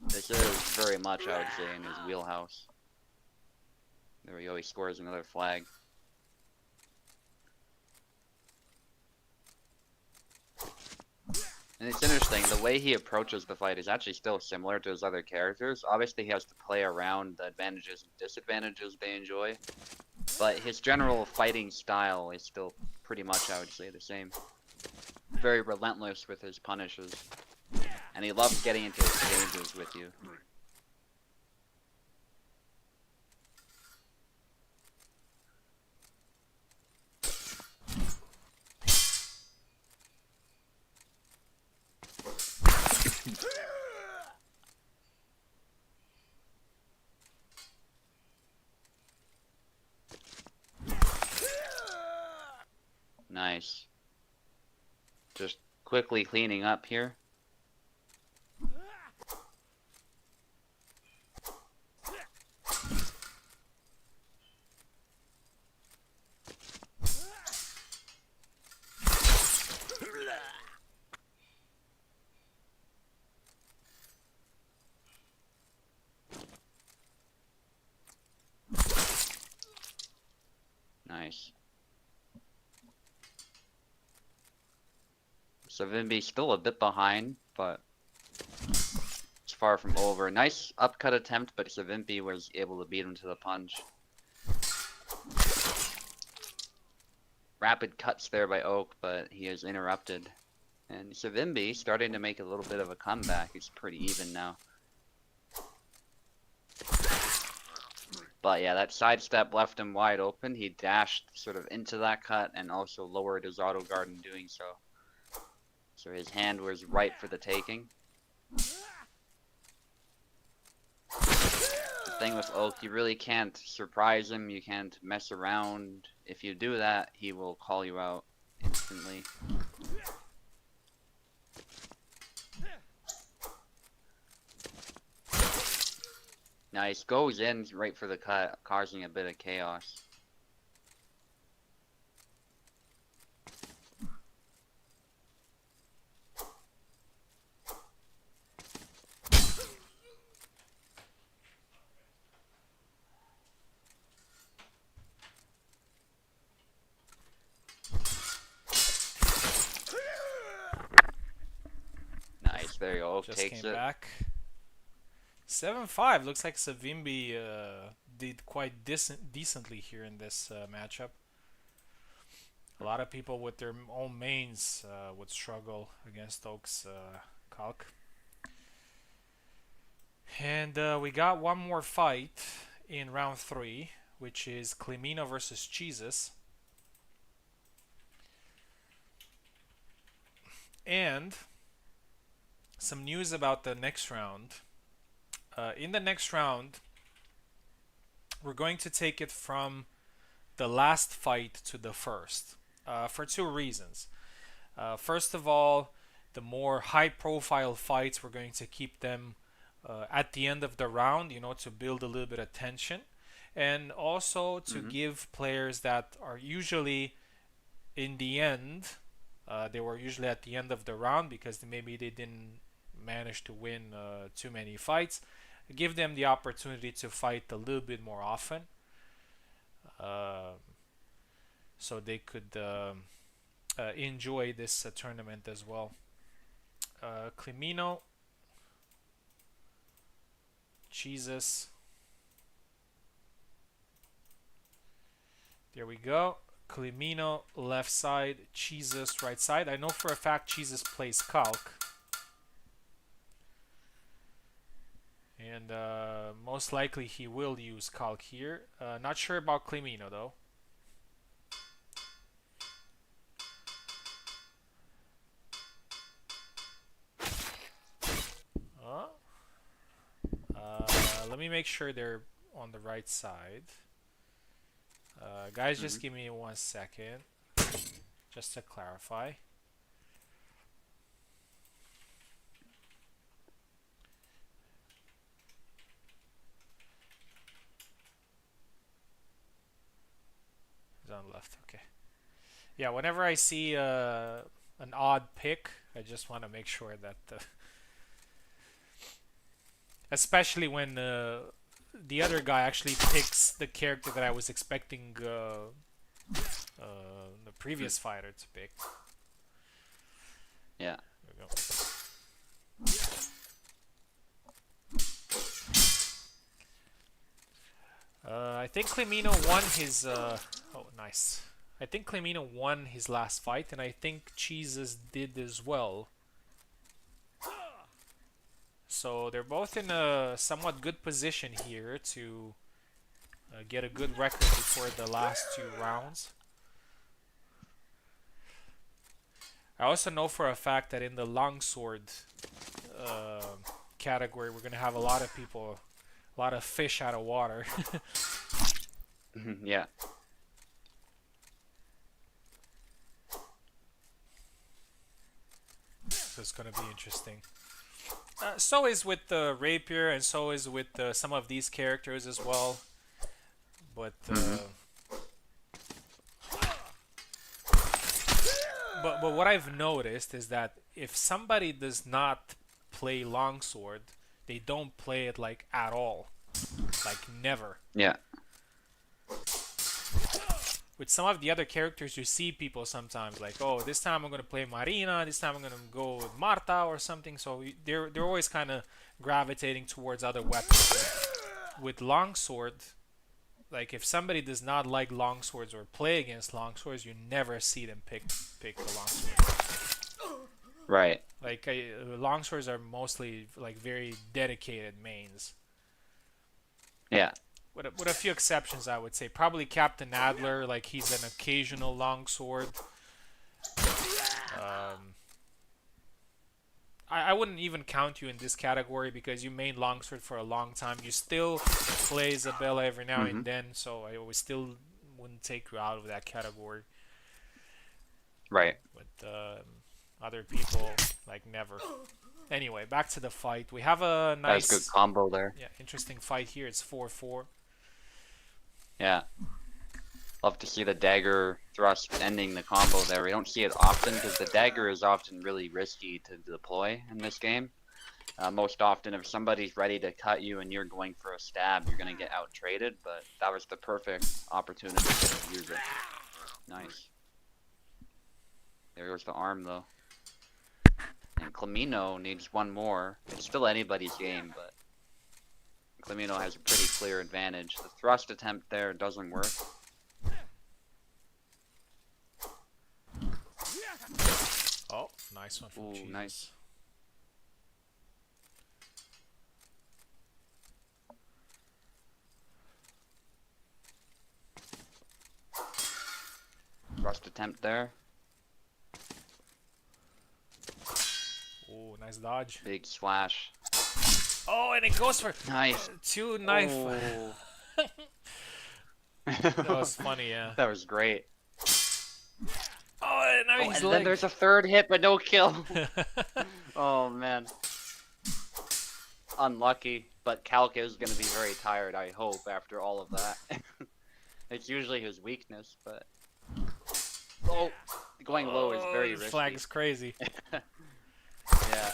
this is very much, I would say, in his wheelhouse. There we go, he scores another flag. And it's interesting, the way he approaches the fight is actually still similar to his other characters. Obviously, he has to play around the advantages and disadvantages they enjoy, but his general fighting style is still pretty much, I would say, the same. Very relentless with his punishes, and he loves getting into exchanges with you. Nice. Just quickly cleaning up here. Nice. Savimbi still a bit behind, but it's far from over. Nice upcut attempt, but Savimbi was able to beat him to the punch. Rapid cuts there by Oak, but he is interrupted. And Savimbi starting to make a little bit of a comeback. It's pretty even now. But yeah, that sidestep left him wide open. He dashed sort of into that cut and also lowered his auto guard in doing so. So his hand was right for the taking. The thing with Oak, you really can't surprise him, you can't mess around. If you do that, he will call you out instantly. Nice, goes in right for the cut, causing a bit of chaos. Nice, there you go, Oak Just takes came it. back. 7-5. Looks like Savimbi did quite decently here in this matchup. A lot of people with their own mains would struggle against Oak's Calc. And we got one more fight in round 3, which is Clemino versus Jesus. And some news about the next round. In the next round, we're going to take it from the last fight to the first for two reasons. First of all, the more high profile fights, we're going to keep them at the end of the round, you know, to build a little bit of tension, and also to give players that are usually in the end, they were usually at the end of the round because maybe they didn't manage to win too many fights, give them the opportunity to fight a little bit more often, so they could enjoy this tournament as well. Clemino, Jesus. There we go. Clemino left side, Jesus right side. I know for a fact Jesus plays Calc. And most likely he will use Calc here. Not sure about Clemino though. Oh. Let me make sure they're on the right side. Guys, just give me 1 second, just to clarify. He's on the left, okay. Yeah, whenever I see an odd pick, I just want to make sure that especially when the other guy actually picks the character that I was expecting the previous fighter to pick. Yeah. There we go. I think Clemino won his. Oh, nice. I think Clemino won his last fight, and I think Cheeses did as well. So they're both in a somewhat good position here to get a good record before the last 2 rounds. I also know for a fact that in the longsword category, we're gonna have a lot of people, a lot of fish out of water. Yeah. So it's gonna be interesting. So is with the rapier, and so is with some of these characters as well. But but what I've noticed is that if somebody does not play longsword, they don't play it like at all, like never. Yeah. With some of the other characters, you see people sometimes like, oh, this time I'm gonna play Marina, this time I'm gonna go with Marta or something. So they're always kind of gravitating towards other weapons. With longsword, like if somebody does not like longswords or play against longswords, you never see them pick the longsword. Right. Like longswords are mostly like very dedicated mains. Yeah. With a few exceptions, I would say. Probably Captain Adler, like he's an occasional longsword. I wouldn't even count you in this category because you main longsword for a long time. You still play Isabella every now and then, so I always still wouldn't take you out of that category. Right. But other people, like never. Anyway, back to the fight. We have a nice... That's good combo there. Yeah, interesting fight here. It's 4-4. Yeah. Love to see the dagger thrust ending the combo there. We don't see it often because the dagger is often really risky to deploy in this game. Most often, if somebody's ready to cut you and you're going for a stab, you're going to get out-traded, but that was the perfect opportunity to use it. Nice. There goes the arm, though. And Clemino needs one more. It's still anybody's game, but Clemino has a pretty clear advantage. The thrust attempt there doesn't work. Oh, nice one from Ooh, Jesus. nice. Thrust attempt there. Oh, nice dodge. Big slash. Oh, and it goes for Nice. 2 knife. Oh. That was funny, yeah. That was great. Oh, and now Oh, he's and then there's a third hit, but no kill. Oh, man. Unlucky, but Calc is going to be very tired, I hope, after all of that. It's usually his weakness, but... Oh, going low is very risky. Flag is crazy. Yeah.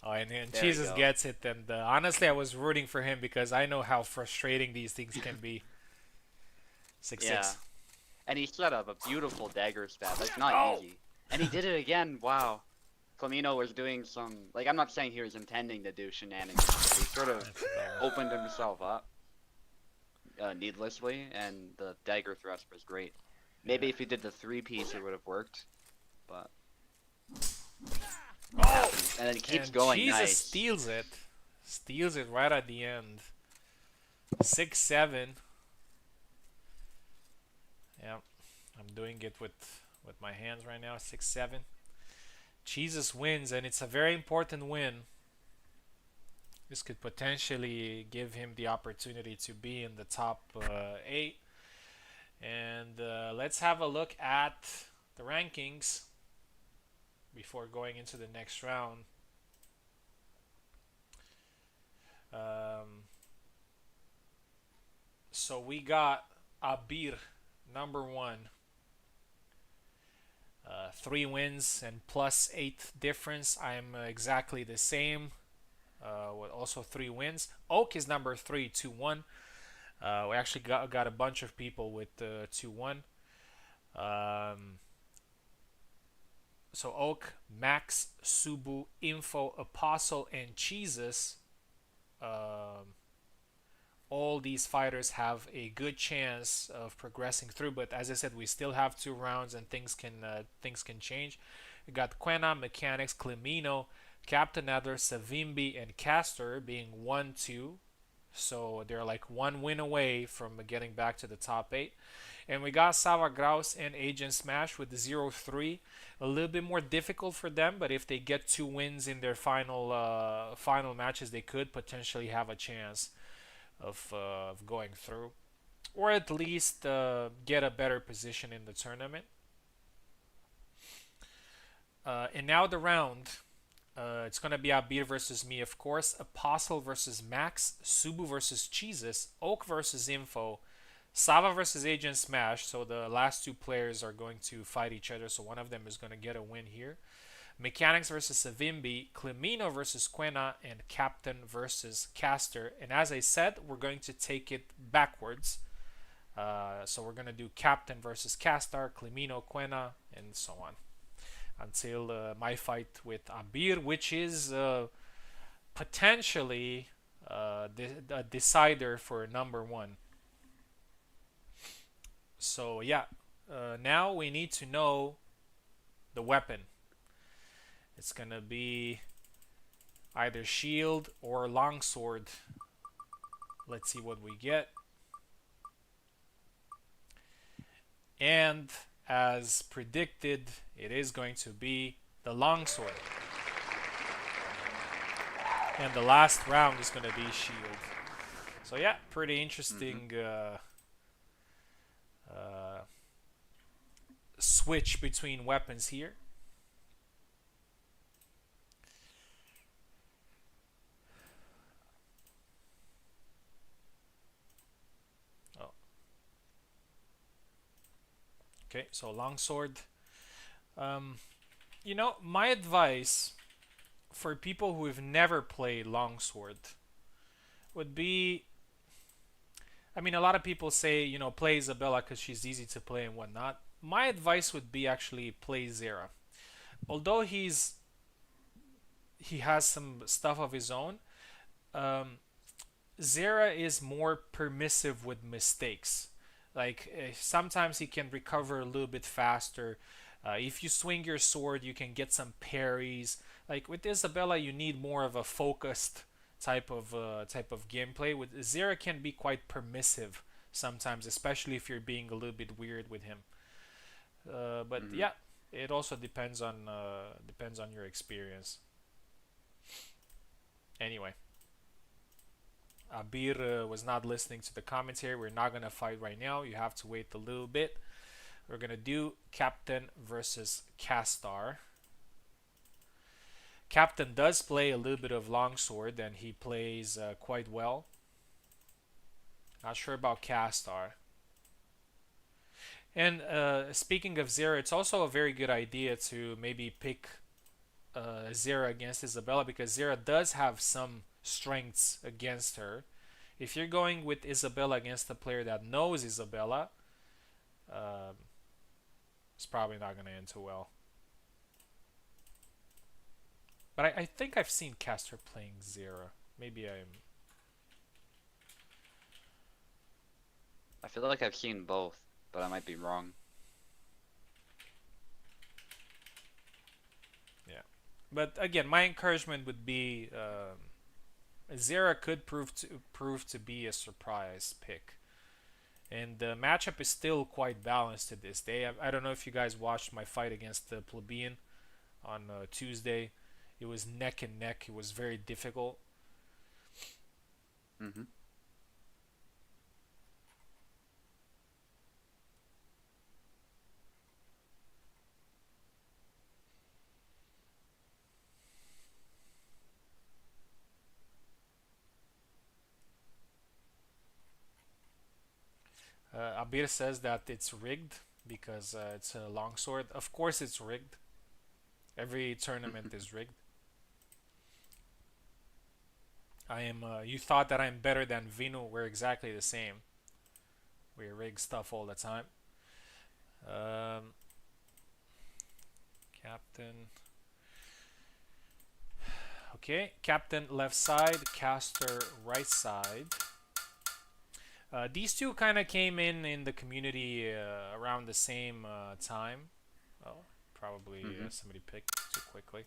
Oh, and There Jesus you go. gets it, and honestly, I was rooting for him because I know how frustrating these things can be. 6-6. Yeah. And he set up a beautiful dagger stab. That's not Oh. easy. And he did it again. Wow. Clemino was doing some... Like, I'm not saying he was intending to do shenanigans, but he sort of opened himself up needlessly, and the dagger thrust was great. Maybe if he did the 3-piece, it would have worked, but... Oh! And then he keeps And going. Jesus Nice. steals it. Steals it right at the end. 6-7. Yeah, I'm doing it with my hands right now. 6-7. Jesus wins, and it's a very important win. This could potentially give him the opportunity to be in the top 8. And let's have a look at the rankings before going into the next round. Um, so we got Abir, number 1. 3 wins and +8 difference. I'm exactly the same with also 3 wins. Oak is number 3, 2-1. We actually got a bunch of people with 2-1. So Oak, Max, Subu, Info, Apostle, and Jesus. Um, all these fighters have a good chance of progressing through, but as I said, we still have 2 rounds and things can change. We got Quena, Mechanics, Clemino, Captain Adler, Savimbi, and Castor being 1-2. So they're like 1 win away from getting back to the top 8. And we got Sava Graus and Agent Smash with 0-3. A little bit more difficult for them, but if they get 2 wins in their final matches, they could potentially have a chance of going through, or at least get a better position in the tournament. And now the round. It's going to be Abir versus me, of course. Apostle versus Max. Subu versus Jesus. Oak versus Info. Sava versus Agent Smash. So the last 2 players are going to fight each other. So one of them is going to get a win here. Mechanics versus Savimbi. Clemino versus Quena. And Captain versus Castor. And as I said, we're going to take it backwards. So we're going to do Captain versus Castor, Clemino, Quena, and so on. Until my fight with Abir, which is potentially the decider for number 1. So yeah, now we need to know the weapon. It's gonna be either shield or longsword. Let's see what we get. And as predicted, it is going to be the longsword. And the last round is going to be shield. So yeah, pretty interesting switch between weapons here. Oh. Okay, so longsword. My advice for people who have never played longsword would be, a lot of people say, play Isabella because she's easy to play and whatnot. My advice would be actually play Zera. Although he has some stuff of his own, Zera is more permissive with mistakes. Like sometimes he can recover a little bit faster. If you swing your sword, you can get some parries. Like with Isabella, you need more of a focused type of gameplay. With Zera, can be quite permissive sometimes, especially if you're being a little bit weird with him. But yeah, it also depends on your experience. Anyway, Abir was not listening to the commentary. We're not gonna fight right now. You have to wait a little bit. We're gonna do Captain versus Castar. Captain does play a little bit of longsword, and he plays quite well. Not sure about Castar. And speaking of Zera, it's also a very good idea to maybe pick Zera against Isabella, because Zera does have some strengths against her. If you're going with Isabella against a player that knows Isabella, it's probably not going to end too well. But I think I've seen Castor playing Zera. Maybe I'm... I feel like I've seen both, but I might be wrong. Yeah. But again, my encouragement would be Zera could prove to be a surprise pick. And the matchup is still quite balanced to this day. I don't know if you guys watched my fight against the Plebeian on Tuesday. It was neck and neck. It was very difficult. Hmm. Abir says that it's rigged because it's a longsword. Of course, it's rigged. Every tournament is rigged. I am. You thought that I'm better than Vino? We're exactly the same. We rig stuff all the time. Um, Captain. Okay, Captain left side, Caster right side. These two kind of came in the community around the same time. Oh, probably Hmm. somebody picked too quickly.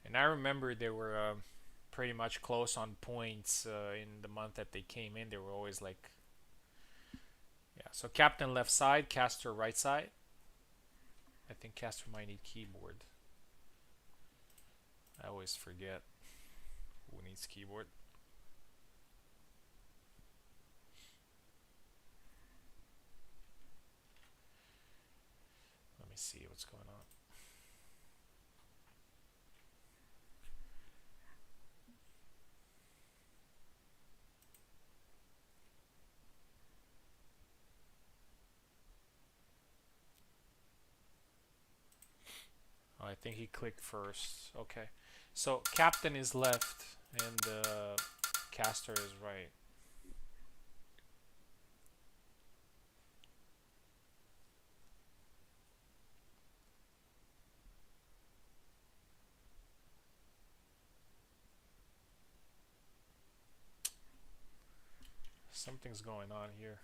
And I remember they were pretty much close on points in the month that they came in. They were always like, yeah. So Captain left side, Caster right side. I think Caster might need keyboard. I always forget who needs keyboard. Let me see what's going on. Oh, I think he clicked first. Okay. So Captain is left and Caster is right. Something's going on here.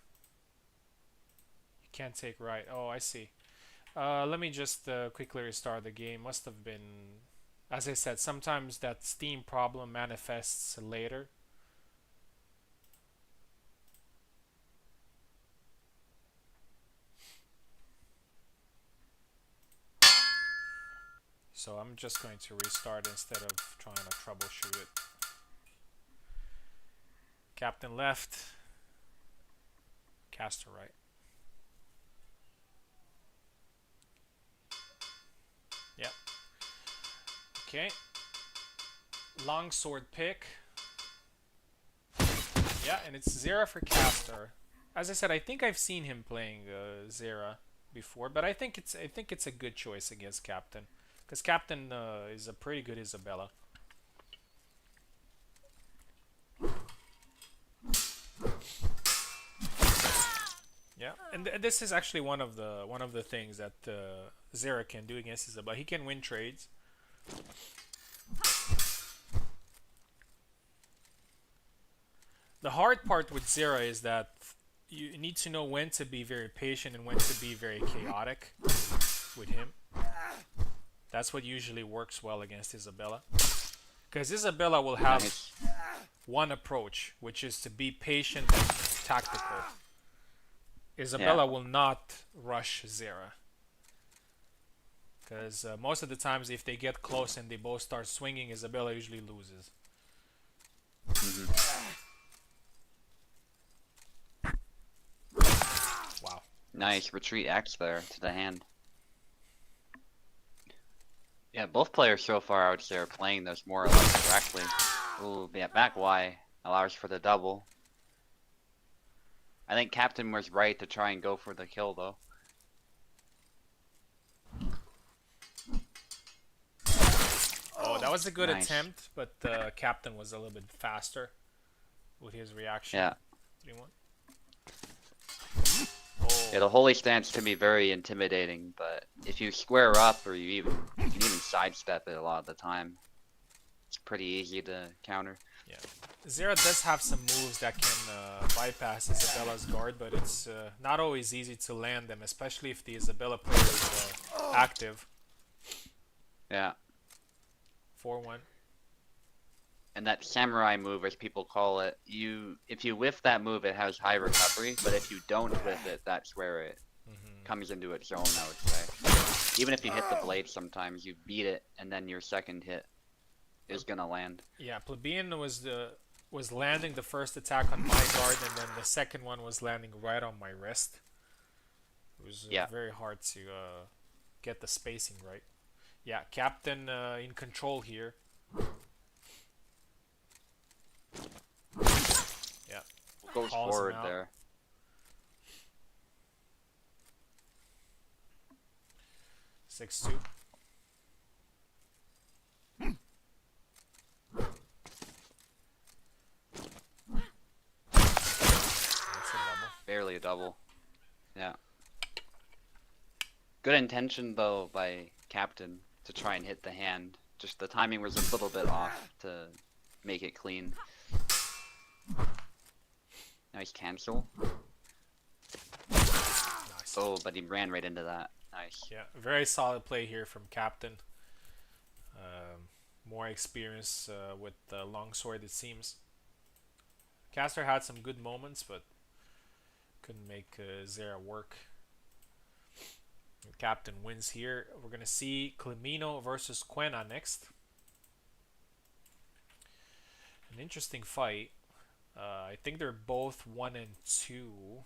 You can't take right. Oh, I see. Let me just quickly restart the game. Must have been, as I said, sometimes that Steam problem manifests later. So I'm just going to restart instead of trying to troubleshoot it. Captain left, Caster right. Yep. Okay. Longsword pick. Yeah, and it's Zera for Caster. As I said, I think I've seen him playing Zera before, but I think it's a good choice against Captain, because Captain is a pretty good Isabella. Yeah, and this is actually one of the things that Zera can do against Isabella. He can win trades. The hard part with Zera is that you need to know when to be very patient and when to be very chaotic with him. That's what usually works well against Isabella. Because Isabella will have Nice. one approach, which is to be patient and tactical. Yeah. Isabella will not rush Zera. Because most of the times, if they get close and they both start swinging, Isabella usually loses. Hmm. Wow. Nice retreat X there to the hand. Yeah, both players so far, I would say, are playing this more or less correctly. Ooh, yeah, back Y allows for the double. I think Captain was right to try and go for the kill, though. Oh, that was a good Nice. attempt, but Captain was a little bit faster with his reaction. Yeah. 3-1. Yeah, the holy stance can be very intimidating, but if you square up or you can even sidestep it a lot of the time. It's pretty easy to counter. Yeah. Zera does have some moves that can bypass Isabella's guard, but it's not always easy to land them, especially if the Isabella player is active. Yeah. 4-1. And that samurai move, as people call it, if you whiff that move, it has high recovery. But if you don't whiff it, that's where it comes into its own, I would say. Even if you hit the blade, sometimes you beat it, and then your second hit is gonna land. Yeah, plebeian was landing the first attack on my guard, and then the second one was landing right on my wrist. It was Yeah. very hard to get the spacing right. Yeah, captain in control here. Yeah, Goes calls him forward out. there. 6-2. That's a double. Barely a double. Yeah. Good intention though by captain to try and hit the hand. Just the timing was a little bit off to make it clean. Nice cancel. Nice. Oh, but he ran right into that. Nice. Yeah, very solid play here from captain. More experience with the longsword, it seems. Caster had some good moments, but couldn't make Zera work. The captain wins here. We're gonna see Clemino versus Quena next. An interesting fight. I think they're both 1 and 2.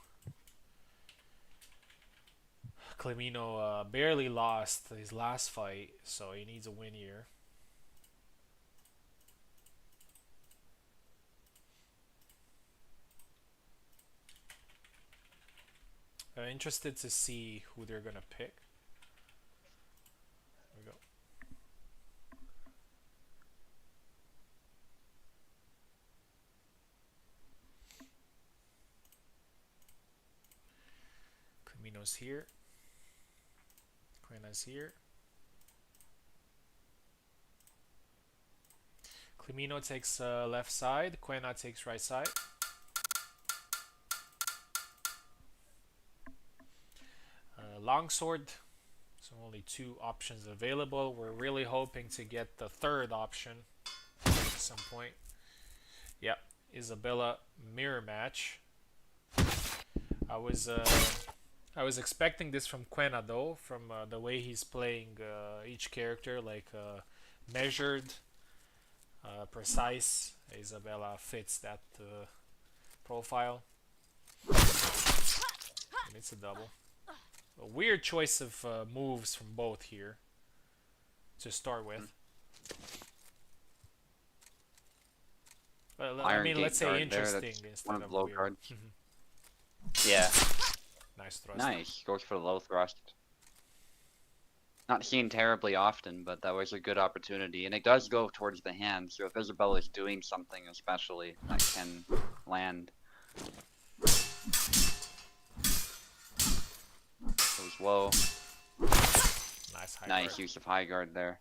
Clemino barely lost his last fight, so he needs a win here. Interested to see who they're gonna pick. There we go. Camino's here. Quena's here. Clemino takes left side. Quena takes right side. Longsword. So only 2 options available. We're really hoping to get the third option at some point. Yep, Isabella mirror match. I was expecting this from Quena though, from the way he's playing each character, like measured, precise. Isabella fits that profile, and it's a double. A weird choice of moves from both here to start with. Well, I Iron mean, Gate let's say guard interesting there, that's instead one of of the low weird. cards. Yeah. Nice thrust. Nice. Goes for the low thrust. Not seen terribly often, but that was a good opportunity. And it does go towards the hand, so if Isabella is doing something especially, that can land. Goes low. Nice high Nice guard. use of high guard there.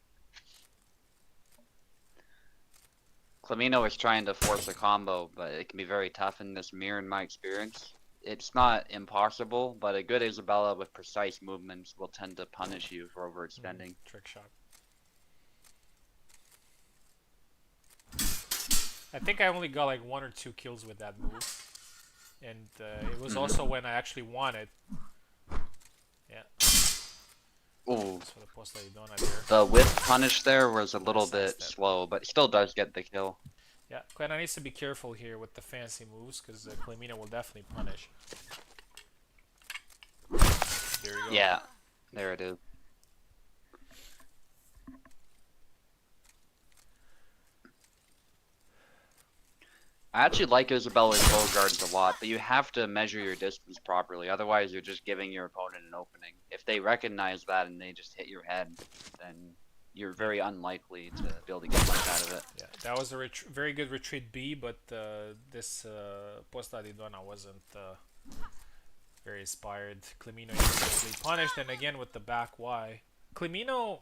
Clemino is trying to force a combo, but it can be very tough in this mirror in my experience. It's not impossible, but a good Isabella with precise movements will tend to punish you for overextending. Trick shot. I think I only got like 1 or 2 kills with that move, and it was also when I actually won it. Yeah. Ooh. That's for the post that done there. The whip punish there was a little Nice bit step. slow, but still does get the kill. Yeah, Quena needs to be careful here with the fancy moves, because Clemino will definitely punish. There we go. Yeah, there it is. I actually like Isabella's low guards a lot, but you have to measure your distance properly, otherwise you're just giving your opponent an opening. If they recognize that and they just hit your head, then you're very unlikely to be able to get much out of it. Yeah, that was a very good retreat B, but this posta di donna wasn't very inspired. Clemino immediately punished, and again with the back Y. Clemino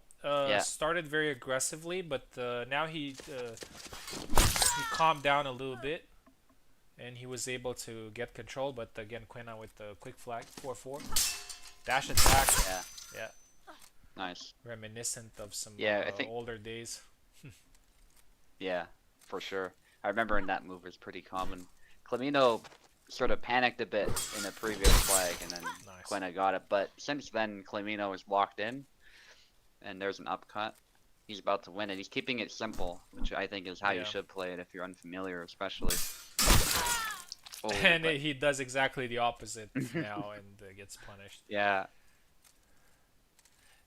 started very aggressively, but now he calmed down a little bit, and he was able to get control. But again, Quena with the quick flag, 4-4, dash attack. Yeah. Yeah. Nice. Reminiscent of some I think older days. Yeah. for sure. I remember in that move was pretty common. Clemino sort of panicked a bit in the previous flag, and then Nice. Quina got it. But since then, Clemino is locked in, and there's an upcut. He's about to win it. He's keeping it simple, which I think is how you Yeah. should play it if you're unfamiliar, especially. Oh, And but he does exactly the opposite now and gets punished. yeah,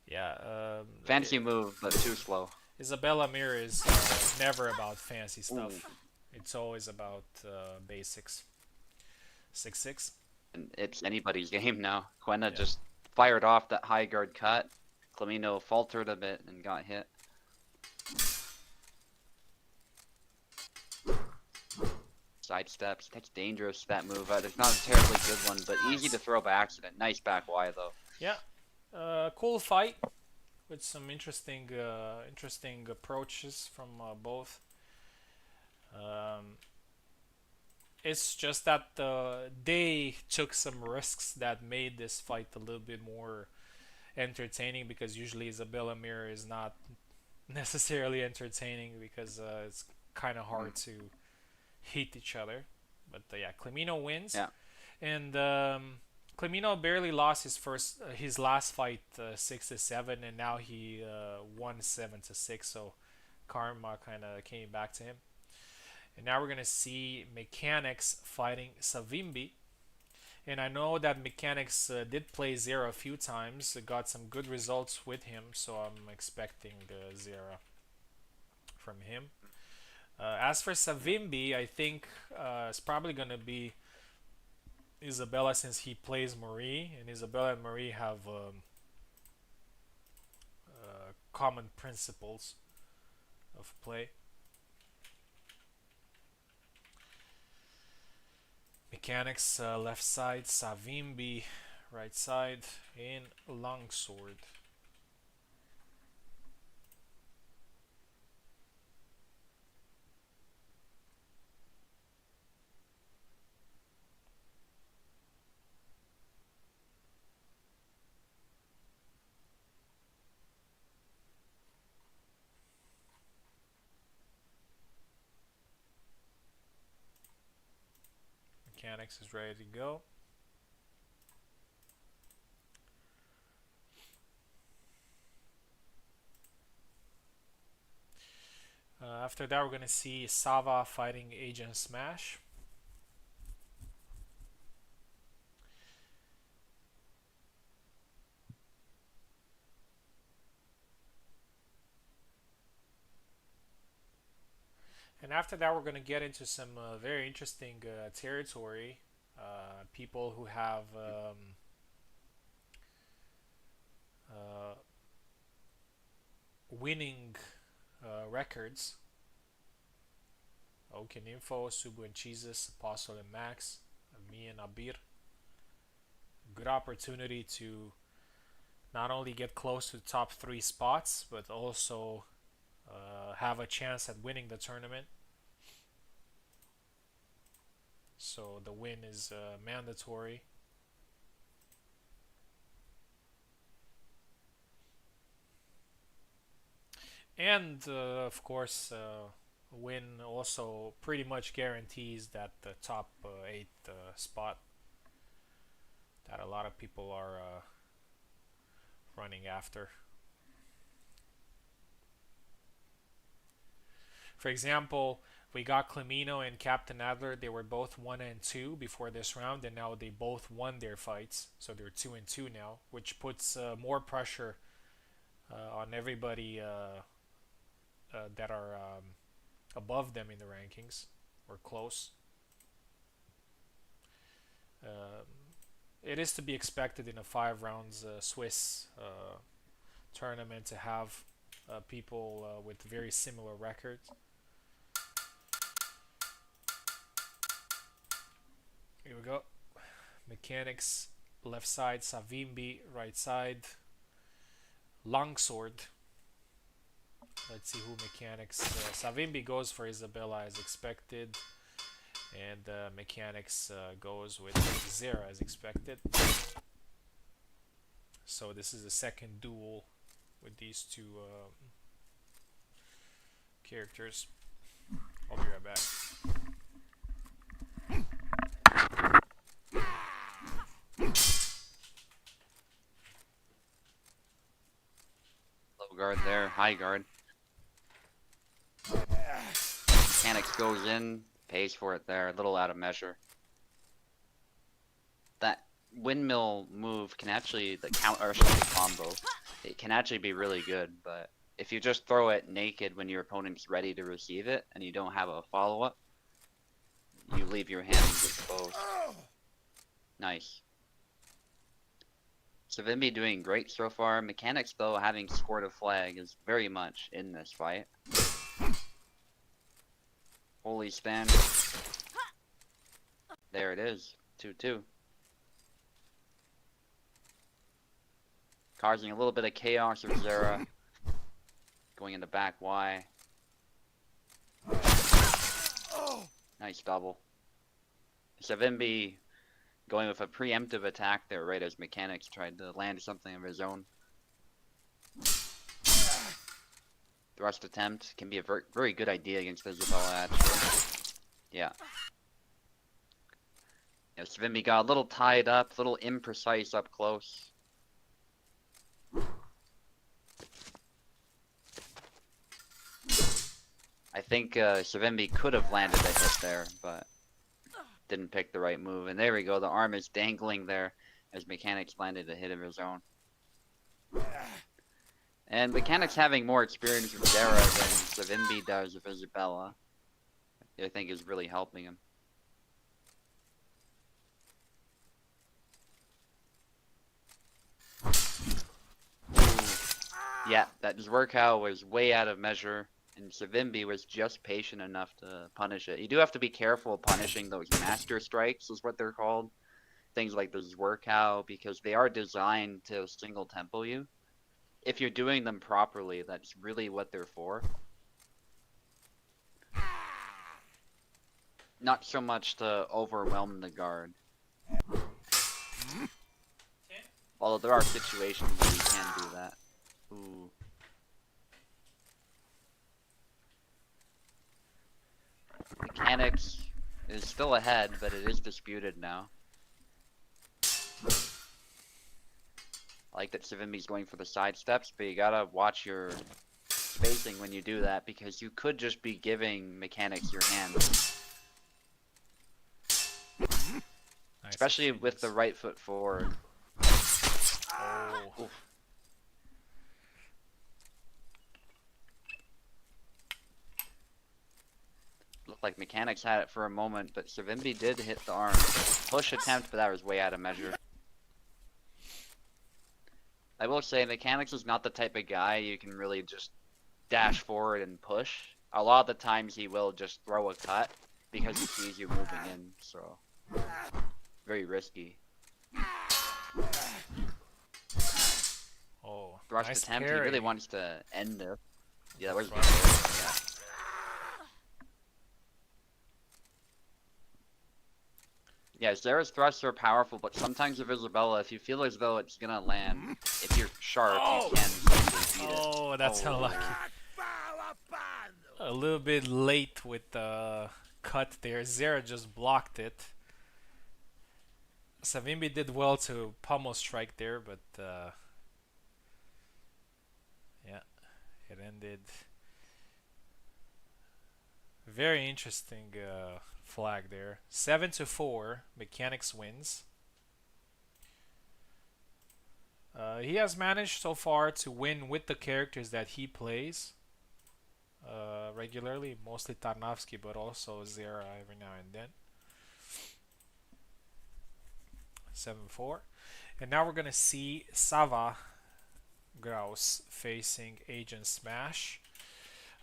Yeah. fancy move, but too slow. Isabella Mir is never about fancy Ooh, stuff. It's always about basics. 6-6. and it's anybody's game now. Quina Yeah. just fired off that high guard cut. Clemino faltered a bit and got hit. Side steps. That's dangerous, that move. It's not a terribly good one, but easy to throw by accident. Nice back Y, though. Yeah. Cool fight with some interesting approaches from both. Um, it's just that they took some risks that made this fight a little bit more entertaining, because usually Isabella Mir is not necessarily entertaining because it's kind of hard to hit each other. But yeah, Clemino wins, Yeah. and Clemino barely lost his last fight 6-7, and now he won 7-6. So karma kind of came back to him. And now we're gonna see Mechanics fighting Savimbi. And I know that Mechanics did play Zera a few times, got some good results with him, so I'm expecting Zera from him. As for Savimbi, I think it's probably going to be Isabella, since he plays Marie, and Isabella and Marie have common principles of play. Mechanics left side, Savimbi right side, in longsword. Mechanics is ready to go. After that, we're going to see Sava fighting Agent Smash. And after that, we're going to get into some very interesting territory. People who have uh, winning records. Okeninfo, Subu and Jesus, Apostle and Max, me and Abir. Good opportunity to not only get close to the top 3 spots, but also have a chance at winning the tournament. So the win is mandatory. And of course, win also pretty much guarantees that the top 8 spot that a lot of people are running after. For example, we got Clemino and Captain Adler. They were both 1-2 before this round, and now they both won their fights, so they're 2-2 now, which puts more pressure on everybody that are above them in the rankings or close. Um, it is to be expected in a 5 rounds Swiss tournament to have people with very similar records. Here we go. Mechanics left side, Savimbi right side, longsword. Let's see who Mechanics. Savimbi goes for Isabella as expected, and Mechanics goes with Zera as expected. So this is the second duel with these two characters. I'll be right back. Low guard there, high guard. Mechanics goes in, pays for it there, a little out of measure. That windmill move can actually, the combo, it can actually be really good, but if you just throw it naked when your opponent's ready to receive it and you don't have a follow-up, you leave your hands exposed. Nice. Savimbi doing great so far. Mechanics, though, having scored a flag is very much in this fight. Holy spin. There it is. 2-2. Causing a little bit of chaos with Zera. Going into back Y. Nice double. Savimbi going with a preemptive attack there right as Mechanics tried to land something of his own. Thrust attempt can be a very good idea against Isabella, actually. Yeah. Yeah, Savimbi got a little tied up, a little imprecise up close. I think Savimbi could have landed a hit there, but didn't pick the right move. And there we go, the arm is dangling there as Mechanics landed a hit of his own. And Mechanics having more experience with Zera than Savimbi does with Isabella, I think is really helping him. Ooh. Yeah, that Zwerkow was way out of measure, and Savimbi was just patient enough to punish it. You do have to be careful punishing those master strikes, is what they're called. Things like the Zwerkow, because they are designed to single tempo you. If you're doing them properly, that's really what they're for. Not so much to overwhelm the guard. Although there are situations where you can do that. Ooh. Mechanics is still ahead, but it is disputed now. I like that Savimbi's going for the side steps, but you gotta watch your spacing when you do that, because you could just be giving Mechanics your hand. Nice Especially with the experience. right foot forward. Oh. Oof. Looked like Mechanics had it for a moment, but Savimbi did hit the arm. Push attempt, but that was way out of measure. I will say, Mechanics is not the type of guy you can really just dash forward and push. A lot of the times he will just throw a cut because he sees you moving in, so very risky. Oh, Thrust nice attempt, parry. he really wants to end it. Yeah, where's the Right. yeah. Yeah, Zera's thrusts are powerful, but sometimes with Isabella, if you feel as though it's gonna land, if you're sharp, you can simply beat it. Oh, that's unlucky. A little bit late with the cut there. Zera just blocked it. Savimbi did well to pummel strike there, but yeah, it ended. Very interesting flag there. 7-4, Mechanics wins. He has managed so far to win with the characters that he plays regularly, mostly Tarnavsky, but also Zera every now and then. 7-4. And now we're going to see Sava Graus facing Agent Smash.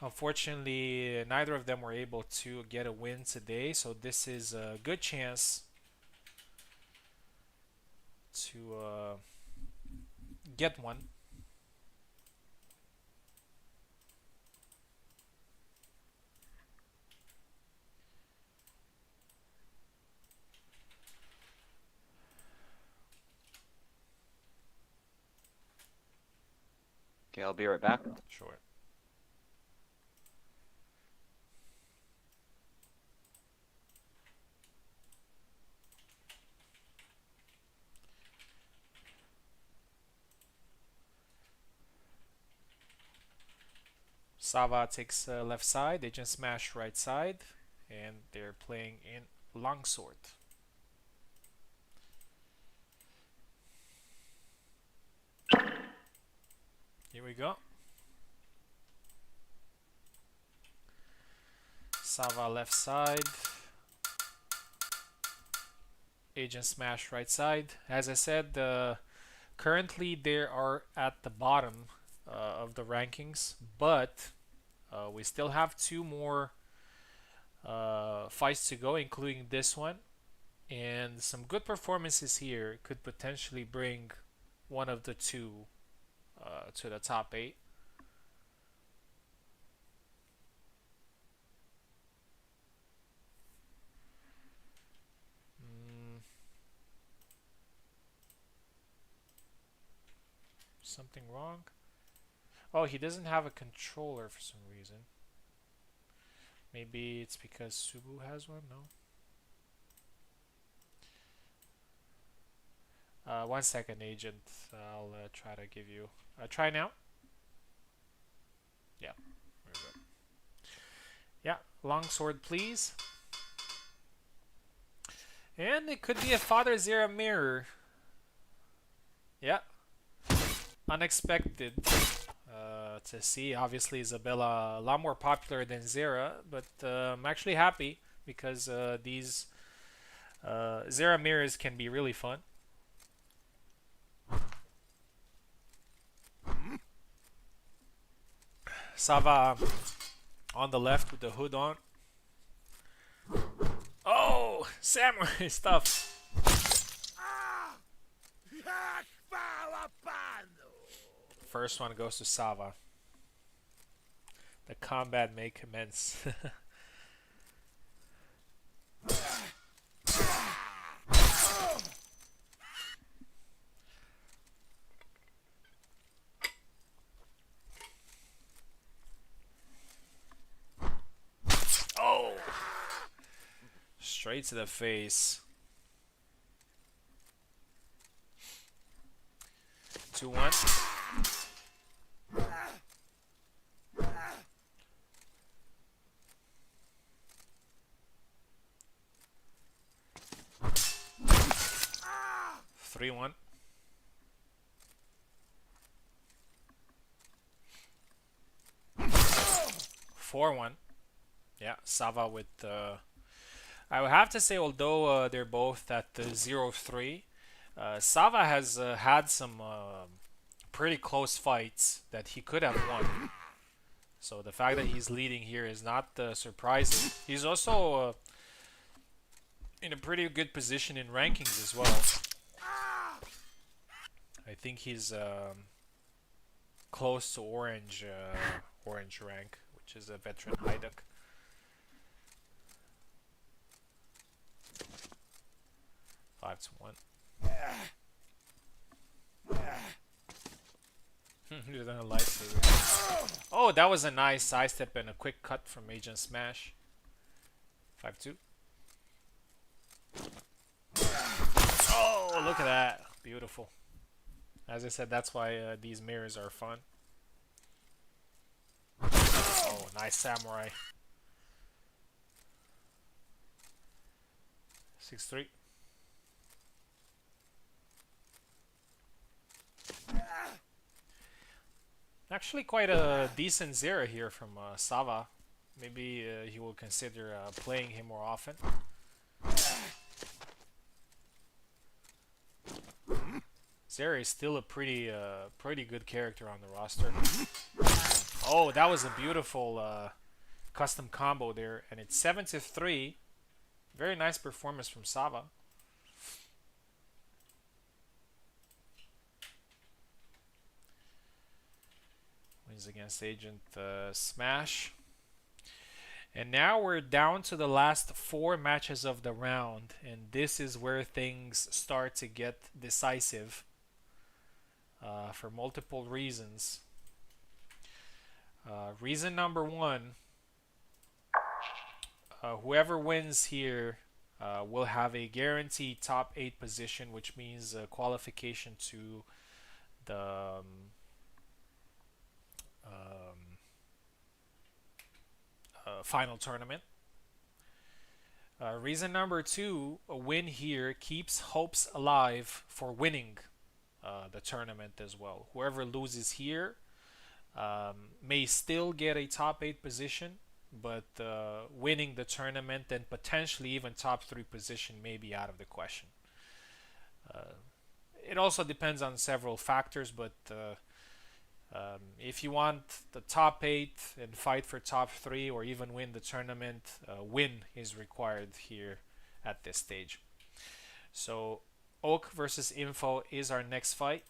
Unfortunately, neither of them were able to get a win today, so this is a good chance to get one. Okay, I'll be right back. Sure. Sava takes left side, Agent Smash right side, and they're playing in longsword. Here we go. Sava left side, Agent Smash right side. As I said, currently they are at the bottom of the rankings, but we still have two more fights to go, including this one. And some good performances here could potentially bring one of the two to the top 8. Mm, something wrong? Oh, he doesn't have a controller for some reason. Maybe it's because Subu has one? No. 1 second, agent. I'll try to give you. Try now. Yeah, there we go. Yeah, longsword, please. And it could be a Father Zera mirror. Yeah, unexpected to see. Obviously, Isabella a lot more popular than Zera, but I'm actually happy because these Zera mirrors can be really fun. Sava on the left with the hood on. Oh, samurai stuff. First one goes to Sava. The combat may commence. Oh! Straight to the face. 2-1. Three one. 4-1. Yeah, Sava with I would have to say, although they're both at the 0-3, Sava has had some pretty close fights that he could have won. So the fact that he's leading here is not surprising. He's also in a pretty good position in rankings as well. I think he's close to orange rank, which is a veteran Haiduk. Five to one. Oh, that was a nice sidestep and a quick cut from Agent Smash. 5-2. Oh, look at that. Beautiful. As I said, that's why these mirrors are fun. Oh, nice samurai. 6-3. Actually, quite a decent Zera here from Sava. Maybe he will consider playing him more often. Zera is still a pretty good character on the roster. Oh, that was a beautiful custom combo there, and it's 7-3. Very nice performance from Sava. Wins against Agent Smash. And now we're down to the last 4 matches of the round, and this is where things start to get decisive for multiple reasons. Reason number 1, whoever wins here will have a guaranteed top 8 position, which means qualification to the final tournament. Reason number two, a win here keeps hopes alive for winning the tournament as well. Whoever loses here may still get a top 8 position, but winning the tournament and potentially even top 3 position may be out of the question. It also depends on several factors, but if you want the top 8 and fight for top 3 or even win the tournament, win is required here at this stage. So Oak versus Info is our next fight.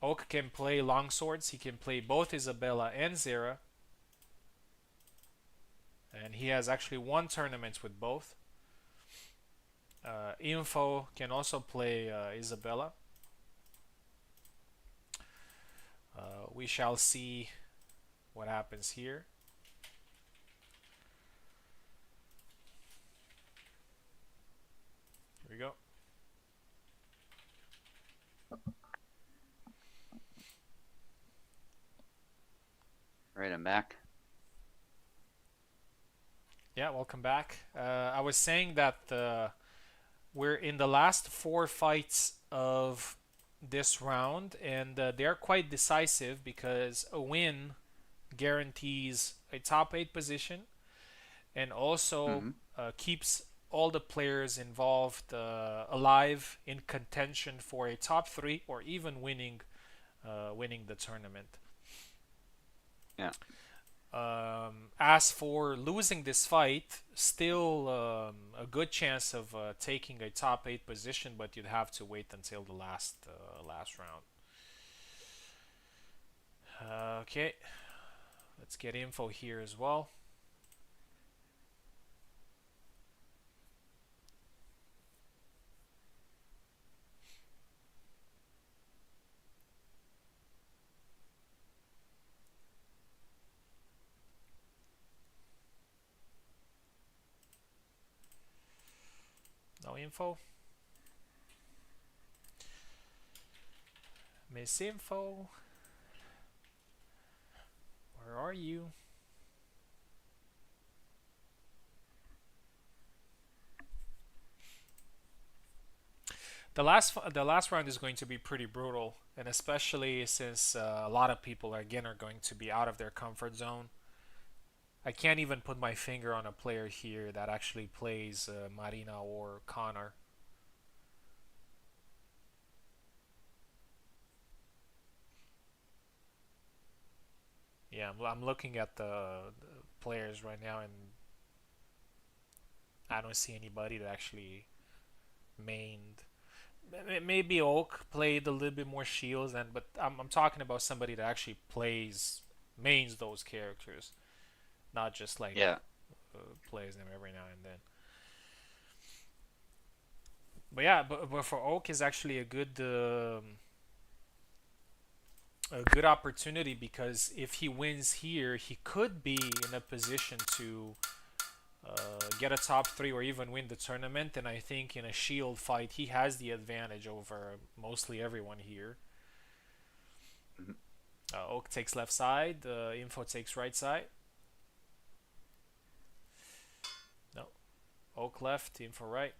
Oak can play longswords. He can play both Isabella and Zera. And he has actually won tournaments with both. Info can also play Isabella. We shall see what happens here. Here we go. Right, I'm back. Yeah, welcome back. I was saying that we're in the last 4 fights of this round, and they're quite decisive because a win guarantees a top 8 position and also keeps all the players involved alive in contention for a top 3 or even winning the tournament. Yeah. As for losing this fight, still a good chance of taking a top 8 position, but you'd have to wait until the last round. Okay, let's get info here as well. No info. Miss Info. Where are you? The last round is going to be pretty brutal, and especially since a lot of people are going to be out of their comfort zone. I can't even put my finger on a player here that actually plays Marina or Connor. Yeah, I'm looking at the players right now, and I don't see anybody that actually mained. Maybe Oak played a little bit more shields, but I'm talking about somebody that actually mains those characters, not just like plays them every now and then. But yeah, but for Oak is actually a good opportunity, because if he wins here, he could be in a position to get a top 3 or even win the tournament. And I think in a shield fight, he has the advantage over mostly everyone here. Oak takes left side, Info takes right side. No, Oak left, Info right.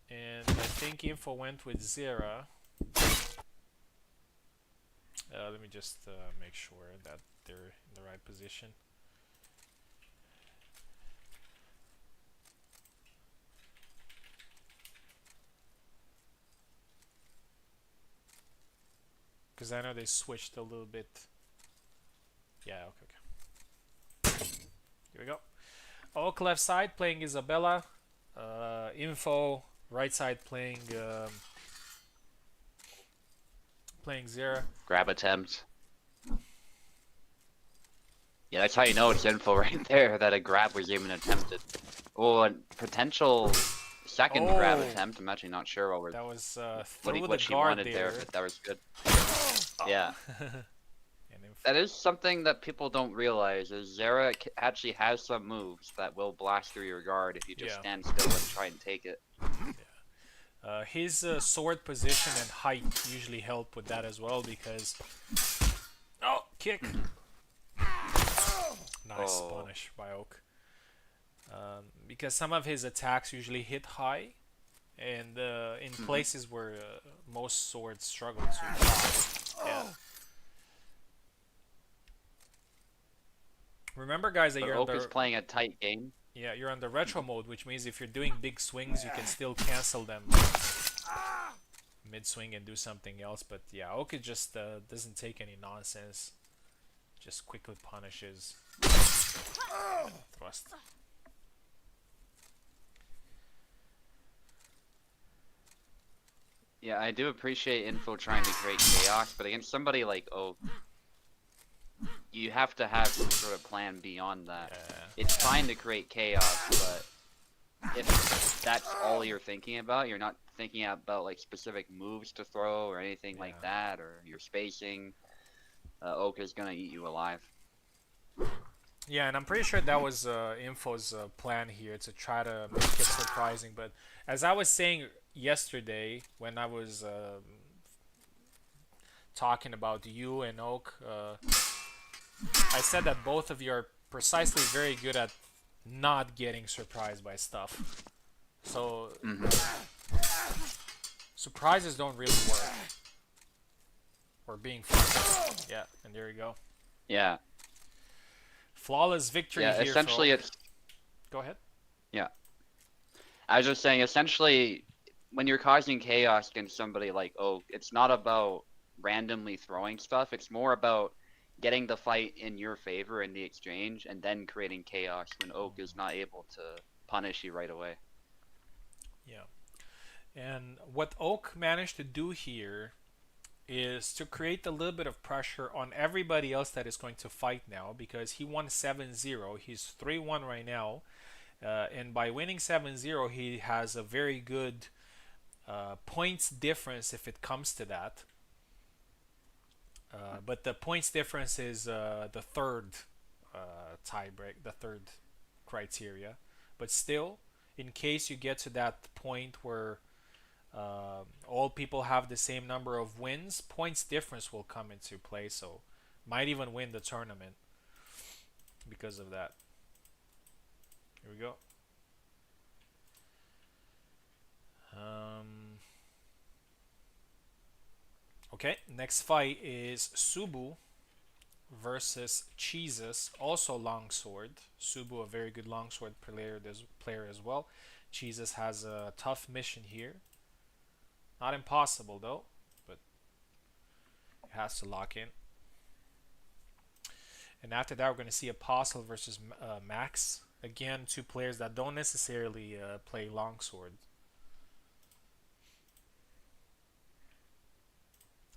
And I think Info went with Zera. Let me just make sure that they're in the right position. Because I know they switched a little bit. Yeah, okay. Here we go. Oak left side playing Isabella. Info right side playing Zera. Grab attempt. Yeah, that's how you know it's Info right there, that a grab was even attempted. Oh, a potential second grab attempt. I'm actually not sure what that was what she wanted there, but that was good. Yeah. That is something that people don't realize, is Zera actually has some moves that will blast through your guard if you just stand still and try and take it. Yeah. His sword position and height usually help with that as well because oh kick nice Oh. punish by Oak because some of his attacks usually hit high and in Mm-hmm. places where most swords struggle to fly. Yeah. Remember, guys, that But you're Oak is under playing a tight game. you're under retro Mm-hmm. mode, which means if you're doing big swings, you can still cancel them mid swing and do something else. But yeah, Oak just doesn't take any nonsense. Just quickly punishes thrust. Yeah, I do appreciate Info trying to create chaos, but against somebody like Oak, you have to have some sort of plan beyond that. Yeah, It's fine to create chaos, but if that's all you're thinking about, you're not thinking about like specific moves to throw or anything like yeah. that, or your spacing, Oak is gonna eat you alive. Yeah, and I'm pretty sure that was Info's plan here to try to make it surprising. But as I was saying yesterday when I was talking about you and Oak, I said that both of you are precisely very good at not getting surprised by stuff. So Mm-hmm. surprises don't really work. Or being fun. Yeah, and there you go. Yeah, Flawless victory yeah. here for Essentially, Oak. it's Go ahead. yeah. I was just saying, essentially, when you're causing chaos against somebody like Oak, it's not about randomly throwing stuff. It's more about getting the fight in your favor in the exchange and then creating chaos when Oak is not able to punish you right away. Yeah. And what Oak managed to do here is to create a little bit of pressure on everybody else that is going to fight now because he won 7-0. He's 3-1 right now. And by winning 7-0, he has a very good points difference if it comes to that. But the points difference is the third tie break, the third criteria. But still, in case you get to that point where all people have the same number of wins, points difference will come into play. So might even win the tournament because of that. Here we go. Um, okay, next fight is Subu versus Cheeses, also longsword. Subu, a very good longsword player as well. Cheeses has a tough mission here. Not impossible though, but it has to lock in. And after that, we're going to see Apostle versus Max. Again, two players that don't necessarily play longsword.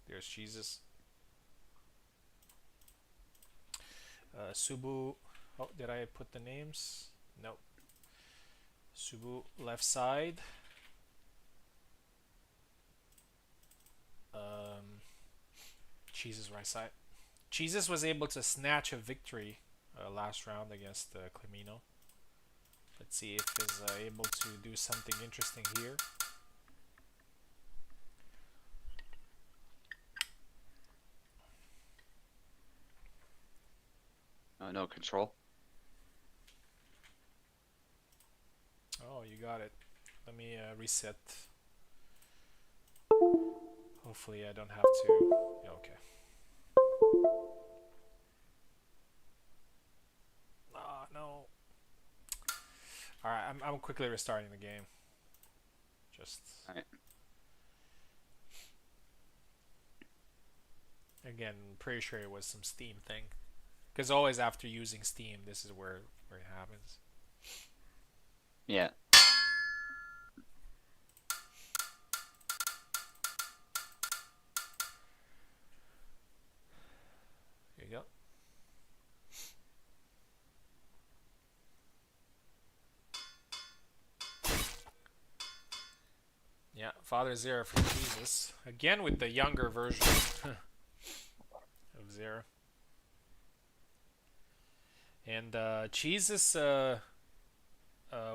There's Jesus. Subu. Oh, did I put the names? Nope. Subu left side. Jesus right side. Jesus was able to snatch a victory last round against Clemino. Let's see if he's able to do something interesting here. No control. Oh, you got it. Let me reset. Hopefully I don't have to. Yeah, okay. Ah, no. Alright, I'm quickly restarting the game. Just. All right. Again, pretty sure it was some Steam thing. Because always after using Steam, this is where it happens. Yeah. Here you go. Yeah, Father Zero for Jesus. Again with the younger version of Zero. And Jesus,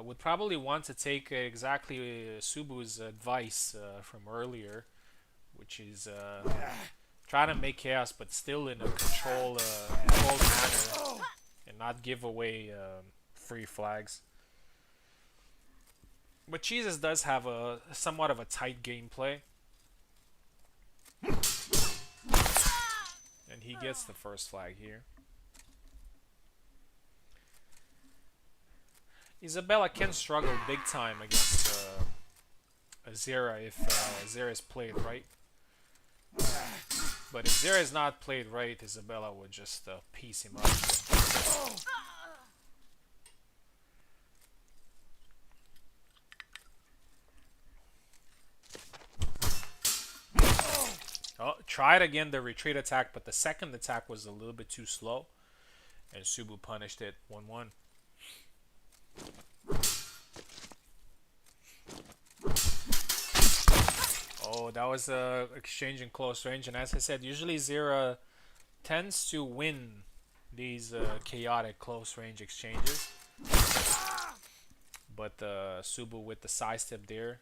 would probably want to take exactly Subu's advice from earlier, which is try to make chaos, but still in a controlled manner, and not give away free flags. But Jesus does have a somewhat of a tight gameplay, and he gets the first flag here. Isabella can struggle big time against Azera if Azera is played right. But if Azera is not played right, Isabella would just piece him up. Oh, tried again the retreat attack, but the second attack was a little bit too slow, and Subu punished it 1-1. Oh, that was exchange in close range, and as I said, usually Zera tends to win these chaotic close range exchanges. But Subu with the side step there.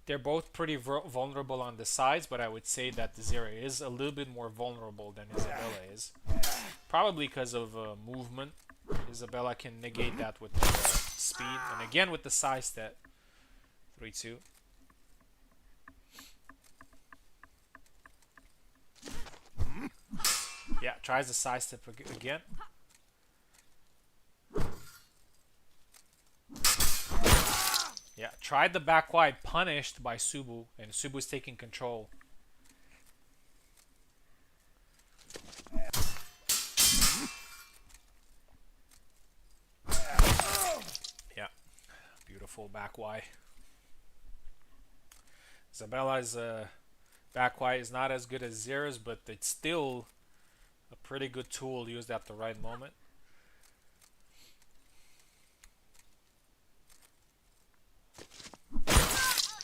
They're both pretty vulnerable on the sides, but I would say that the Zera is a little bit more vulnerable than Isabella is. Probably because of movement. Isabella can negate that with speed. And again with the side step. 3-2. Yeah, tries the side step again. Yeah, tried the back wide, punished by Subu, and Subu's taking control. Yeah, beautiful back wide. Isabella's back wide is not as good as Zera's, but it's still a pretty good tool used at the right moment.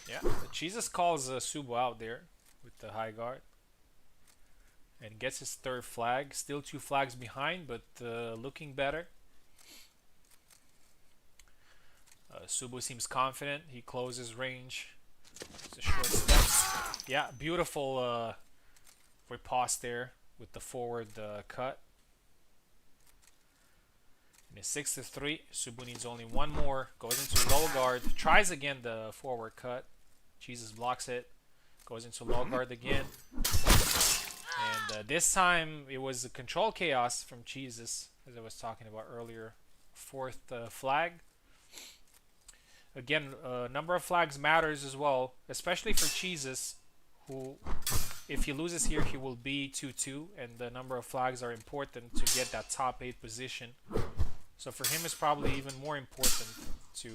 Yeah, Jesus calls Subu out there with the high guard. And gets his third flag. Still 2 flags behind, but looking better. Subu seems confident. He closes range. It's a short step. Yeah, beautiful riposte there with the forward cut. And it's 6-3. Subu needs only one more. Goes into low guard. Tries again the forward cut. Jesus blocks it. Goes into low guard again. And this time it was a control chaos from Jesus, as I was talking about earlier. 4th flag. Again, number of flags matters as well, especially for Jesus, who, if he loses here, he will be 2-2, and the number of flags are important to get that top 8 position. So for him, it's probably even more important to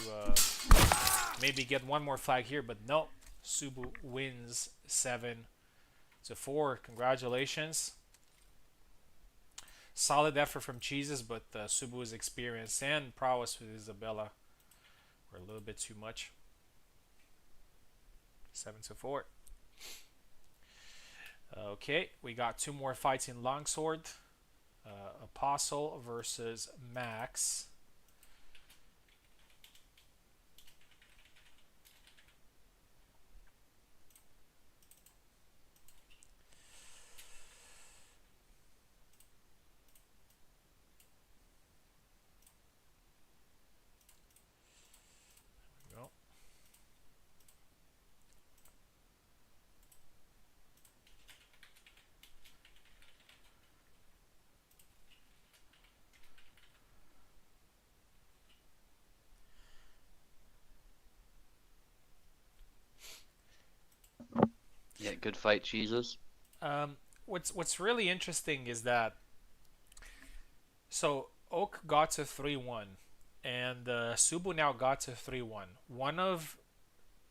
maybe get one more flag here, but no. Subu wins 7-4. Congratulations. Solid effort from Jesus, but Subu's experience and prowess with Isabella were a little bit too much. 7-4. Okay, we got 2 more fights in Longsword. Apostle versus Max. There we go. Yeah, good fight, Jesus. What's really interesting is that so Oak got to 3-1, and Subu now got to 3-1. One of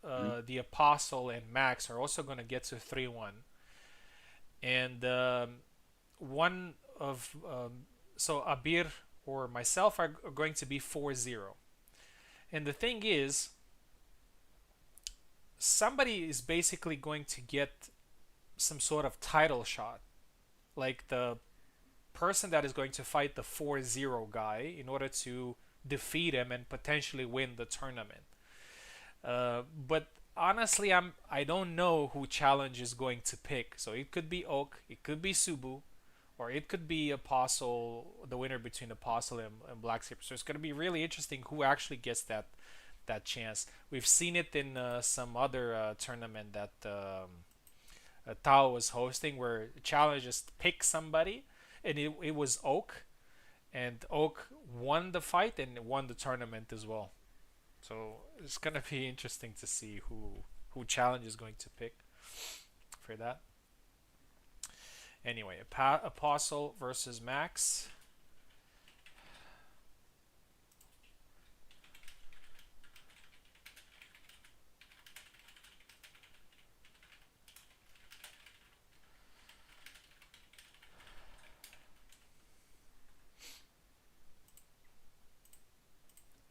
the Apostle and Max are also going to get to 3-1, and one of so Abir or myself are going to be 4-0. And the thing is, somebody is basically going to get some sort of title shot, like the person that is going to fight the 4-0 guy in order to defeat him and potentially win the tournament. But honestly, I don't know who Challenge is going to pick. So it could be Oak, it could be Subu, or it could be Apostle, the winner between Apostle and Black Skipper. So it's going to be really interesting who actually gets that chance. We've seen it in some other tournament that Tao was hosting, where Challenge just picked somebody, and it was Oak, and Oak won the fight and won the tournament as well. So it's gonna be interesting to see who Challenge is going to pick for that. Anyway, Apostle versus Max.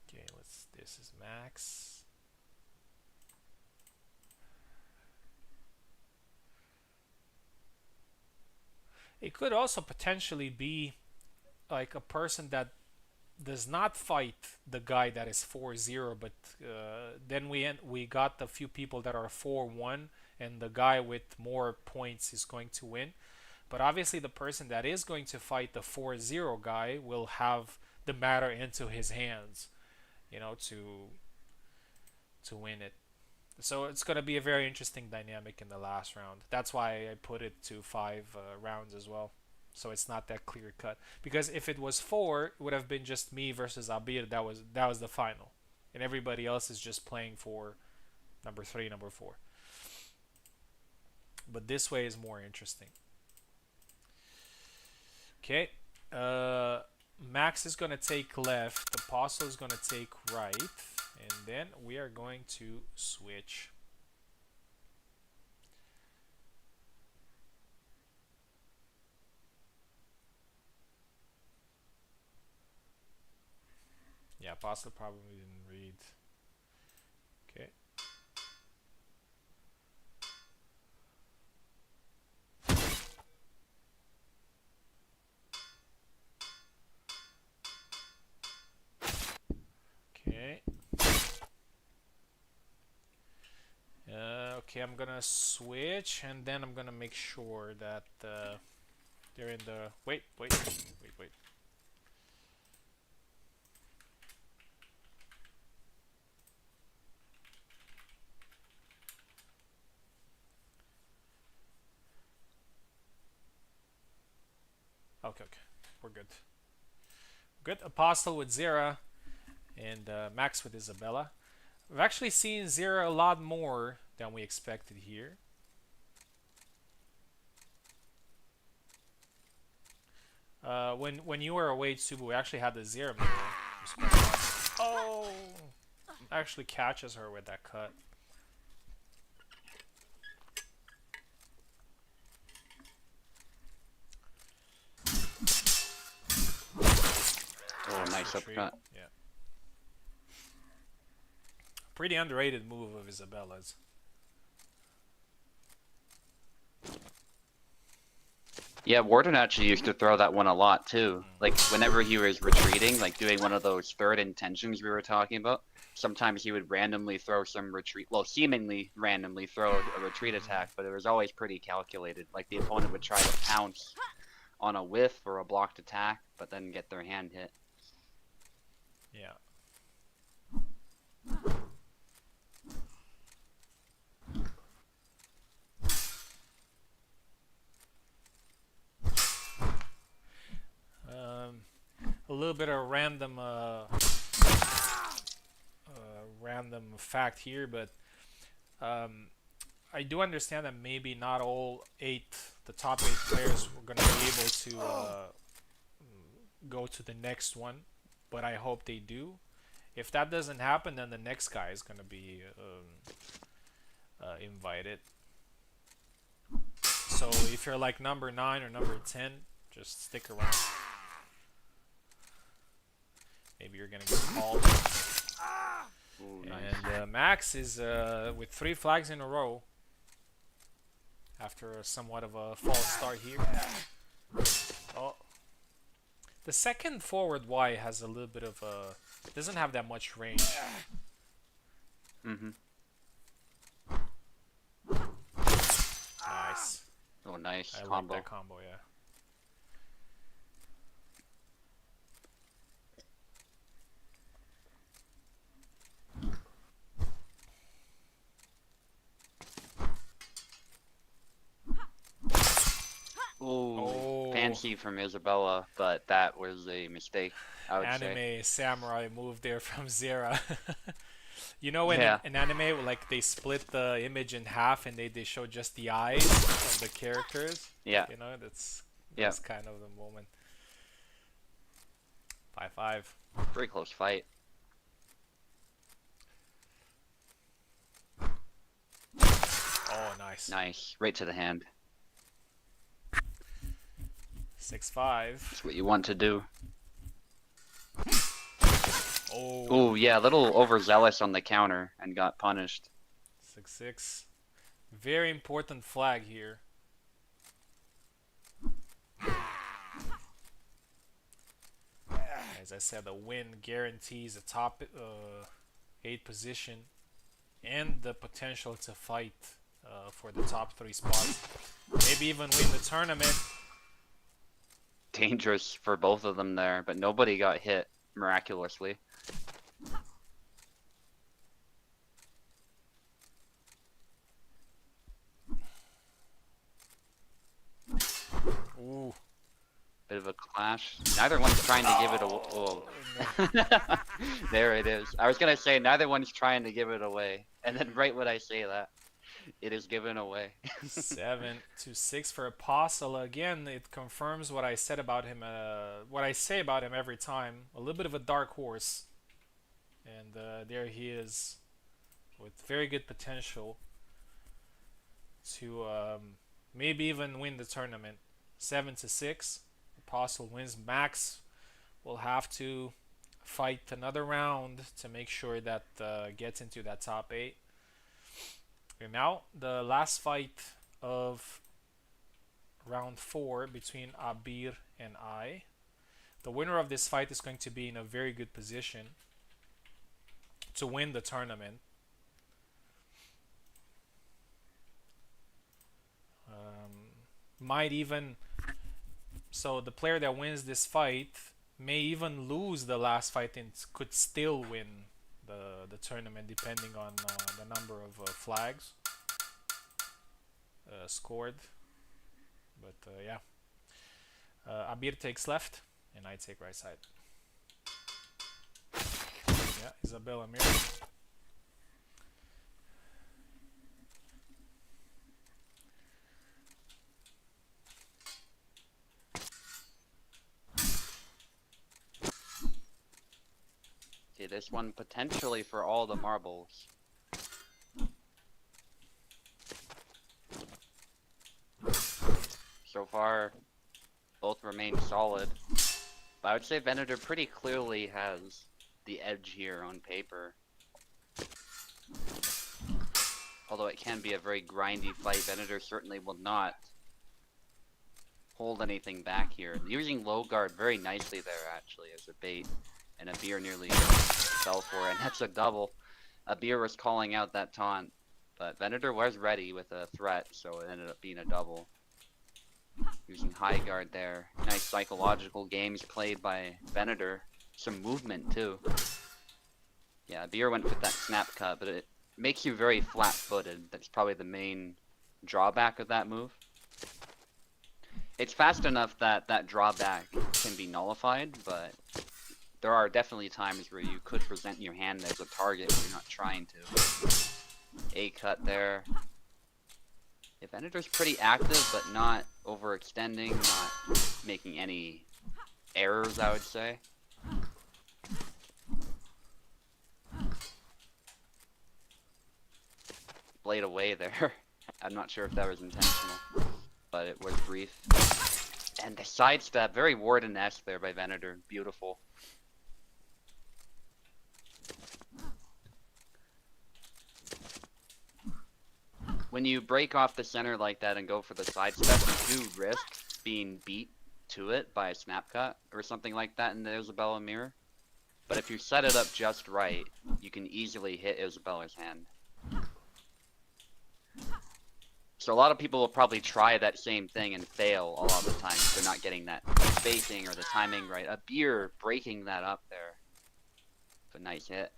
Okay, this is Max. It could also potentially be like a person that does not fight the guy that is 4-0, but then we got a few people that are 4-1, and the guy with more points is going to win. But obviously, the person that is going to fight the 4-0 guy will have the matter into his hands, to win it. So it's going to be a very interesting dynamic in the last round. That's why I put it to 5 rounds as well. So it's not that clear cut. Because if it was 4, it would have been just me versus Abir. That was the final, and everybody else is just playing for number 3, number 4. But this way is more interesting. Okay. Max is gonna take left. Apostle is gonna take right, and then we are going to switch. Yeah, Apostle probably didn't read. Okay. Okay. Okay, I'm gonna switch, and then I'm gonna make sure that they're in the. Wait. Okay, we're good. Good. Apostle with Zera, and Max with Isabella. We've actually seen Zera a lot more than we expected here. When you were away, Subu, we actually had the Zera mirror. Oh! Actually catches her with that cut. Oh, nice upcut. Yeah. Pretty underrated move of Isabella's. Yeah, Warden actually used to throw that one a lot too. Like whenever he was retreating, like doing one of those third intentions we were talking about, sometimes he would randomly throw some retreat, well, seemingly randomly throw a retreat attack, but it was always pretty calculated. Like the opponent would try to pounce on a whiff or a blocked attack, but then get their hand hit. Yeah. A little bit of random fact here, but I do understand that maybe not all the top 8 players were going to be able to go to the next one, but I hope they do. If that doesn't happen, then the next guy is going to be invited. So if you're like number 9 or number 10, just stick around. Maybe you're gonna get called. Ooh, nice. And Max is with 3 flags in a row after somewhat of a false start here. Oh, The second forward Y has a little bit of a doesn't have that much range. Mm-hmm. Nice. Oh, nice I like combo. that combo, yeah. Ooh, Oh, fancy from Isabella, but that was a mistake, I would say. anime samurai move there from Zera. You know, in Yeah, an anime, like they split the image in half and they show just the eyes of the characters. yeah, You know, that's yeah. kind of the moment. 5-5. Very close fight. Oh, nice. Nice. Right to the hand. 6-5. That's what you want to do. Oh, Ooh, yeah, a little overzealous on the counter and got punished. 6-6. Very important flag here. As I said, a win guarantees a top 8 position and the potential to fight for the top 3 spots. Maybe even win the tournament. Dangerous for both of them there, but nobody got hit miraculously. Ooh. Bit of a clash. Neither one's trying to give it away. Oh. There it is. I was gonna say neither one's trying to give it away, and then right when I say that, it is given away. 7-6 for Apostle. Again, it confirms what I said about him. What I say about him every time. A little bit of a dark horse, and there he is, with very good potential to maybe even win the tournament. 7-6. Apostle wins. Max will have to fight another round to make sure that gets into that top 8. And now the last fight of round 4 between Abir and I. The winner of this fight is going to be in a very good position to win the tournament. Might even, so the player that wins this fight may even lose the last fight and could still win the tournament, depending on the number of flags scored. But yeah, Abir takes left and I take right side. Yeah, Isabella Mir. Okay, this one potentially for all the marbles. So far, both remain solid. But I would say Venator pretty clearly has the edge here on paper. Although it can be a very grindy fight, Venator certainly will not hold anything back here. Using low guard very nicely there, actually, as a bait. And Abir nearly fell for it, and that's a double. Abir was calling out that taunt, but Venator was ready with a threat, so it ended up being a double. Using high guard there. Nice psychological games played by Venator. Some movement, too. Yeah, Abir went with that snap cut, but it makes you very flat-footed. That's probably the main drawback of that move. It's fast enough that that drawback can be nullified, but there are definitely times where you could present your hand as a target when you're not trying to. A cut there. Yeah, Venator's pretty active, but not overextending, not making any errors, I would say. Blade away there. I'm not sure if that was intentional, but it was brief. And the sidestep, very Warden-esque there by Venator. Beautiful. When you break off the center like that and go for the sidestep, you do risk being beat to it by a snap cut or something like that in the Isabella mirror. But if you set it up just right, you can easily hit Isabella's hand. So a lot of people will probably try that same thing and fail a lot of the time if they're not getting that spacing or the timing right. A beer breaking that up there. It's a nice hit.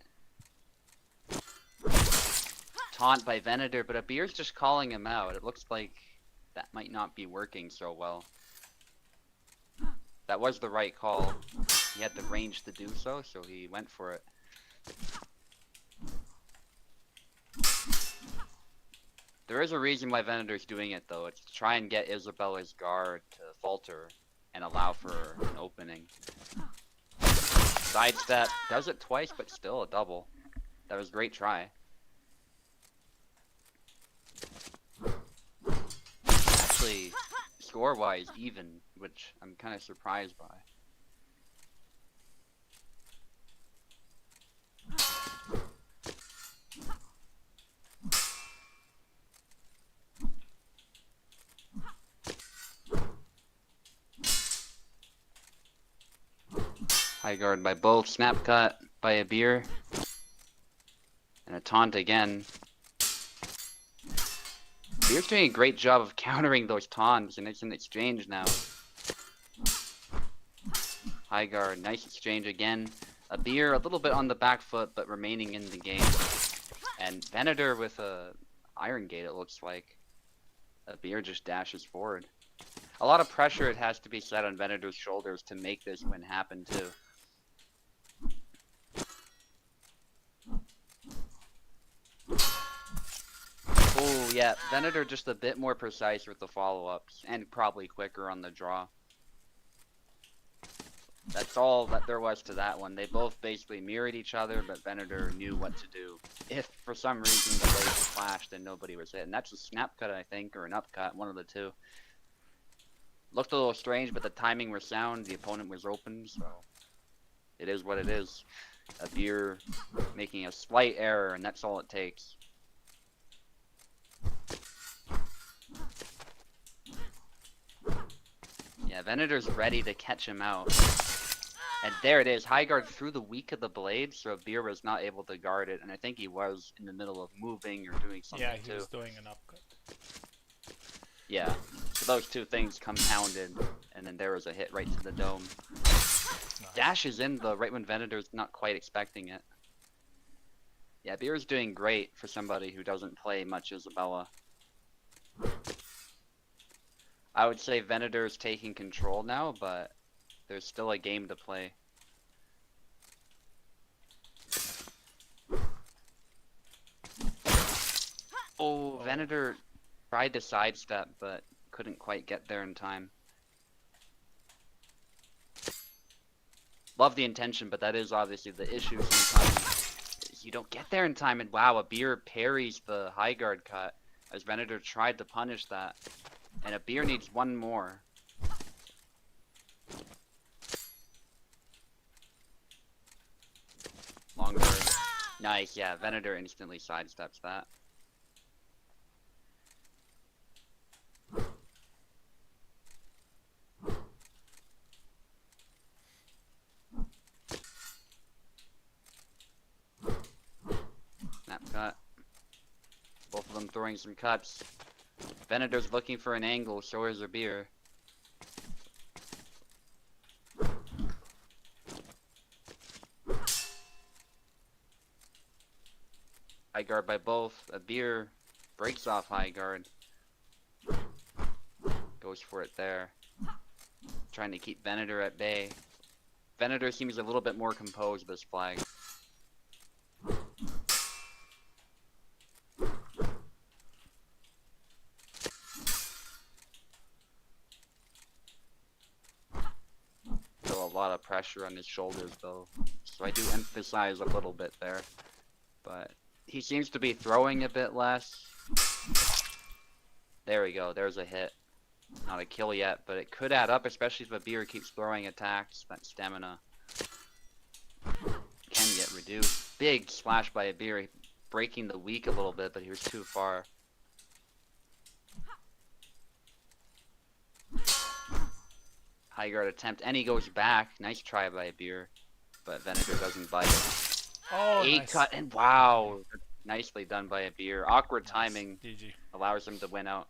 Taunt by Venator, but a beer's just calling him out. It looks like that might not be working so well. That was the right call. He had the range to do so, so he went for it. There is a reason why Venator's doing it though. It's to try and get Isabella's guard to falter and allow for an opening. Sidestep, does it twice, but still a double. That was a great try. Actually, score-wise, even, which I'm kind of surprised by. High guard by both, snap cut by a beer, and a taunt again. Beer's doing a great job of countering those taunts, and it's an exchange now. High guard, nice exchange again. A beer a little bit on the back foot, but remaining in the game. And Venator with a Iron Gate, it looks like. A beer just dashes forward. A lot of pressure it has to be set on Venator's shoulders to make this win happen too. Oh yeah, Venator just a bit more precise with the follow-ups, and probably quicker on the draw. That's all that there was to that one. They both basically mirrored each other, but Venator knew what to do. If for some reason the blade flashed and nobody was hit. And that's a snap cut, I think, or an upcut, one of the two. Looked a little strange, but the timing was sound, the opponent was open, so it is what it is. A beer making a slight error, and that's all it takes. Yeah, Venator's ready to catch him out. And there it is, high guard through the weak of the blade, so Beer was not able to guard it, and I think he was in the middle of moving or doing something too. Yeah, he was doing an upcut. Yeah, so those two things compounded, and then there was a hit right to the dome. Nice. Dash is in the right when Venator's not quite expecting it. Yeah, Beer's doing great for somebody who doesn't play much Isabella. I would say Venator's taking control now, but there's still a game to play. Oh, Venator tried to sidestep, but couldn't quite get there in time. Love the intention, but that is obviously the issue sometimes. You don't get there in time, and wow, a beer parries the high guard cut as Venator tried to punish that. And a beer needs one more. Long bird. Nice, yeah, Venator instantly sidesteps that. Snap cut. Both of them throwing some cuts. Venator's looking for an angle, so is a beer. High guard by both. A beer breaks off high guard. Goes for it there. Trying to keep Venator at bay. Venator seems a little bit more composed this flag. Still a lot of pressure on his shoulders though, so I do emphasize a little bit there. But he seems to be throwing a bit less. There we go, there's a hit. Not a kill yet, but it could add up, especially if a beer keeps throwing attacks. That stamina can get reduced. Big slash by a beer, breaking the weak a little bit, but he was too far. high guard attempt, and he goes back. Nice try by Beer, but Venator doesn't bite. Oh, A nice. cut, and wow, nicely done by a Beer. Awkward Nice. timing GG. allows him to win out.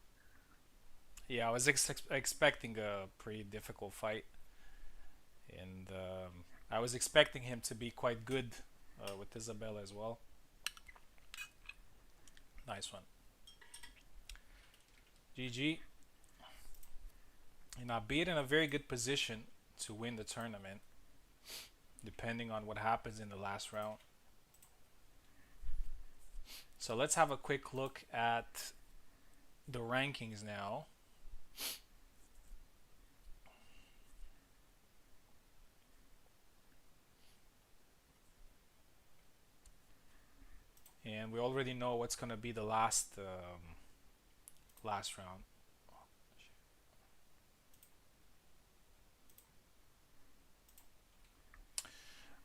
Yeah, I was expecting a pretty difficult fight, and I was expecting him to be quite good with Isabella as well. Nice one. GG. And Abir in a very good position to win the tournament, depending on what happens in the last round. So let's have a quick look at the rankings now. And we already know what's going to be the last round.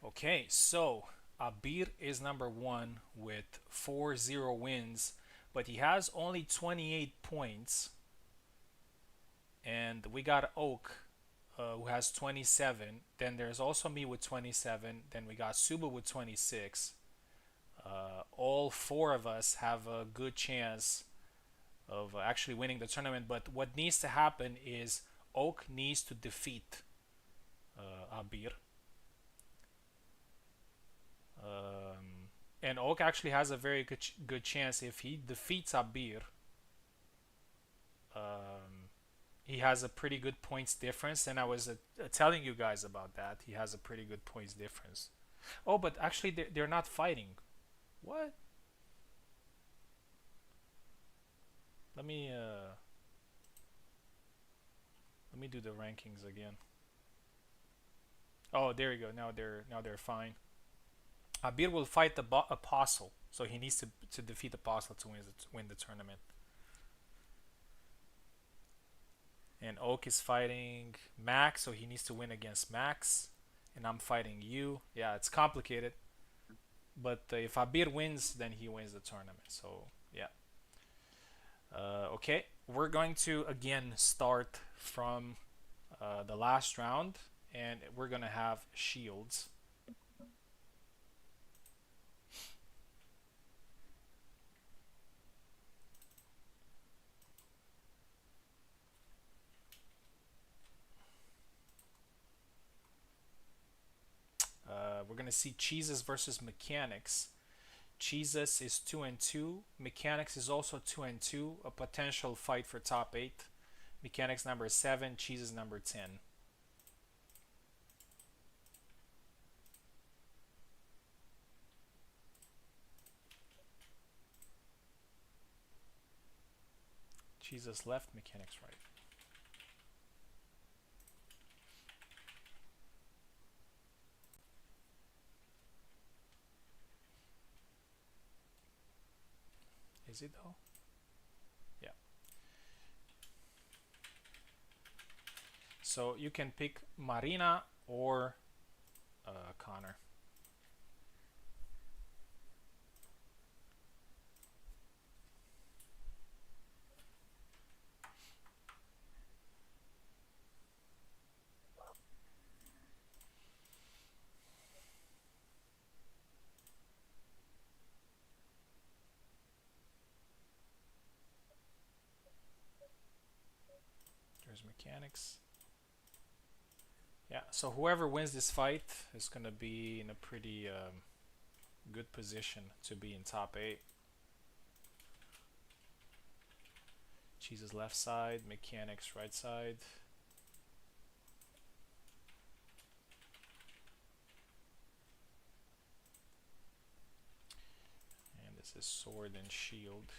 Okay, so Abir is number 1 with 4-0 wins, but he has only 28 points. And we got Oak, who has 27. Then there's also me with 27. Then we got Suba with 26. All 4 of us have a good chance of actually winning the tournament. But what needs to happen is Oak needs to defeat Abir. And Oak actually has a very good chance if he defeats Abir. He has a pretty good points difference, and I was telling you guys about that. He has a pretty good points difference. Oh, but actually they're not fighting. What? Let me do the rankings again. Oh, there you go. Now they're fine. Abir will fight the Apostle, so he needs to defeat Apostle to win the tournament. And Oak is fighting Max, so he needs to win against Max. And I'm fighting you. Yeah, it's complicated. But if Abir wins, then he wins the tournament. So, yeah. Okay, we're going to again start from the last round. And we're going to have shields. We're gonna see Cheeses versus Mechanics. Cheeses is 2-2. Mechanics is also 2-2. A potential fight for top 8. Mechanics number 7. Cheeses number 10. Cheeses left. Mechanics right. Is it though? Yeah. So you can pick Marina or Connor. There's Mechanics. Yeah, so whoever wins this fight is going to be in a pretty good position to be in top 8. Cheese's left side, Mechanics right side. And this is Sword and Shield.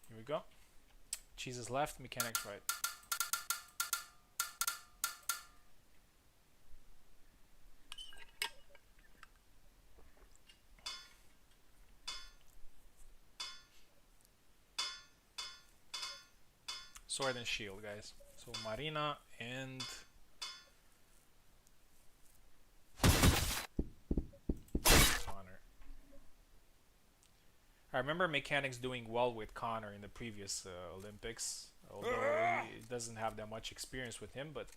Here we go. Cheese's left, Mechanics right. Sword and shield, guys. So Marina and Connor. I remember Mechanics doing well with Connor in the previous Olympics, although he doesn't have that much experience with him, but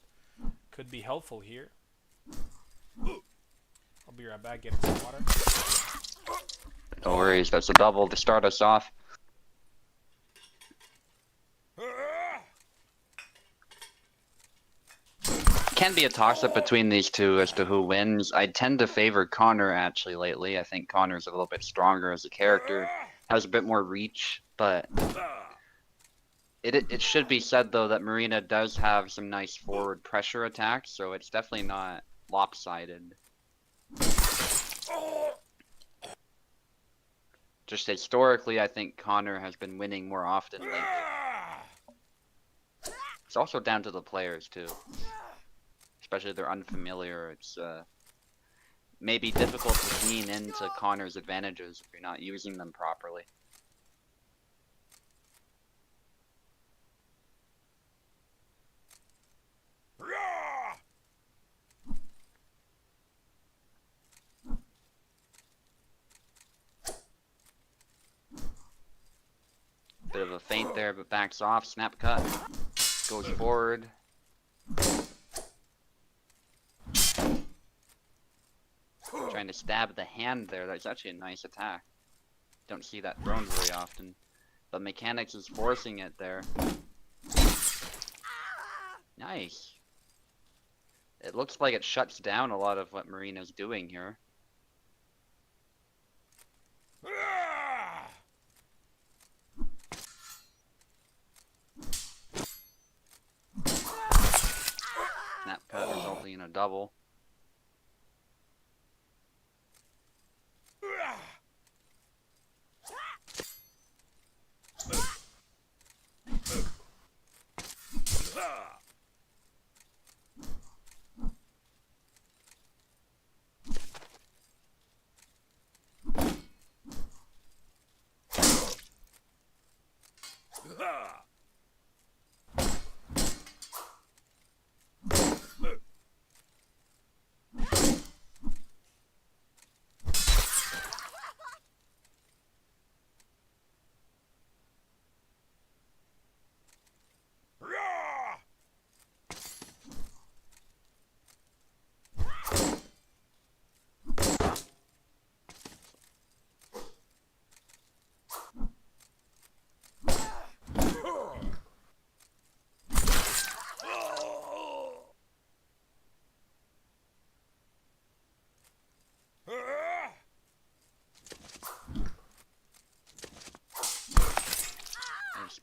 could be helpful here. I'll be right back, getting some water. No worries, that's a double to start us off. Can be a toss-up between these two as to who wins. I tend to favor Connor actually lately. I think Connor's a little bit stronger as a character, has a bit more reach, but it should be said though that Marina does have some nice forward pressure attacks, so it's definitely not lopsided. Just historically, I think Connor has been winning more often lately. It's also down to the players too. Especially if they're unfamiliar, it's maybe difficult to lean into Connor's advantages if you're not using them properly. Bit of a feint there, but backs off. Snap cut. Goes forward. Trying to stab the hand there. That's actually a nice attack. Don't see that thrown very often. But Mechanics is forcing it there. Nice. It looks like it shuts down a lot of what Marina's doing here. Snap cut resulting in a double.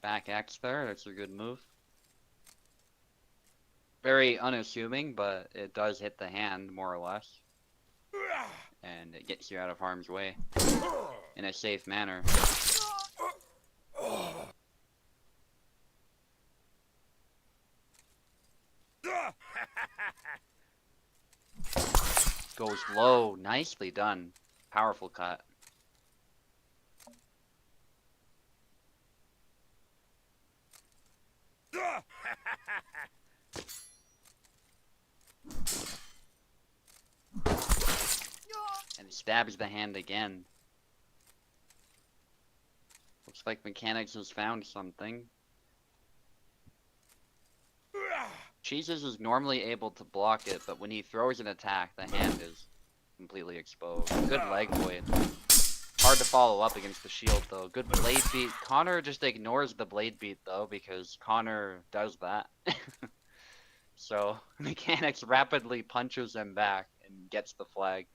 Back X there, that's a good move. Very unassuming, but it does hit the hand, more or less. And it gets you out of harm's way in a safe manner. Goes low, nicely done. Powerful cut. And stabs the hand again. Looks like Mechanics has found something. Cheeses is normally able to block it, but when he throws an attack, the hand is completely exposed. Good leg void. Hard to follow up against the shield though. Good blade beat. Connor just ignores the blade beat though, because Connor does that. So Mechanics rapidly punches him back and gets the flag.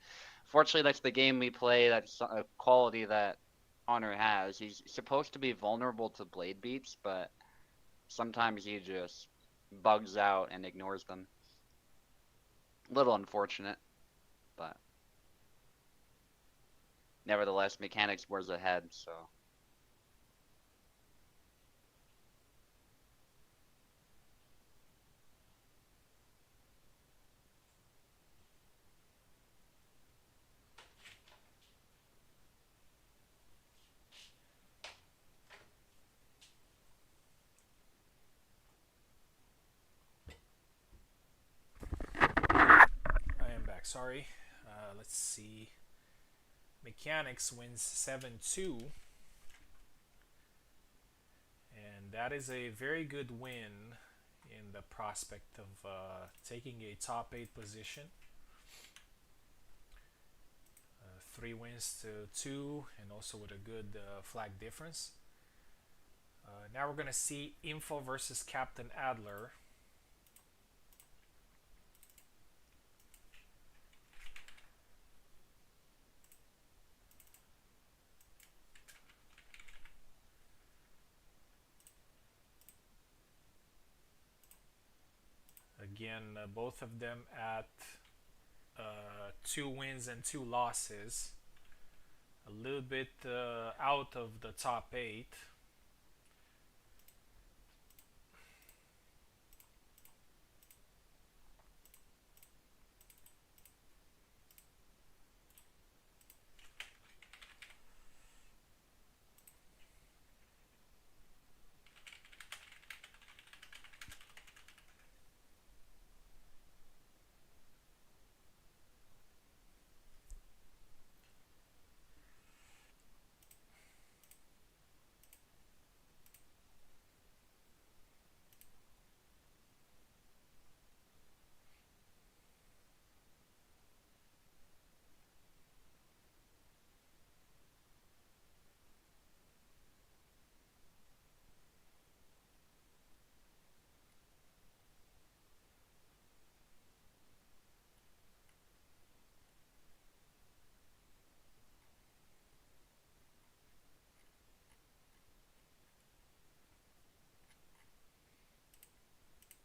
Fortunately, that's the game we play. That's a quality that Connor has. He's supposed to be vulnerable to blade beats, but sometimes he just bugs out and ignores them. A little unfortunate, but nevertheless, Mechanics was ahead, so. back. Sorry. Let's see. Mechanics wins 7-2. And that is a very good win in the prospect of taking a top 8 position. 3 wins to 2, and also with a good flag difference. Now we're going to see Info versus Captain Adler. Again, both of them at 2 wins and 2 losses. A little bit out of the top 8.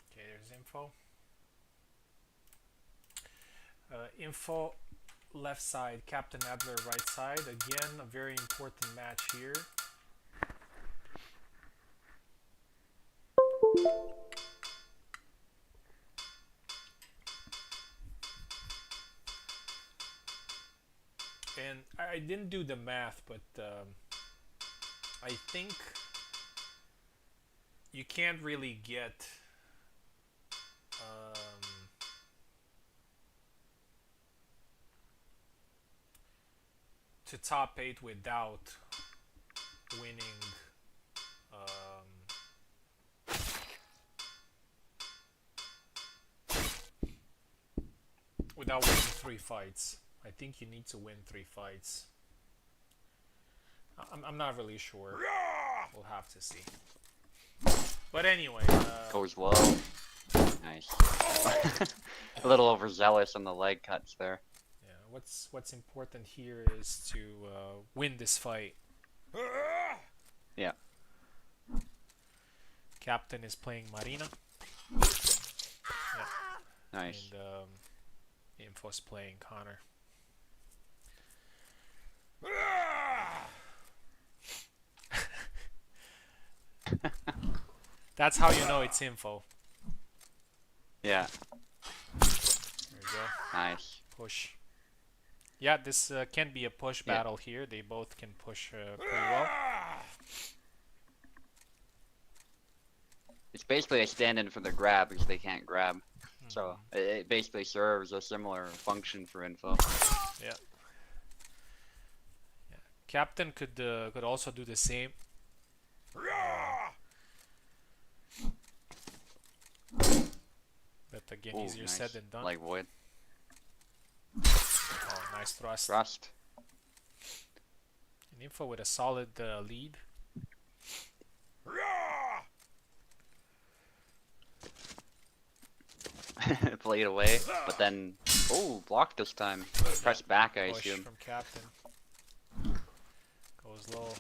Okay, there's Info. Info left side, Captain Adler right side. Again, a very important match here. And I didn't do the math, but I think you can't really get to top 8 without winning without winning 3 fights. I think you need to win 3 fights. I'm not really sure. We'll have to see. But anyway, Goes low. Nice. A little overzealous on the leg cuts there. yeah, what's important here is to win this fight. Yeah. Captain is playing Marina. Yeah. Nice. And Info's playing Connor. That's how you know it's Info. Yeah. There we go. Nice. Push. Yeah, this can be a push battle here. They both can push pretty well. It's basically a stand-in for the grab because they can't grab. So it basically serves a similar function for Info. Yeah. Yeah. Captain could also do the same. But again, Ooh, easier nice. said than done. Like Void. Oh, nice thrust. Thrust. And Info with a solid lead. Played away, but then blocked this time. Press back, I Push assume. from Captain. Goes low.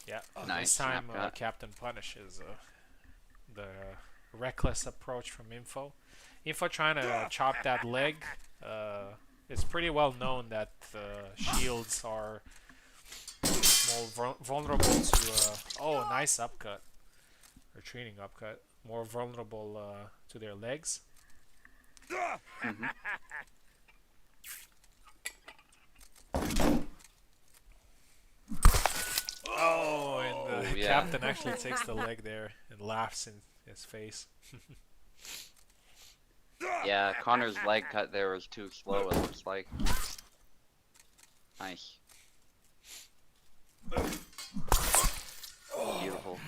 Yeah, Nice, this time snap cut. Captain punishes the reckless approach from Info. Info trying to chop that leg. It's pretty well known that shields are more vulnerable to... oh, nice upcut. Retreating upcut. More vulnerable to their legs. Oh, and the yeah. Captain actually takes the leg there and laughs in his face. Yeah, Yeah, Connor's leg cut there was too slow, it looks like. Nice. Beautiful.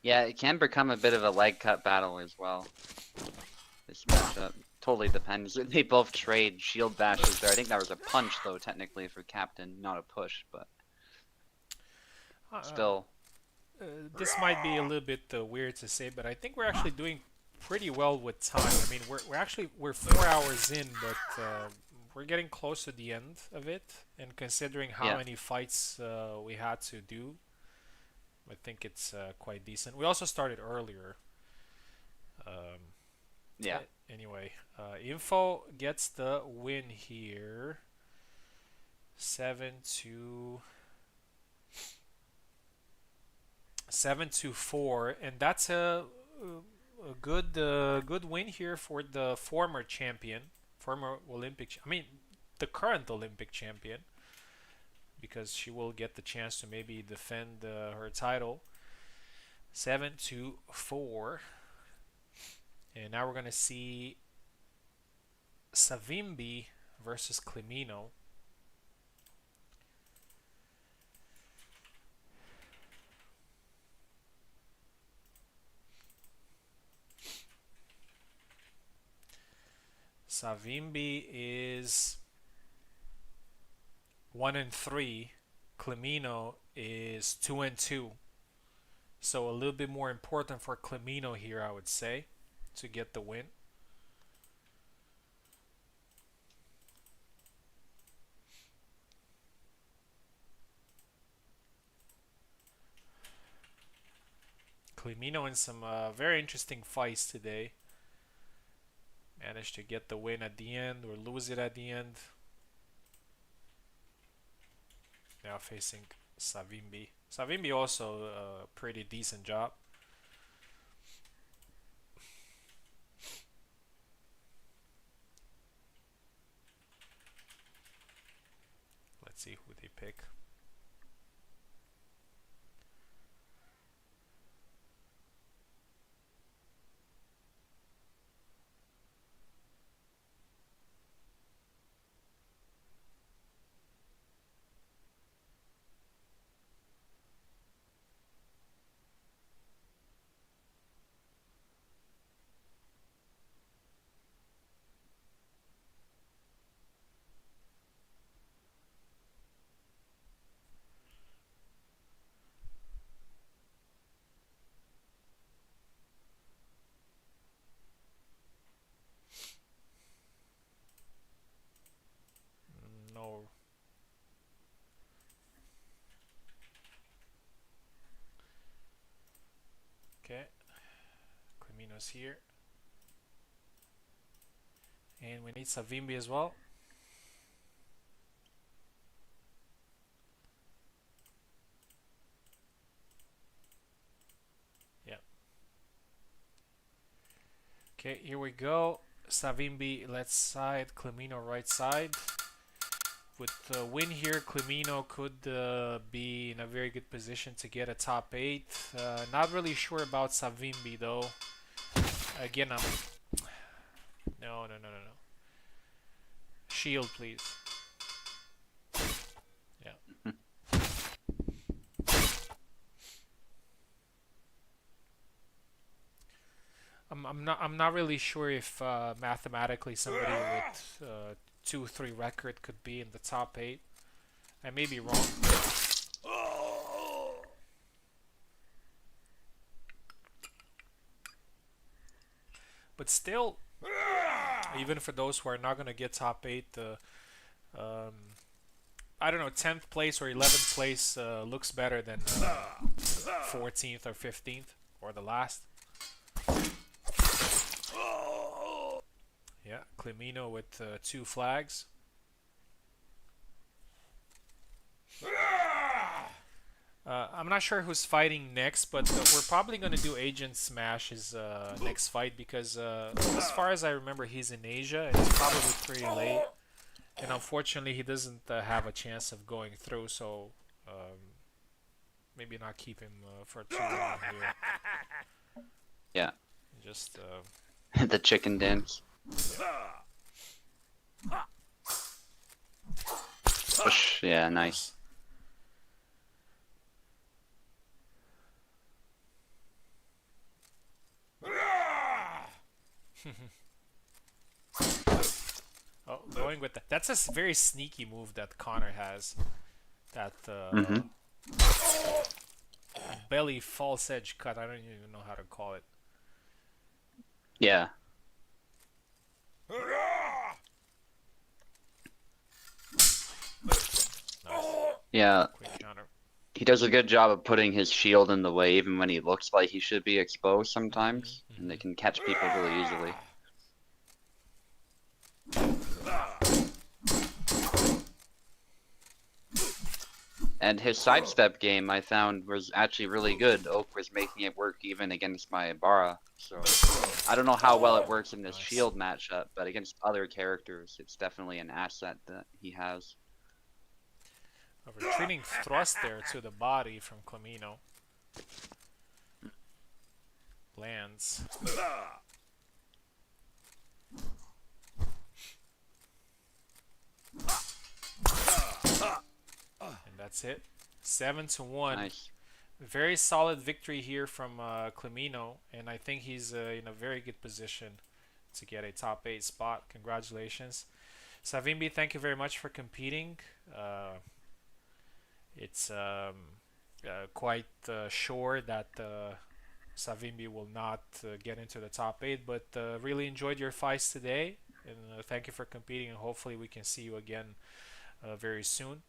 Yeah, it can become a bit of a leg cut battle as well. This matchup totally depends. They both trade shield bashes there. I think that was a punch though, technically for Captain, not a push, but Uh, still. this might be a little bit weird to say, but I think we're actually doing pretty well with time. I mean, we're 4 hours in, but we're getting close to the end of it. And considering how Yeah. many fights we had to do, I think it's quite decent. We also started earlier. Um, Yeah. Anyway, Info gets the win here. 7-4, and that's a good win here for the former champion, former Olympic. I mean, the current Olympic champion, because she will get the chance to maybe defend her title. 7-4, and now we're gonna see Savimbi versus Clemino. Savimbi is 1-3. Clemino is 2-2. So a little bit more important for Clemino here, I would say, to get the win. Clemino in some very interesting fights today. Managed to get the win at the end or lose it at the end. Now facing Savimbi. Savimbi also a pretty decent job. Let's see who they pick. No. Okay. Clemino's here. And we need Savimbi as well. Yeah. Okay, here we go. Savimbi left side, Clemino right side. With the win here, Clemino could be in a very good position to get a top 8. Not really sure about Savimbi though. Again, I'm... No. Shield, please. Yeah. I'm not really sure if mathematically somebody with 2-3 record could be in the top 8. I may be wrong. But still, even for those who are not gonna get top 8, I don't know, 10th place or 11th place looks better than 14th or 15th or the last. Yeah, Clemino with 2 flags. I'm not sure who's fighting next, but we're probably going to do Agent Smash's next fight because as far as I remember, he's in Asia and it's probably pretty late. And unfortunately, he doesn't have a chance of going through, so maybe not keep him for too long here. Yeah. Just The chicken dance. Push. Yeah, nice. Oh, going with that. That's a very sneaky move that Connor has. That belly false edge cut. I don't even know how to call it. Yeah. Nice. Yeah. Quick counter. He does a good job of putting his shield in the way even when he looks like he should be exposed sometimes. And they can catch people really easily. And his sidestep game I found was actually really good. Oak was making it work even against my Bara. So I don't know how well it works in this Nice. shield matchup, but against other characters, it's definitely an asset that he has. A retreating thrust there to the body from Clemino. Lands. And that's it. 7-1. Nice. Very solid victory here from Clemino, and I think he's in a very good position to get a top 8 spot. Congratulations. Savimbi, thank you very much for competing. It's quite sure that Savimbi will not get into the top 8, but really enjoyed your fights today, and thank you for competing, and hopefully we can see you again very soon.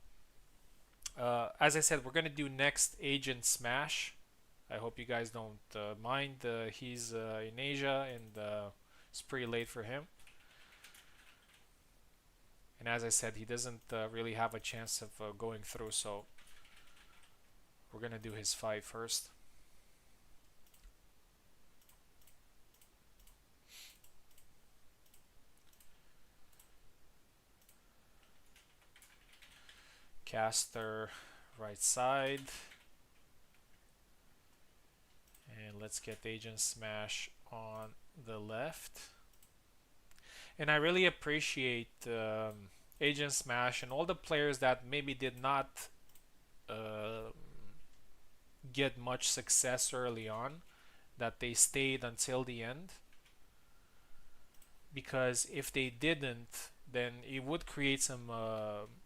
As I said, we're going to do next Agent Smash. I hope you guys don't mind. He's in Asia, and it's pretty late for him. And as I said, he doesn't really have a chance of going through, so we're going to do his fight first. Caster right side. And let's get Agent Smash on the left. And I really appreciate Agent Smash and all the players that maybe did not get much success early on, that they stayed until the end. Because if they didn't, then it would create some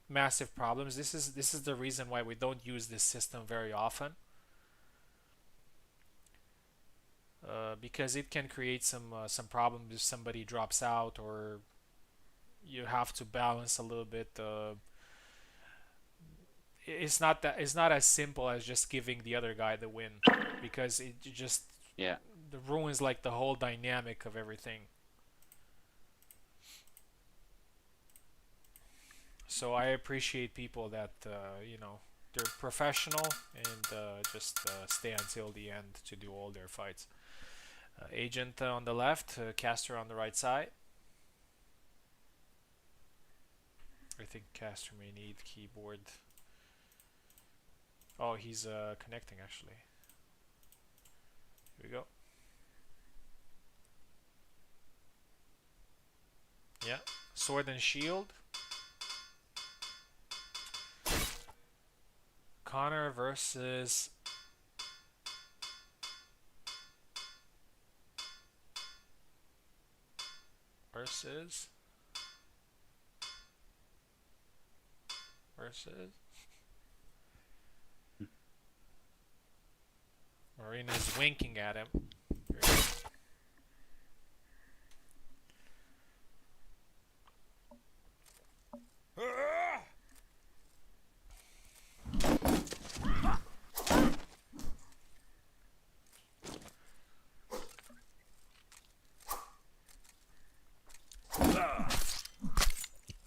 massive problems. This is the reason why we don't use this system very often, because it can create some problems if somebody drops out, or you have to balance a little bit. It's not as simple as just giving the other guy the win, because it just ruins like the whole dynamic of everything. So I appreciate people that they're professional and just stay until the end to do all their fights. Agent on the left, Caster on the right side. I think Caster may need keyboard. Oh, he's connecting actually. Here we go. Yeah, sword and shield. Connor versus Marina's winking at him.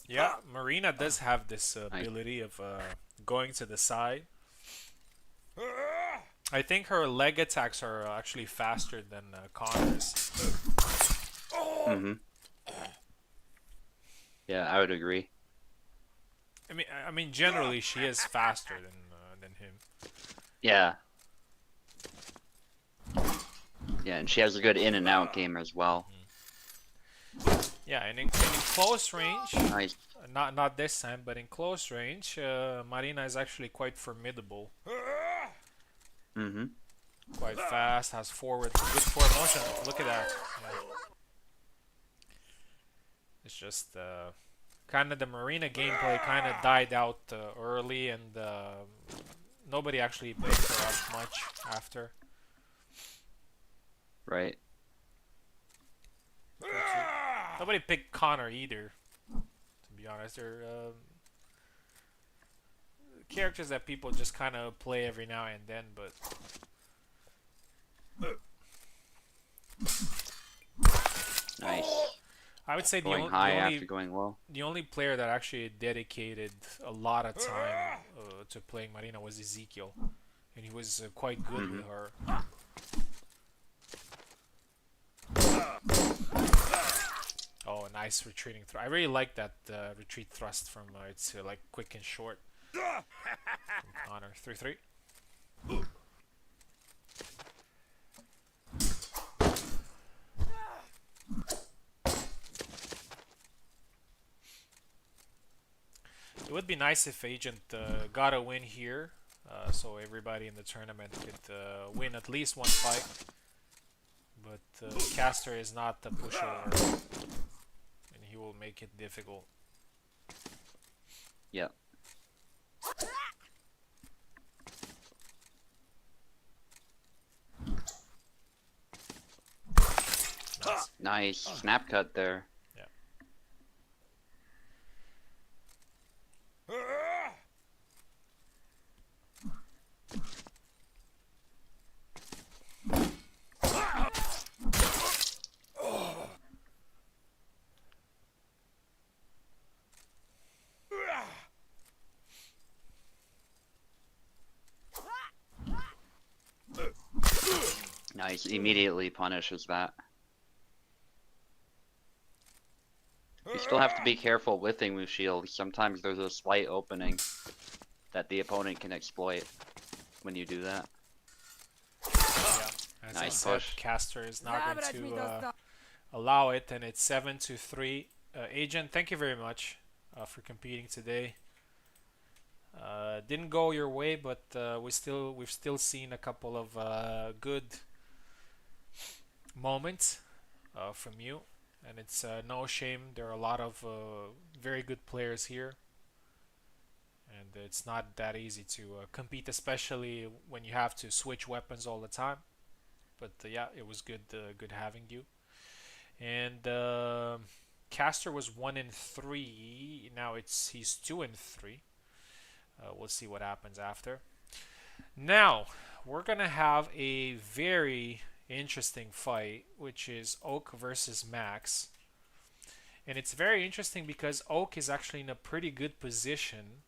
Yeah, Marina does have this ability of going to the side. I think her leg attacks are actually faster than Connor's. Mm-hmm. Yeah, I would agree. I mean, generally she is faster than him. Yeah. Yeah, and she has a good in and out game as well. Yeah, and in close range, Nice. not this time, but in close range, Marina is actually quite formidable. Mm-hmm. Quite fast, has good forward motion. Look at that. Yeah. It's just kind of the Marina gameplay kind of died out early, and nobody actually picked her up much after. Right. Nobody picked Connor either, to be honest. They're characters that people just kind of play every now and then, but Nice. I would say Going high after going low. the only player that actually dedicated a lot of time to playing Marina was Ezekiel, and he was quite good with her. Oh, a nice retreating thrust. I really like that retreat thrust from it's like quick and short. From Connor. 3-3. It would be nice if Agent got a win here, so everybody in the tournament could win at least one fight. But Caster is not the pushover, and he will make it difficult. Yep. Nice. Snap cut there. Yeah. Nice. Immediately punishes that. You still have to be careful with Ingmu Shield. Sometimes there's a slight opening that the opponent can exploit when you do that. Yeah. As I Nice said, push. Caster is not going to allow it, and it's 7-3. Agent, thank you very much for competing today. Didn't go your way, but we've still seen a couple of good moments from you, and it's no shame. There are a lot of very good players here, and it's not that easy to compete, especially when you have to switch weapons all the time. But yeah, it was good having you. And Caster was 1-3. Now he's 2-3. We'll see what happens after. Now we're gonna have a very interesting fight, which is Oak versus Max. And it's very interesting because Oak is actually in a pretty good position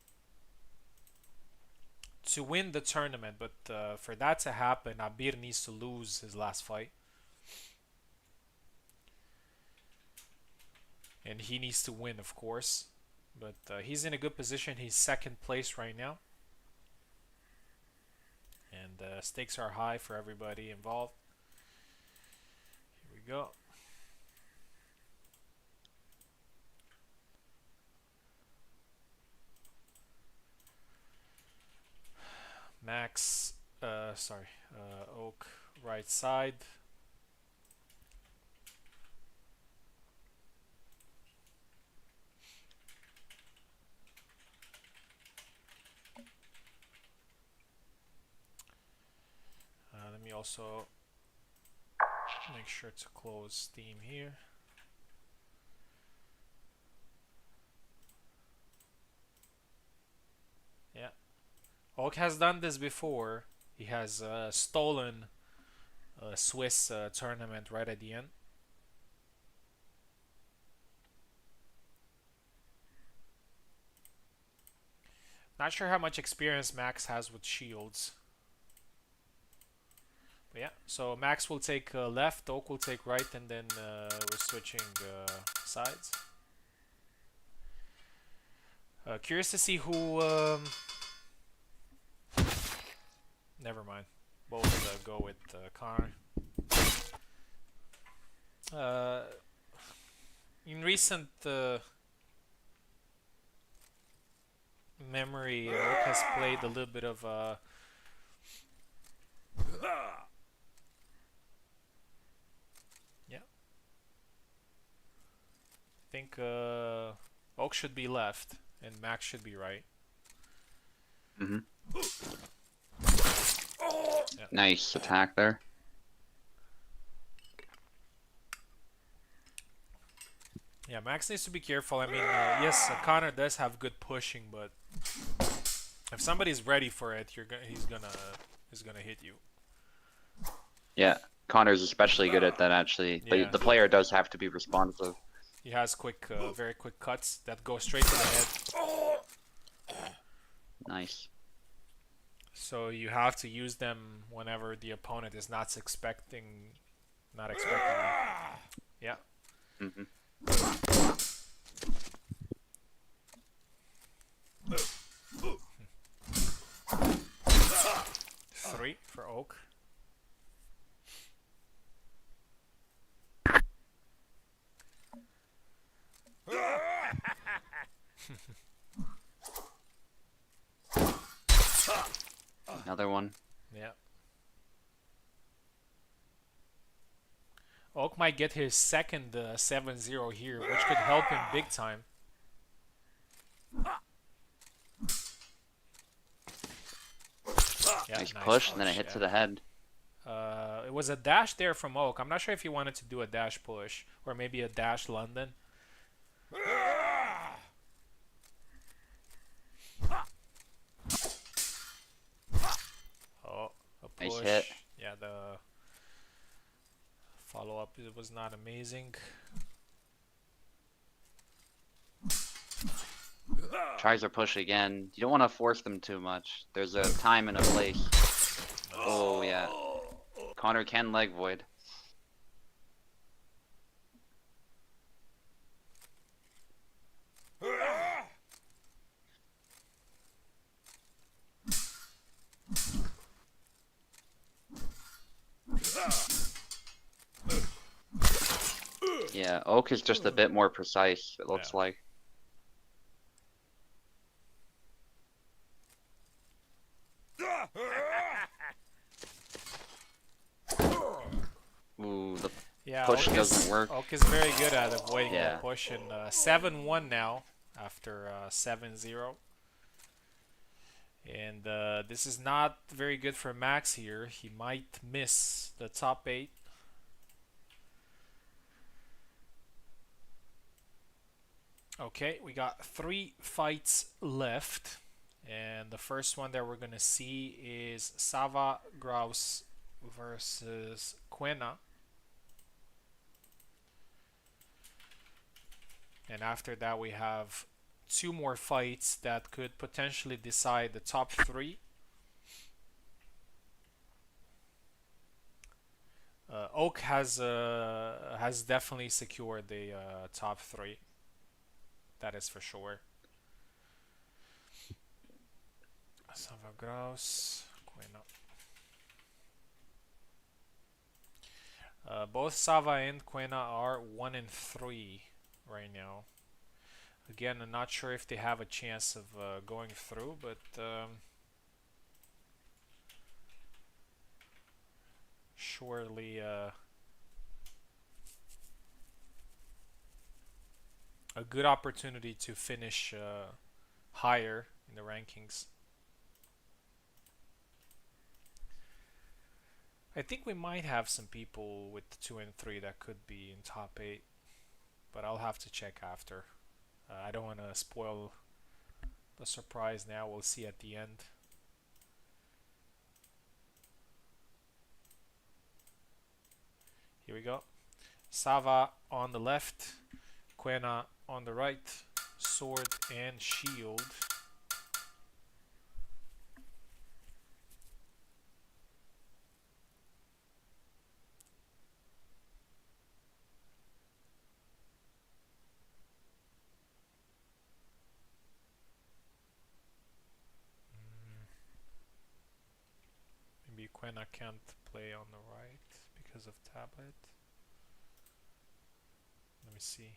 to win the tournament, but for that to happen, Abir needs to lose his last fight. And he needs to win, of course. But he's in a good position. He's second place right now. And stakes are high for everybody involved. Here we go. Max, Oak right side. Let me also make sure to close Steam here. Yeah. Oak has done this before. He has stolen a Swiss tournament right at the end. Not sure how much experience Max has with shields. But yeah, so Max will take left, Oak will take right, and then we're switching sides. Curious to see who Never mind. Both go with Connor. Uh, in recent memory, Oak has played a little bit of yeah. I think Oak should be left and Max should be right. Hmm. Yeah. Nice attack there. Yeah, Max needs to be careful. I mean, yes, Connor does have good pushing, but if somebody's ready for it, he's gonna hit you. Yeah, Connor's especially good at that actually. Yeah, But the player does have to be responsive. he has quick, very quick cuts that go straight to the head. Nice. So you have to use them whenever the opponent is not expecting them. Yeah. Hmm. 3 for Oak. Another one. Yeah. Oak might get his second 7-0 here, which could help him big time. Yeah, Nice push, and then a hit yeah. to the head. It was a dash there from Oak. I'm not sure if he wanted to do a dash push or maybe a dash London. Oh, a push. Nice hit. Yeah, the follow-up was not amazing. Tries to push again. You don't want to force them too much. There's a time and a place. Oh, yeah. Connor can leg void. Yeah, Oak is just a bit more precise, it looks Yeah. like. Ooh, the Yeah, push doesn't work. Oak is very good at avoiding Yeah. that push. And 7-1 now after 7-0. And this is not very good for Max here. He might miss the top 8. Okay, we got 3 fights left. And the first one that we're going to see is Sava Grouse versus Quena. And after that, we have 2 more fights that could potentially decide the top 3. Oak has definitely secured the top 3. That is for sure. Sava Grouse, Quena. Both Sava and Quena are 1-3 right now. Again, I'm not sure if they have a chance of going through, but surely a good opportunity to finish higher in the rankings. I think we might have some people with 2 and 3 that could be in top 8, but I'll have to check after. I don't want to spoil the surprise now. We'll see at the end. Here we go. Sava on the left, Quena on the right, sword and shield. maybe Quena can't play on the right because of tablet. Let me see.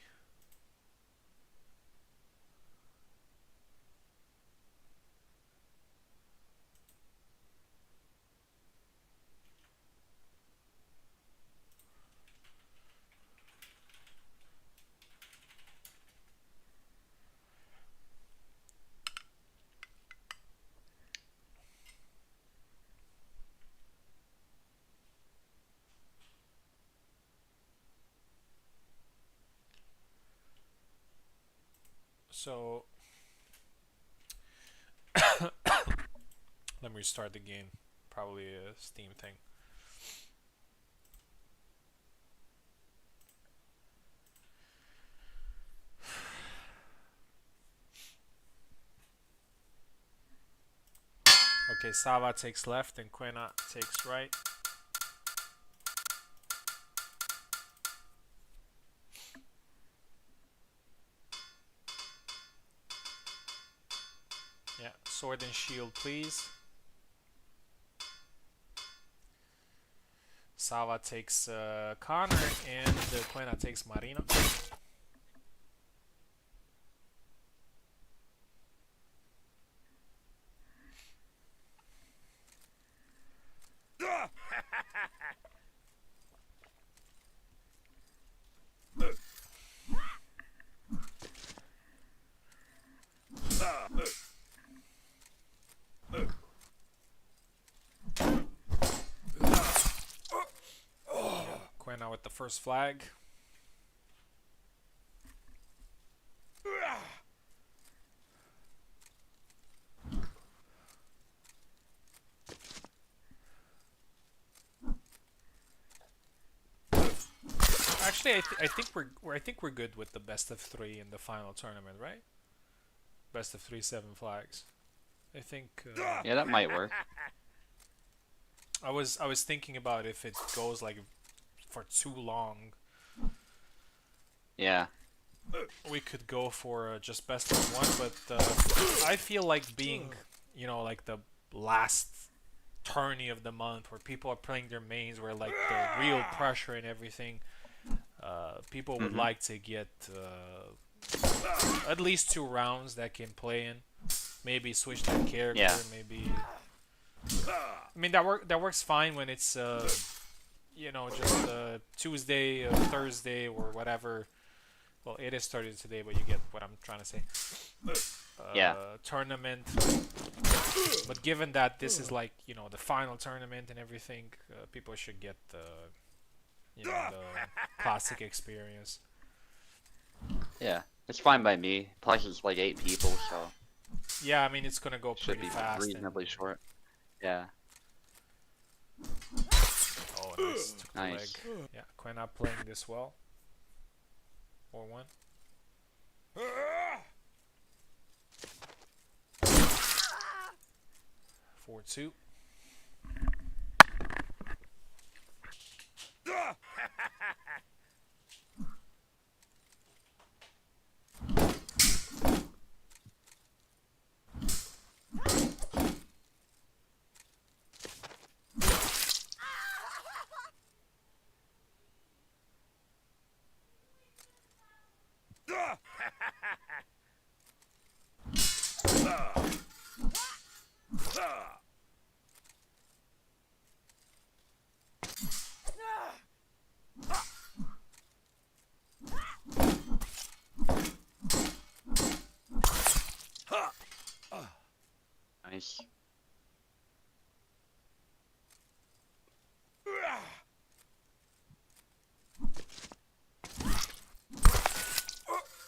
So let me restart the game. Probably a Steam thing. Okay, Sava takes left and Quena takes right. Yeah, sword and shield, please. Sava takes Connor and Quena takes Marina. Quena with the first flag. Actually, I think we're good with the best of 3 in the final tournament, right? Best of 3, 7 flags. I think. Yeah, that might work. I was thinking about if it goes like for too long, Yeah. we could go for just best of 1. But I feel like being, like the last tourney of the month where people are playing their mains, where like the real pressure and everything. People would like to get at least 2 rounds that can play in. Maybe switch their character. Yeah. Maybe. I mean that works fine when it's just Tuesday, Thursday, or whatever. Well, it is started today, but you get what I'm trying to say. Yeah. Tournament. But given that this is like the final tournament and everything, people should get the classic experience. Yeah. It's fine by me. Plus, it's like 8 people, so Yeah, I mean it's gonna go should pretty be fast. reasonably short. Yeah. Oh, nice. Took the Nice. leg. Yeah, Quena playing this well. 4-1. Four two. Nice.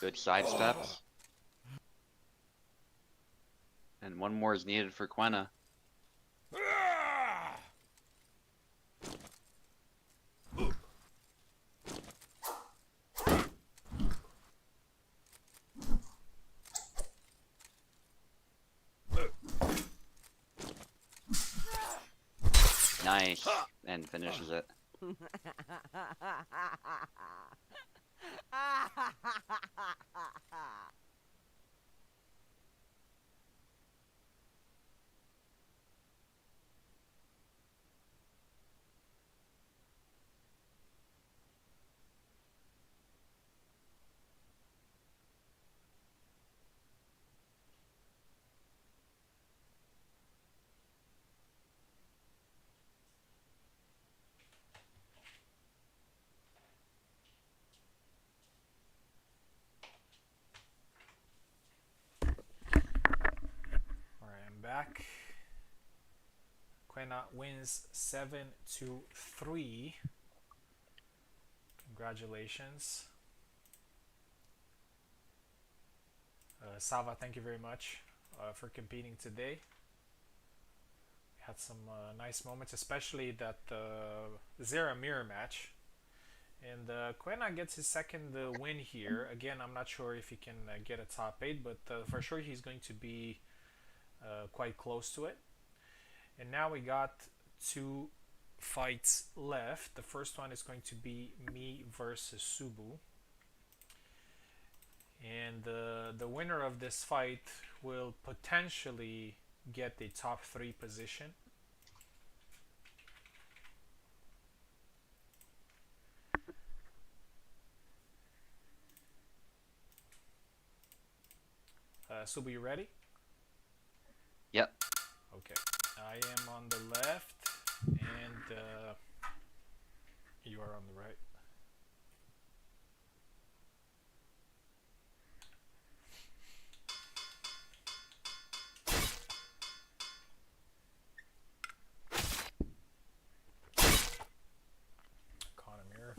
Good side steps. And one more is needed for Quena. Nice. And finishes it. back. Quena wins 7-3. Congratulations. Sava, thank you very much for competing today. Had some nice moments, especially that Zera mirror match. And Quena gets his second win here. Again, I'm not sure if he can get a top 8, but for sure he's going to be quite close to it. And now we got 2 fights left. The first one is going to be me versus Subu. And the winner of this fight will potentially get the top 3 position. Subu, you ready? Yep. Okay. I am on the left, and you are on the right. Caught a mirror.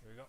Here we go.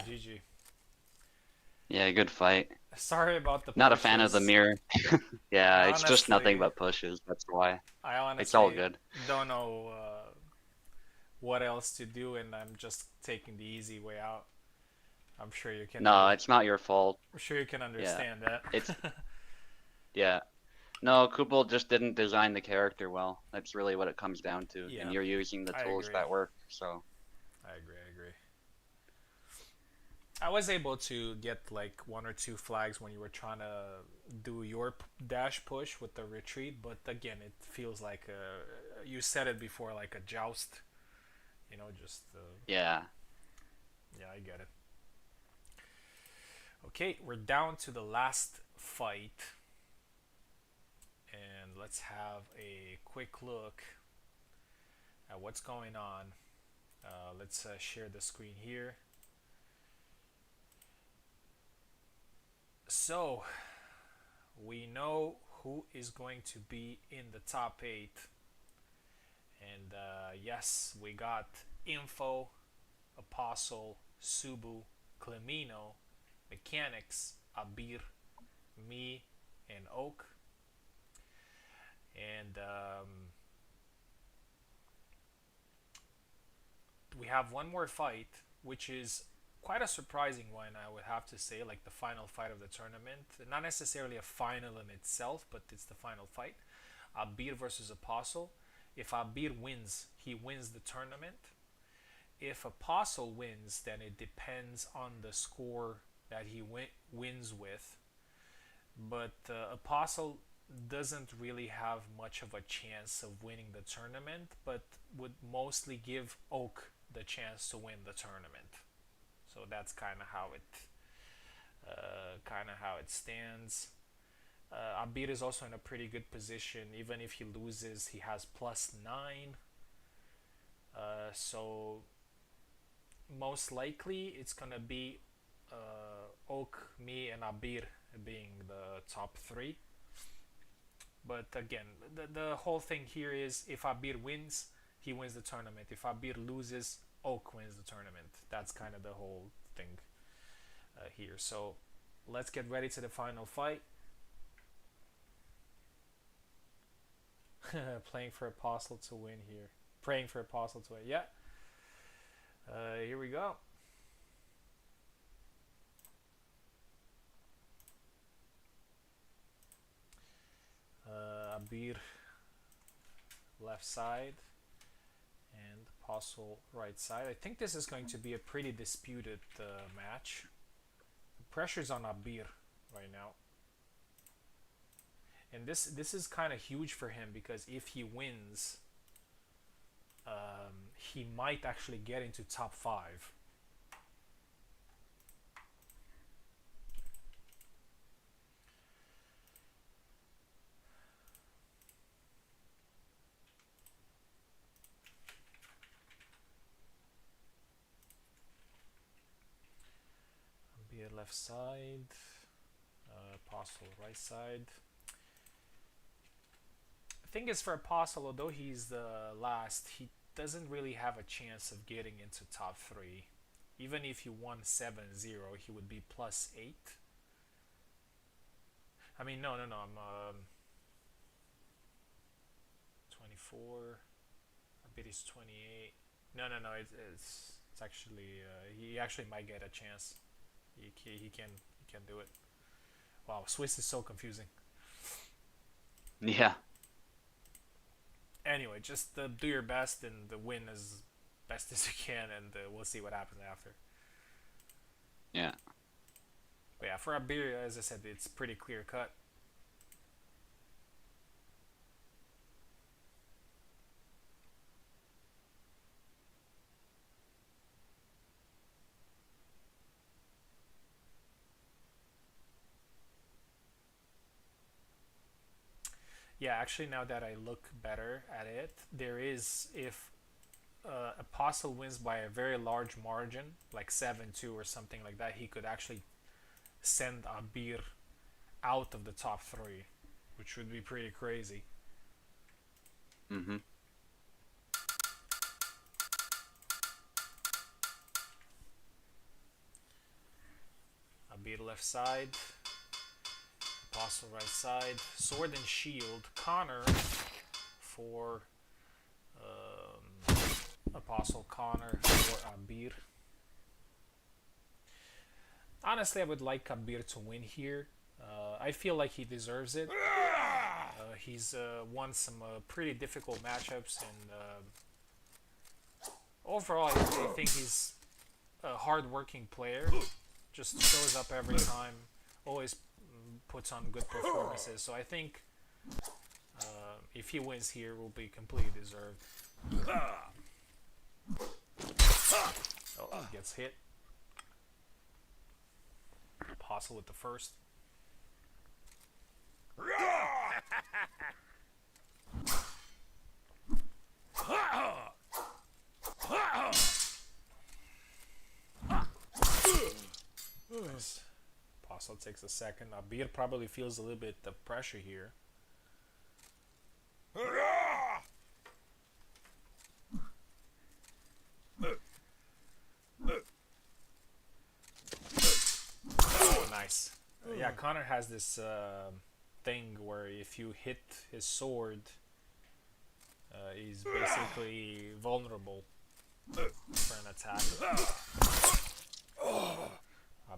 GG. Yeah, good fight. Sorry about the Not a fan of the pushes. mirror. Yeah, I it's just nothing honestly, but pushes. That's why. I It's all honestly good. don't know what else to do, and I'm just taking the easy way out. I'm sure you can No, it's not your fault. I'm sure you can Yeah, understand that. it's yeah. No, Kupal just didn't design the character well. That's really what it comes down to. And Yeah, you're using the I tools agree. that work. So I agree. I agree. I was able to get like 1 or 2 flags when you were trying to do your dash push with the retreat, but again, it feels like you said it before, like a joust. Just yeah. yeah, I get it. Okay, we're down to the last fight, and and let's have a quick look at what's going on. Let's share the screen here. So we know who is going to be in the top 8, and yes, we got Info, Apostle, Subu, Clemino, Mechanics, Abir, me, and Oak. And we have one more fight, which is quite a surprising one, I would have to say, like the final fight of the tournament. Not necessarily a final in itself, but it's the final fight. Abir versus Apostle. If Abir wins, he wins the tournament. If Apostle wins, then it depends on the score that he wins with. But Apostle doesn't really have much of a chance of winning the tournament, but would mostly give Oak the chance to win the tournament. So that's kind of how it stands. Abir is also in a pretty good position. Even if he loses, he has +9. So most likely it's gonna be Oak, me, and Abir being the top 3. But again, the whole thing here is if Abir wins, he wins the tournament. If Abir loses, Oak wins the tournament. That's kind of the whole thing here. So let's get ready to the final fight. Playing for Apostle to win here. Praying for Apostle to win. Yeah. Here we go. Abir left side and Apostle right side. I think this is going to be a pretty disputed match. The pressure's on Abir right now. And this is kind of huge for him because if he wins, he might actually get into top 5. Abir left side, Apostle right side. The thing is for Apostle, although he's the last, he doesn't really have a chance of getting into top 3. Even if he won 7-0, he would be +8. I mean, no, I'm 24. I bet he's 28. No, it's actually he actually might get a chance. He can do it. Wow, Swiss is so confusing. Yeah. Anyway, just do your best and win as best as you can, and we'll see what happens after. Yeah. But yeah, for Abir, as I said, it's pretty clear cut. Yeah, actually, now that I look better at it, there is, if Apostle wins by a very large margin, like 7-2 or something like that, he could actually send Abir out of the top 3, which would be pretty crazy. Mm-hmm. Abir left side, Apostle right side, Sword and Shield, Connor for Apostle, Connor for Abir. Honestly, I would like Abir to win here. I feel like he deserves it. He's won some pretty difficult matchups, and overall, I think he's a hard-working player. Just shows up every time, always puts on good performances. So I think if he wins here, will be completely deserved. Oh, gets hit. Apostle with the first. also takes a second. Beer probably feels a little bit of pressure here. Oh, nice. Yeah, Connor has this thing where if you hit his sword, he's basically vulnerable for an attack.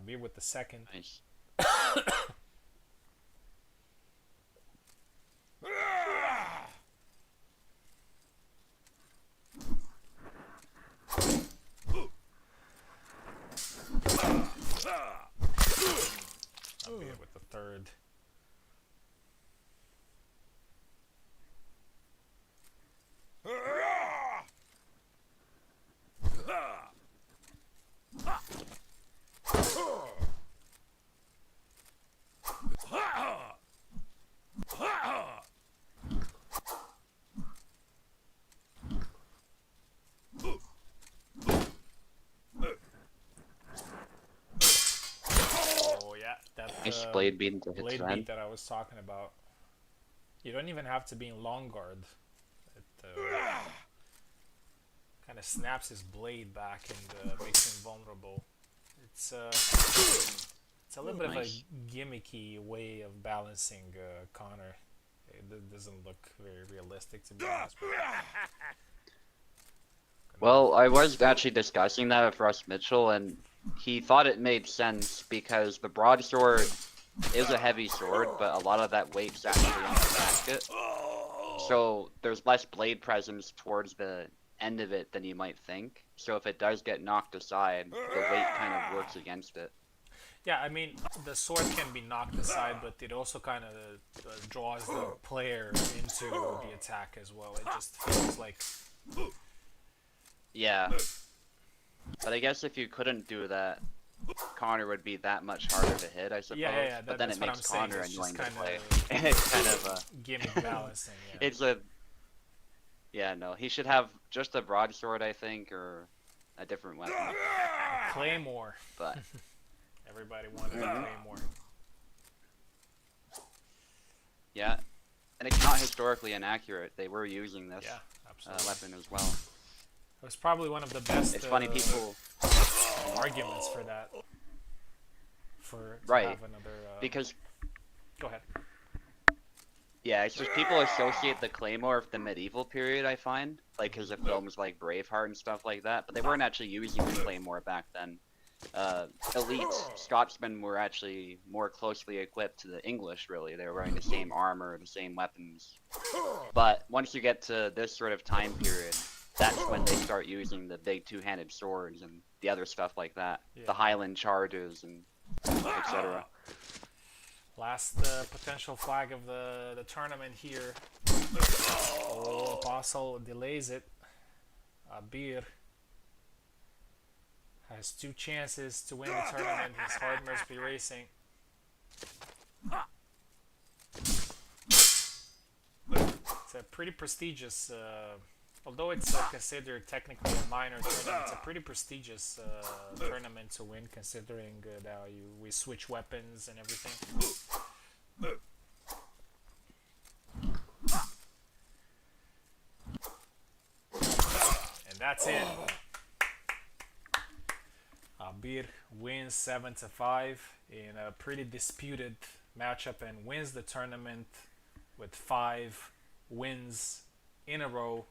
Beer with the second. Nice. Beer with the third. Oh yeah, that Nice blade beat into his blade friend. beat that I was talking about. You don't even have to be in long guard. It kind of snaps his blade back and makes him vulnerable. It's a little bit Nice. of a gimmicky way of balancing Connor. It doesn't look very realistic to be honest. Well, I was actually discussing that with Russ Mitchell, and he thought it made sense because the broadsword is a heavy sword, but a lot of that weight's actually on the basket. So there's less blade presence towards the end of it than you might think. So if it does get knocked aside, the weight kind of works against it. Yeah, I mean the sword can be knocked aside, but it also kind of draws the player into the attack as well. It just feels like Yeah. But I guess if you couldn't do that, Connor would be that much harder to hit, I suppose. yeah. But then That's it what I'm makes saying. Connor It's annoying just to kind play. of It's kind of a... gimmick balancing. Yeah. It's a... Yeah, no. He should have just a broadsword, I think, or a different weapon. Claymore. But Everybody wanted a Claymore. yeah, and it's not historically inaccurate. They were using this Yeah, absolutely. weapon as well. It was probably one of the best It's funny people... arguments for that. For to Right. have another. Because, Go ahead. yeah, it's just people associate the Claymore with the medieval period, I find. Like, because of films like Braveheart and stuff like that. But they weren't actually using the Claymore back then. Elite Scotsmen were actually more closely equipped to the English, really. They were wearing the same armor, the same weapons. But once you get to this sort of time period, that's when they start using the big two-handed swords and the other stuff like that. Yeah. The Highland charges and etc. Last potential flag of the tournament here. Oh, Apostle delays it. Abir has two chances to win the tournament. His heart must be racing. It's a pretty prestigious, although it's considered technically a minor tournament, it's a pretty prestigious tournament to win, considering that we switch weapons and everything. And that's it. Abir wins 7-5 in a pretty disputed matchup and wins the tournament with 5 wins in a row.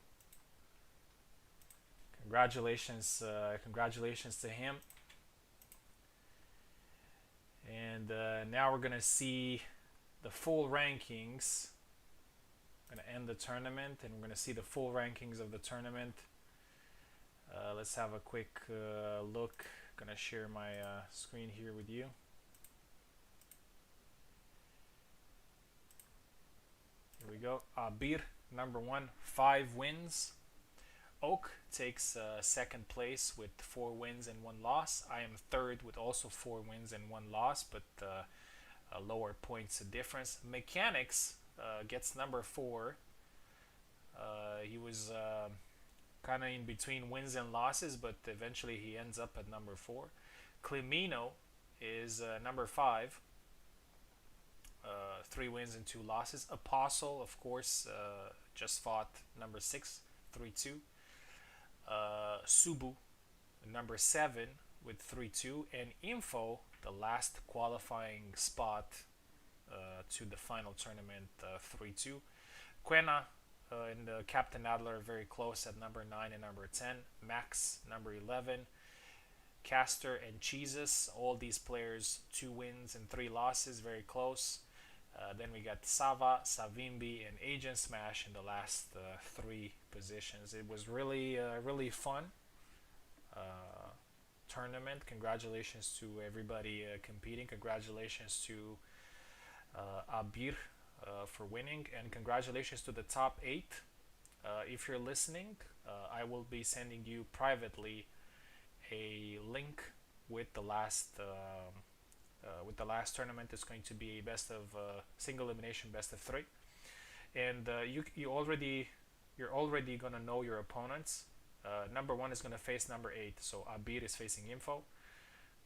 Congratulations to him. And now we're gonna see the full rankings. I'm gonna end the tournament, and we're gonna see the full rankings of the tournament. Let's have a quick look. Gonna share my screen here with you. Here we go. Bir, number 1, 5 wins. Oak takes second place with 4 wins and 1 loss. I am third with also 4 wins and 1 loss, but a lower points difference. Mechanics gets number 4. He was kind of in between wins and losses, but eventually he ends up at number 4. Climino is number 5 3 wins and 2 losses. Apostle, of course, just fought number 6, 3-2. Subu, number 7, with 3-2. And Info, the last qualifying spot to the final tournament, 3-2. Quena and Captain Adler are very close at number 9 and number 10. Max, number 11. Castor and Cheeses, all these players 2 wins and 3 losses, very close. Then we got Sava, Savimbi, and Agent Smash in the last 3 positions. It was really fun tournament. Congratulations to everybody competing. Congratulations to Abir for winning, and congratulations to the top 8. If you're listening, I will be sending you privately a link with the last tournament. It's going to be a best of single elimination, best of 3, and you're already gonna know your opponents. Number 1 is gonna face number 8, so Abir is facing Info.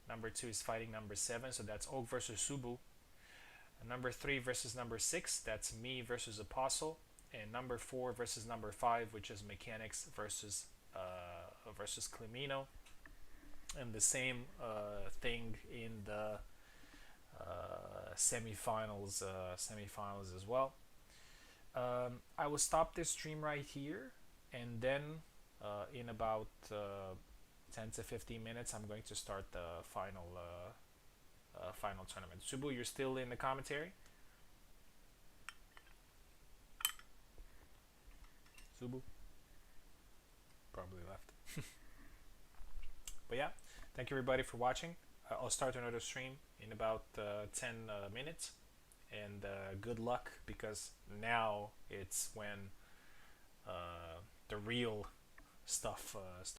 Number 2 is fighting number 7, so that's Oak versus Subu. Number 3 versus number 6, that's me versus Apostle. And number 4 versus number 5, which is Mechanics versus Clemino. And the same thing in the semifinals as well. I will stop this stream right here, and then in about 10 to 15 minutes I'm going to start the final tournament. Subu, you're still in the commentary? Subu? Probably left. But yeah, thank you everybody for watching. I'll start another stream in about 10 minutes, and good luck, because now it's when the real stuff starts.